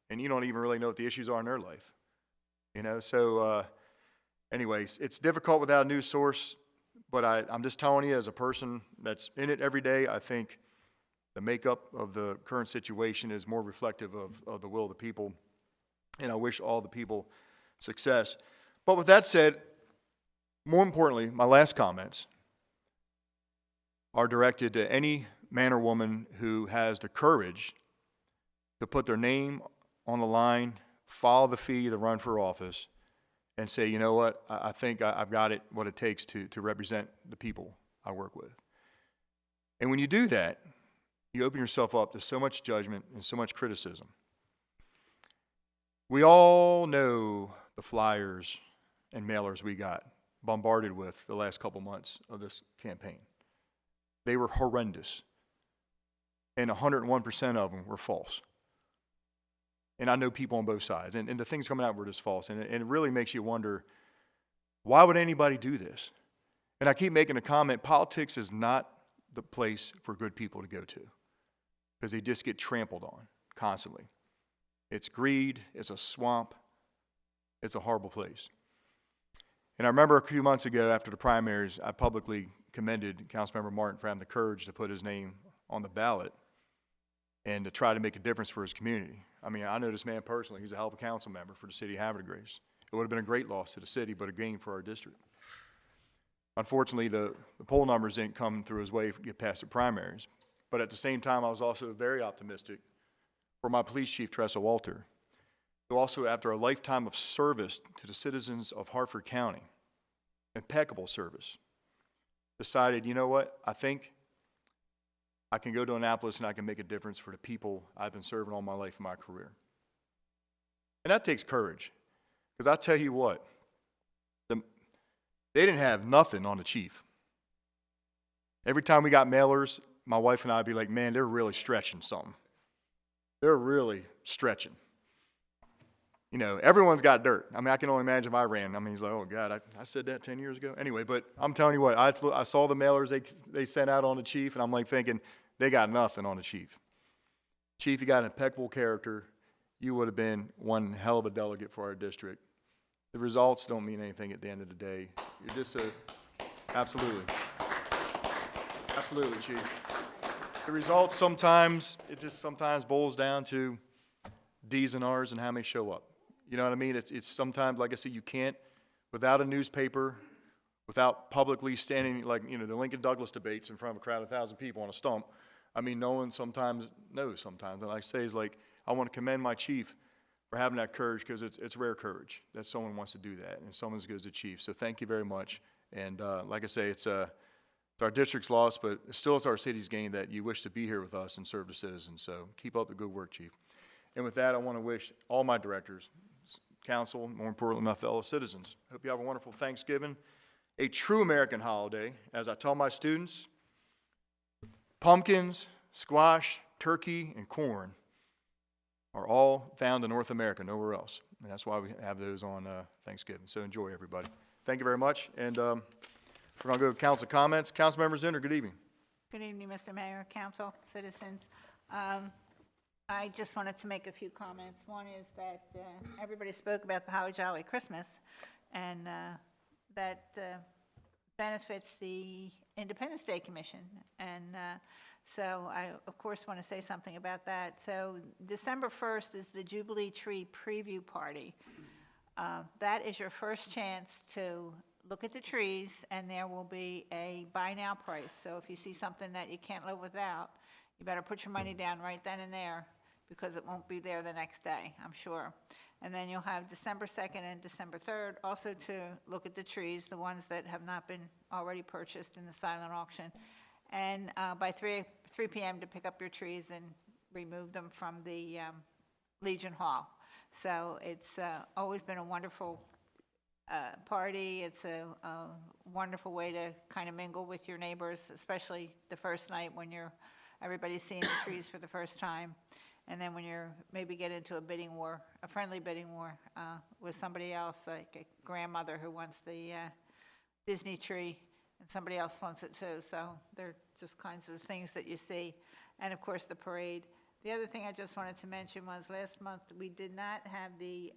and you don't even really know what the issues are in their life. You know, so anyways, it's difficult without a news source, but I'm just telling you as a person that's in it every day, I think the makeup of the current situation is more reflective of the will of the people, and I wish all the people success. But with that said, more importantly, my last comments are directed to any man or woman who has the courage to put their name on the line, follow the fee to run for office, and say, you know what, I think I've got it, what it takes to represent the people I work with. And when you do that, you open yourself up to so much judgment and so much criticism. We all know the flyers and mailers we got bombarded with the last couple months of this campaign. They were horrendous. And 101% of them were false. And I know people on both sides. And the things coming out were just false. And it really makes you wonder, why would anybody do this? And I keep making a comment, politics is not the place for good people to go to, because they just get trampled on constantly. It's greed, it's a swamp, it's a horrible place. And I remember a few months ago after the primaries, I publicly commended Councilmember Martin for having the courage to put his name on the ballot and to try to make a difference for his community. I mean, I know this man personally. He's a hell of a council member for the city of Havre de Grace. It would have been a great loss to the city, but a gain for our district. Unfortunately, the poll numbers didn't come through his way to get past the primaries. But at the same time, I was also very optimistic for my police chief, Tressa Walter, who also, after a lifetime of service to the citizens of Harford County, impeccable service, decided, you know what, I think I can go to Annapolis and I can make a difference for the people I've been serving all my life in my career. And that takes courage, because I tell you what, they didn't have nothing on the chief. Every time we got mailers, my wife and I would be like, man, they're really stretching something. They're really stretching. You know, everyone's got dirt. I mean, I can only imagine if I ran. I mean, he's like, oh, God, I said that 10 years ago. Anyway, but I'm telling you what, I saw the mailers they sent out on the chief, and I'm like thinking, they got nothing on the chief. Chief, you got an impeccable character. You would have been one hell of a delegate for our district. The results don't mean anything at the end of the day. You're just absolutely. Absolutely, Chief. The results sometimes boils down to D's and R's and how many show up. You know what I mean? It's sometimes, like I said, you can't, without a newspaper, without publicly standing, like, you know, the Lincoln Douglas debates in front of a crowd of 1,000 people on a stump. I mean, no one sometimes knows sometimes. And like I say, is like, I want to commend my chief for having that courage, because it's rare courage that someone wants to do that, and someone as good as the chief. So thank you very much. And like I say, it's our district's loss, but still it's our city's gain that you wish to be here with us and serve the citizens. So keep up the good work, Chief. And with that, I want to wish all my directors, council, more importantly, my fellow citizens, hope you have a wonderful Thanksgiving, a true American holiday. As I tell my students, pumpkins, squash, turkey, and corn are all found in North America, nowhere else. And that's why we have those on Thanksgiving. So enjoy, everybody. Thank you very much. And We're going to go to council comments. Councilmember Zinner, good evening. Good evening, Mr. Mayor, council, citizens. I just wanted to make a few comments. One is that everybody spoke about the Holly Jolly Christmas, and that benefits the Independence Day Commission. And so I, of course, want to say something about that. So December 1st is the Jubilee Tree Preview Party. That is your first chance to look at the trees, and there will be a buy now price. So if you see something that you can't live without, you better put your money down right then and there, because it won't be there the next day, I'm sure. And then you'll have December 2nd and December 3rd also to look at the trees, the ones that have not been already purchased in the silent auction. And by 3 p.m. to pick up your trees and remove them from the Legion Hall. So it's always been a wonderful party. It's a wonderful way to kind of mingle with your neighbors, especially the first night when everybody's seeing the trees for the first time. And then when you're maybe get into a bidding war, a friendly bidding war with somebody else, like a grandmother who wants the Disney tree and somebody else wants it too. So they're just kinds of things that you see. And of course the parade. The other thing I just wanted to mention was last month we did not have the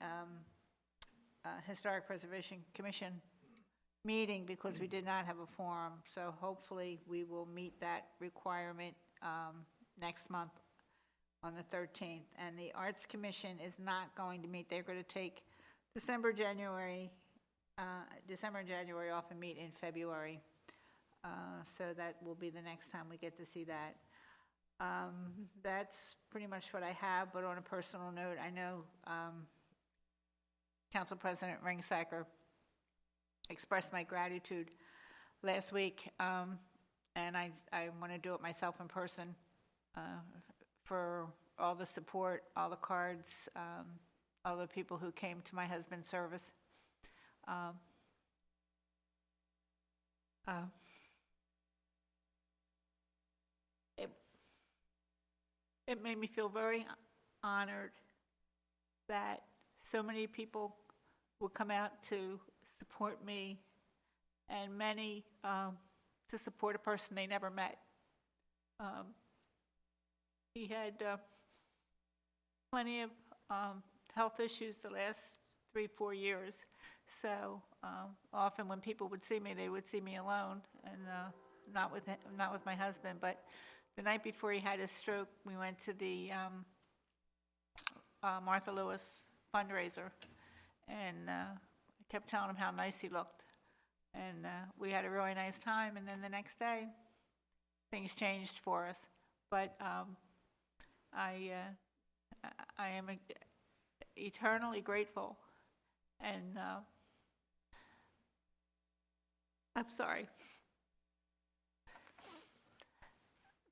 Historic Preservation Commission meeting because we did not have a forum. So hopefully we will meet that requirement next month on the 13th. And the Arts Commission is not going to meet. They're going to take December and January off and meet in February. So that will be the next time we get to see that. That's pretty much what I have, but on a personal note, I know Council President Ringsacker expressed my gratitude last week, and I want to do it myself in person for all the support, all the cards, all the people who came to my husband's service. It made me feel very honored that so many people would come out to support me, and many to support a person they never met. He had plenty of health issues the last 3-4 years, so often when people would see me, they would see me alone and not with my husband. But the night before he had his stroke, we went to the Martha Lewis fundraiser, and I kept telling him how nice he looked. And we had a really nice time, and then the next day, things changed for us. But I am eternally grateful, and I'm sorry.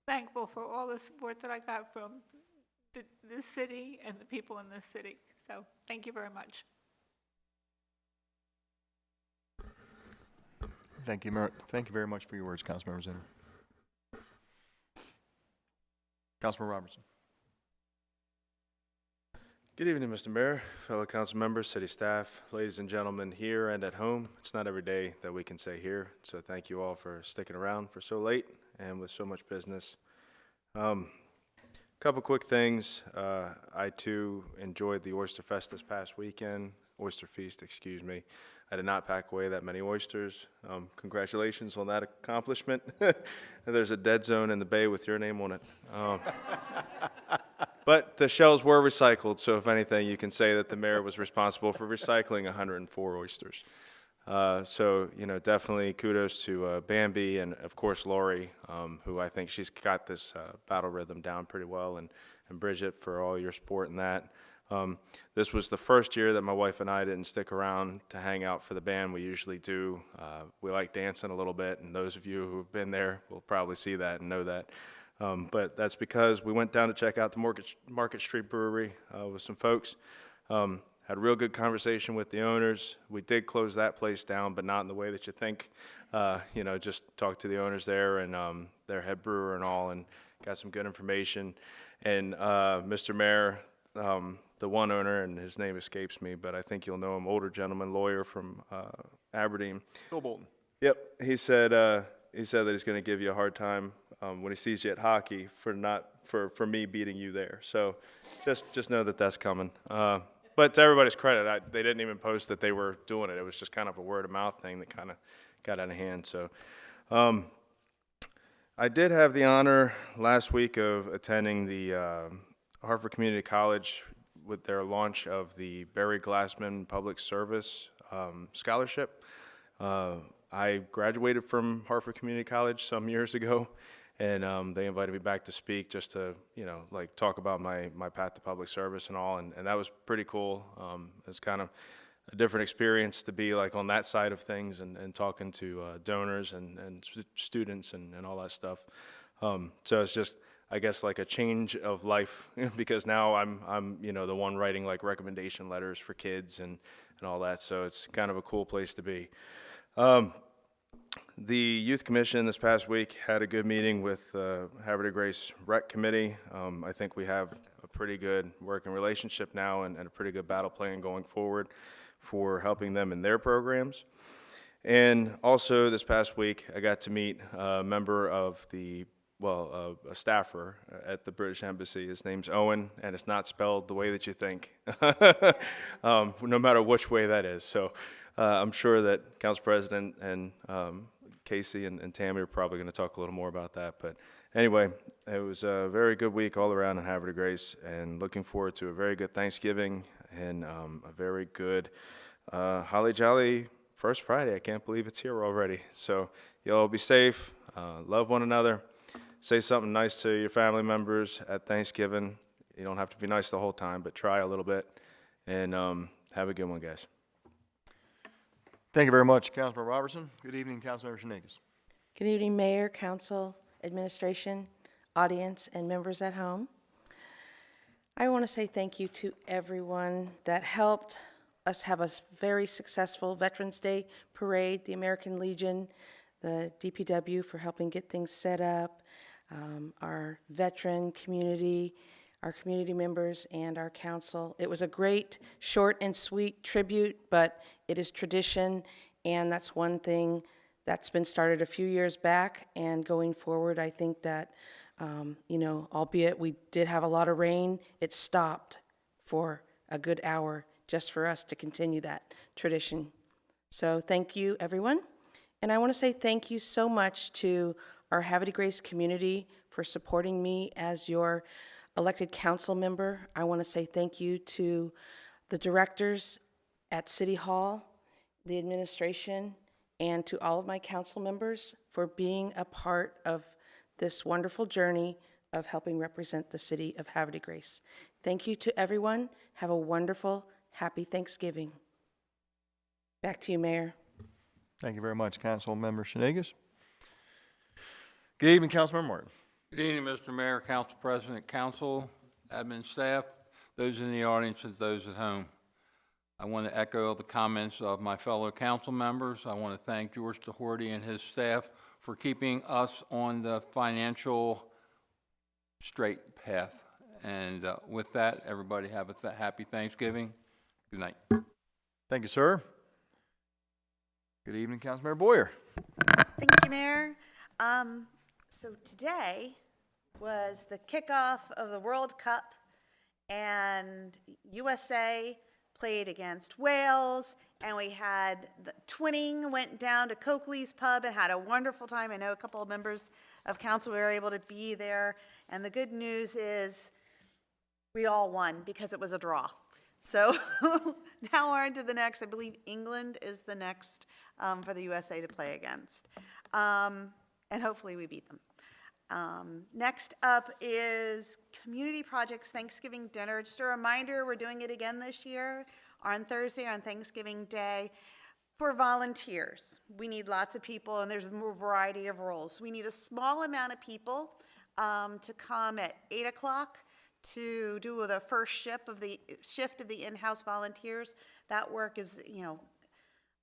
Thankful for all the support that I got from the city and the people in this city. So thank you very much. Thank you very much for your words, Councilmember Zinner. Councilman Robertson. Good evening, Mr. Mayor, fellow council members, city staff, ladies and gentlemen here and at home. It's not every day that we can say here, so thank you all for sticking around for so late and with so much business. Couple quick things. I too enjoyed the Oyster Fest this past weekend. Oyster Feast, excuse me. I did not pack away that many oysters. Congratulations on that accomplishment. There's a dead zone in the bay with your name on it. But the shells were recycled, so if anything, you can say that the mayor was responsible for recycling 104 oysters. So, you know, definitely kudos to Bambi and, of course, Lori, who I think she's got this battle rhythm down pretty well, and Bridget for all your support in that. This was the first year that my wife and I didn't stick around to hang out for the band. We usually do. We like dancing a little bit, and those of you who have been there will probably see that and know that. But that's because we went down to check out the Market Street Brewery with some folks. Had a real good conversation with the owners. We did close that place down, but not in the way that you think. You know, just talked to the owners there and their head brewer and all, and got some good information. And Mr. Mayor, the one owner, and his name escapes me, but I think you'll know him, older gentleman, lawyer from Aberdeen. Bill Bolton. Yep, he said that he's going to give you a hard time when he sees you at hockey for me beating you there. So just know that that's coming. But to everybody's credit, they didn't even post that they were doing it. It was just kind of a word of mouth thing that kind of got out of hand. So I did have the honor last week of attending the Havre Community College with their launch of the Barry Glassman Public Service Scholarship. I graduated from Hartford Community College some years ago, and they invited me back to speak just to, like talk about my path to public service and all, and that was pretty cool. It's kind of a different experience to be like on that side of things and talking to donors and students and all that stuff. So it's just, I guess, like a change of life because now I'm the one writing like recommendation letters for kids and all that. So it's kind of a cool place to be. The Youth Commission this past week had a good meeting with Havre de Grace Rec Committee. I think we have a pretty good working relationship now and a pretty good battle plan going forward for helping them in their programs. And also this past week, I got to meet a member of a staffer at the British Embassy. His name's Owen, and it's not spelled the way that you think, no matter which way that is. So I'm sure that Council President and Casey and Tammy are probably going to talk a little more about that. But anyway, it was a very good week all around in Havre de Grace, and looking forward to a very good Thanksgiving and a very good Holly Jolly First Friday. I can't believe it's here already. So y'all be safe, love one another, say something nice to your family members at Thanksgiving. You don't have to be nice the whole time, but try a little bit, and have a good one, guys. Thank you very much, Councilmember Robertson. Good evening, Councilmember Shenanigans. Good evening, Mayor, Council, Administration, audience, and members at home. I want to say thank you to everyone that helped us have a very successful Veterans Day parade, the American Legion, the DPW for helping get things set up, our veteran community, our community members, and our council. It was a great, short and sweet tribute, but it is tradition, and that's one thing that's been started a few years back, and going forward, I think that, albeit we did have a lot of rain, it stopped for a good hour just for us to continue that tradition. So thank you, everyone. And I want to say thank you so much to our Havre de Grace community for supporting me as your elected council member. I want to say thank you to the directors at City Hall, the administration, and to all of my council members for being a part of this wonderful journey of helping represent the city of Havre de Grace. Thank you to everyone. Have a wonderful, happy Thanksgiving. Back to you, Mayor. Thank you very much, Councilmember Shenanigans. Good evening, Councilmember Martin. Good evening, Mr. Mayor, Council President, Council, admin staff, those in the audience and those at home. I want to echo the comments of my fellow council members. I want to thank George Doherty and his staff for keeping us on the financial straight path. And with that, everybody have a happy Thanksgiving. Good night. Thank you, sir. Good evening, Councilmember Boyer. Thank you, Mayor. So today was the kickoff of the World Cup, and USA played against Wales, and we had the twinning, went down to Coakley's Pub and had a wonderful time. I know a couple of members of council were able to be there, and the good news is we all won because it was a draw. So now we're on to the next. I believe England is the next for the USA to play against. And hopefully we beat them. Next up is Community Projects Thanksgiving Dinner. Just a reminder, we're doing it again this year on Thursday on Thanksgiving Day for volunteers. We need lots of people, and there's a variety of roles. We need a small amount of people to come at 8 o'clock to do the first shift of the in-house volunteers. That work is,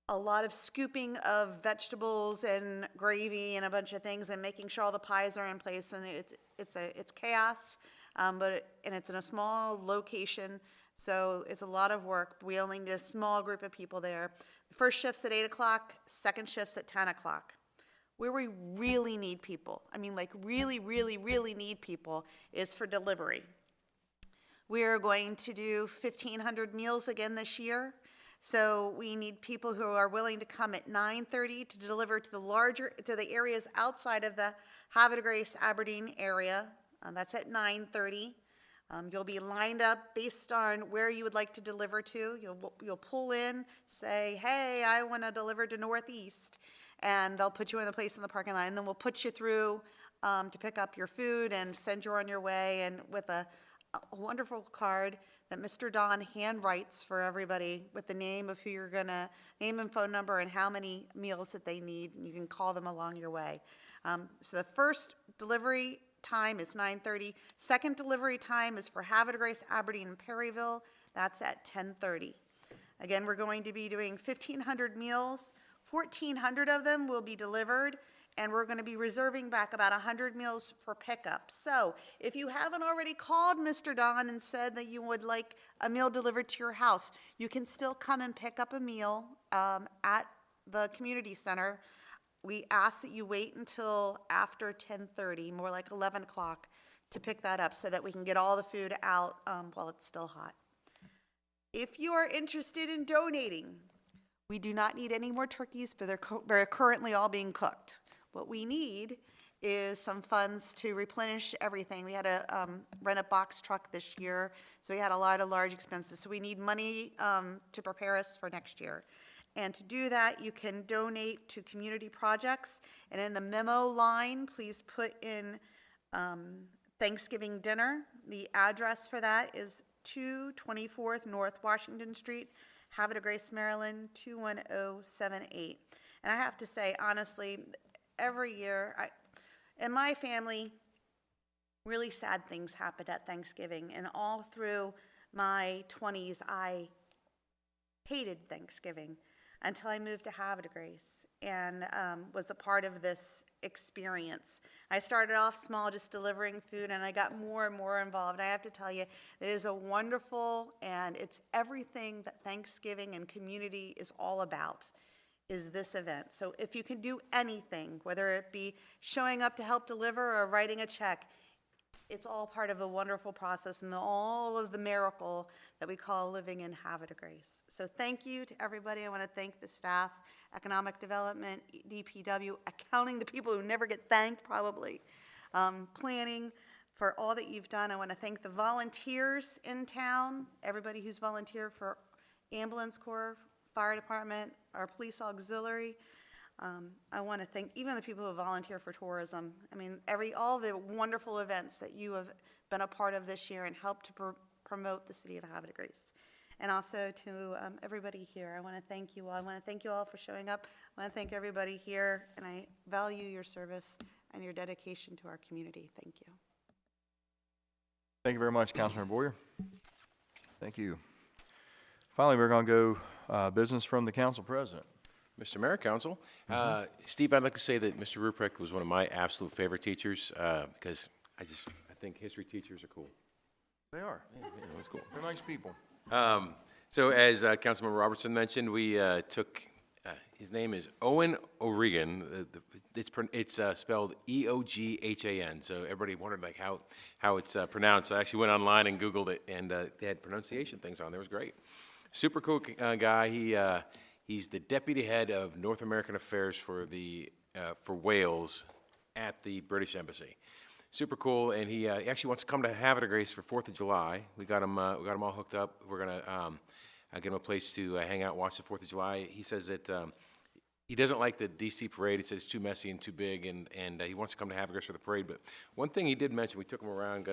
a lot of scooping of vegetables and gravy and a bunch of things and making sure all the pies are in place, and it's chaos, and it's in a small location, so it's a lot of work. We only need a small group of people there. The first shift's at 8 o'clock, second shift's at 10 o'clock. Where we really need people, I mean, like really, really, really need people, is for delivery. We are going to do 1,500 meals again this year. So we need people who are willing to come at 9:30 to deliver to the areas outside of the Havre de Grace Aberdeen area. That's at 9:30. You'll be lined up based on where you would like to deliver to. You'll pull in, say, hey, I want to deliver to Northeast, and they'll put you in a place in the parking lot, and then we'll put you through to pick up your food and send you on your way, and with a wonderful card that Mr. Don hand writes for everybody with the name of who you're gonna, name and phone number and how many meals that they need, and you can call them along your way. So the first delivery time is 9:30. Second delivery time is for Havre de Grace, Aberdeen, and Perryville. That's at 10:30. Again, we're going to be doing 1,500 meals. 1,400 of them will be delivered, and we're going to be reserving back about 100 meals for pickup. So if you haven't already called Mr. Don and said that you would like a meal delivered to your house, you can still come and pick up a meal at the community center. We ask that you wait until after 10:30, more like 11 o'clock, to pick that up so that we can get all the food out while it's still hot. If you are interested in donating, we do not need any more turkeys, but they're currently all being cooked. What we need is some funds to replenish everything. We had to rent a box truck this year, so we had a lot of large expenses. So we need money to prepare us for next year. And to do that, you can donate to community projects. And in the memo line, please put in Thanksgiving dinner. The address for that is 224th North Washington Street, Havre de Grace, Maryland, 21078. And I have to say, honestly, every year, in my family, really sad things happen at Thanksgiving. And all through my 20s, I hated Thanksgiving until I moved to Havre de Grace and was a part of this experience. I started off small, just delivering food, and I got more and more involved. I have to tell you, it is a wonderful, and it's everything that Thanksgiving and community is all about, is this event. So if you can do anything, whether it be showing up to help deliver or writing a check, it's all part of the wonderful process and all of the miracle that we call living in Havre de Grace. So thank you to everybody. I want to thank the staff, economic development, DPW, accounting, the people who never get thanked probably, planning, for all that you've done. I want to thank the volunteers in town, everybody who's volunteered for ambulance corps, fire department, our police auxiliary. I want to thank even the people who volunteer for tourism. I mean, all the wonderful events that you have been a part of this year and helped to promote the city of Havre de Grace. And also to everybody here, I want to thank you all. I want to thank you all for showing up. I want to thank everybody here, and I value your service and your dedication to our community. Thank you. Thank you very much, Councilmember Boyer. Thank you. Finally, we're going to go business from the council president. Mr. Mayor, Council. Steve, I'd like to say that Mr. Ruprecht was one of my absolute favorite teachers because I think history teachers are cool. They are. Yeah, it was cool. They're nice people. So as Councilmember Robertson mentioned, we took, his name is Owen O'Regan. It's spelled E-O-G-H-A-N. So everybody wondered like how it's pronounced. So I actually went online and Googled it, and they had pronunciation things on there. It was great. Super cool guy. He's the deputy head of North American Affairs for Wales at the British Embassy. Super cool, and he actually wants to come to Havre de Grace for 4th of July. We got him all hooked up. We're gonna get him a place to hang out and watch the 4th of July. He says that he doesn't like the DC parade. He says it's too messy and too big, and he wants to come to Havre de Grace for the parade. But one thing he did mention, we took him around,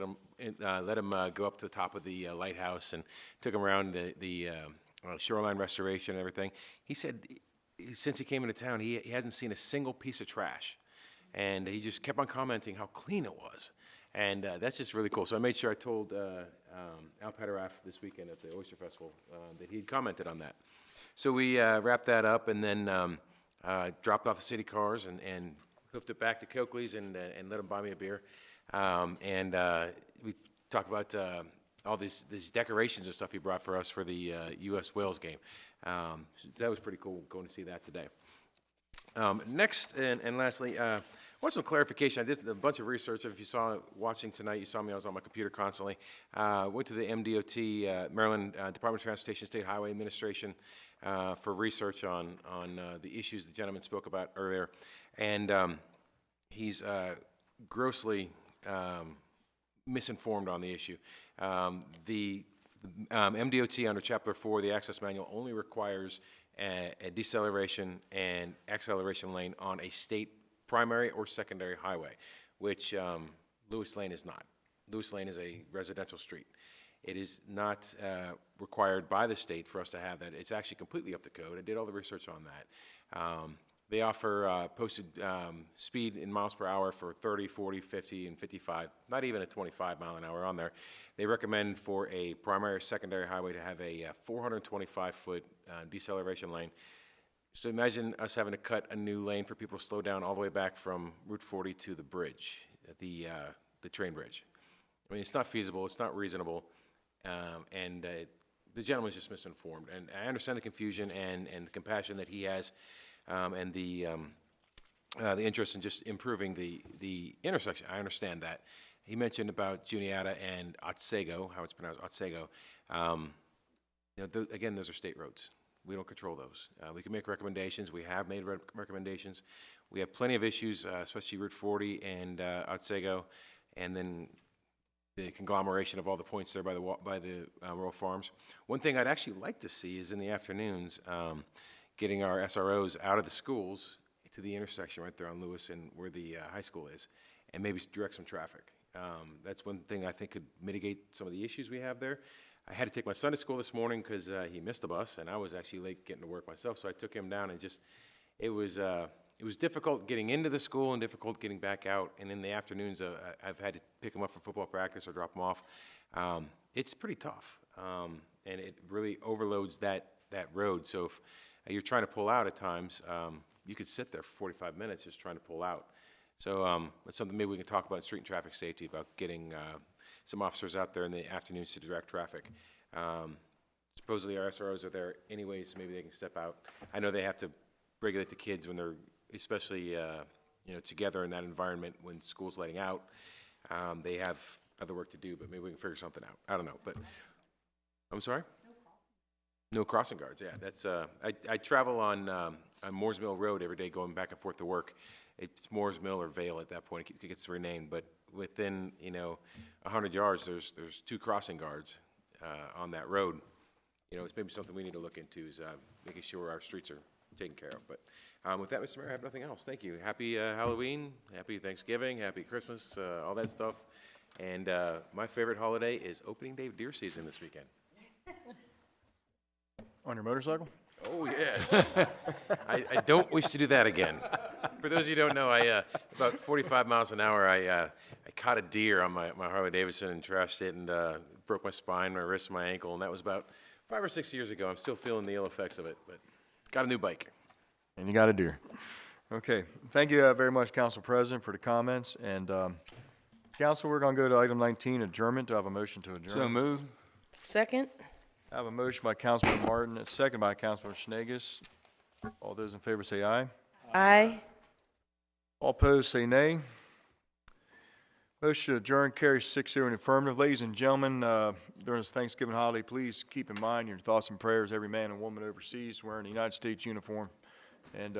let him go up to the top of the lighthouse, and took him around the shoreline restoration and everything. He said since he came into town, he hasn't seen a single piece of trash. And he just kept on commenting how clean it was. And that's just really cool. So I made sure I told Al Peteraff this weekend at the Oyster Festival that he had commented on that. So we wrapped that up and then dropped off the city cars and hoofed it back to Coakley's and let them buy me a beer. And we talked about all these decorations and stuff he brought for us for the U.S. Wales game. So that was pretty cool going to see that today. Next and lastly, I want some clarification. I did a bunch of research. If you saw watching tonight, you saw me. I was on my computer constantly. Went to the MDOT, Maryland Department of Transportation State Highway Administration, for research on the issues the gentleman spoke about earlier, and he's grossly misinformed on the issue. The MDOT under Chapter 4, the access manual, only requires a deceleration and acceleration lane on a state primary or secondary highway, which Lewis Lane is not. Lewis Lane is a residential street. It is not required by the state for us to have that. It's actually completely up to code. I did all the research on that. They offer posted speed in miles per hour for 30, 40, 50, and 55, not even a 25 mile an hour on there. They recommend for a primary or secondary highway to have a 425-foot deceleration lane. So imagine us having to cut a new lane for people to slow down all the way back from Route 40 to the bridge, the train bridge. I mean, it's not feasible, it's not reasonable, and the gentleman's just misinformed. And I understand the confusion and the compassion that he has, and the interest in just improving the intersection. I understand that. He mentioned about Juniata and Otsego, how it's pronounced, Otsego. Again, those are state roads. We don't control those. We can make recommendations. We have made recommendations. We have plenty of issues, especially Route 40 and Otsego, and then the conglomeration of all the points there by the rural farms. One thing I'd actually like to see is in the afternoons, getting our SROs out of the schools to the intersection right there on Lewis and where the high school is, and maybe direct some traffic. That's one thing I think could mitigate some of the issues we have there. I had to take my son to school this morning because he missed the bus, and I was actually late getting to work myself, so I took him down, and it was difficult getting into the school and difficult getting back out, and in the afternoons, I've had to pick him up for football practice or drop him off. It's pretty tough, and it really overloads that road, so if you're trying to pull out at times, you could sit there for 45 minutes just trying to pull out. So it's something maybe we can talk about in street and traffic safety, about getting some officers out there in the afternoons to direct traffic. Supposedly our SROs are there anyways, so maybe they can step out. I know they have to regulate the kids when they're, especially together in that environment when school's letting out. They have other work to do, but maybe we can figure something out. I don't know, but I'm sorry? No crossing guards, yeah. That's I travel on Moores Mill Road every day going back and forth to work. It's Moores Mill or Vale at that point. It gets renamed, but within 100 yards, there's 2 crossing guards on that road. It's maybe something we need to look into is making sure our streets are taken care of. But with that, Mr. Mayor, I have nothing else. Thank you. Happy Halloween, happy Thanksgiving, happy Christmas, all that stuff. And my favorite holiday is opening day of deer season this weekend. On your motorcycle? Oh, yes. I don't wish to do that again. For those of you who don't know, about 45 miles an hour, I caught a deer on my Harley Davidson and trashed it and broke my spine, my wrist, my ankle, and that was about 5 or 6 years ago. I'm still feeling the ill effects of it, but got a new bike. And you got a deer. Okay. Thank you very much, Council President, for the comments. And Council, we're going to go to item 19, adjournment. Do I have a motion to adjourn? So moved. Second? I have a motion by Councilman Martin, a second by Councilman Schnegus. All those in favor say aye. Aye. All opposed say nay. Motion to adjourn carries 6-0 in affirmative. Ladies and gentlemen, during this Thanksgiving holiday, please keep in mind your thoughts and prayers, every man and woman overseas wearing a United States uniform. And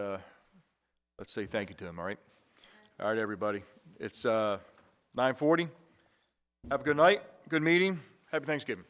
let's say thank you to them, all right? All right, everybody. It's 9:40. Have a good night, good meeting. Happy Thanksgiving.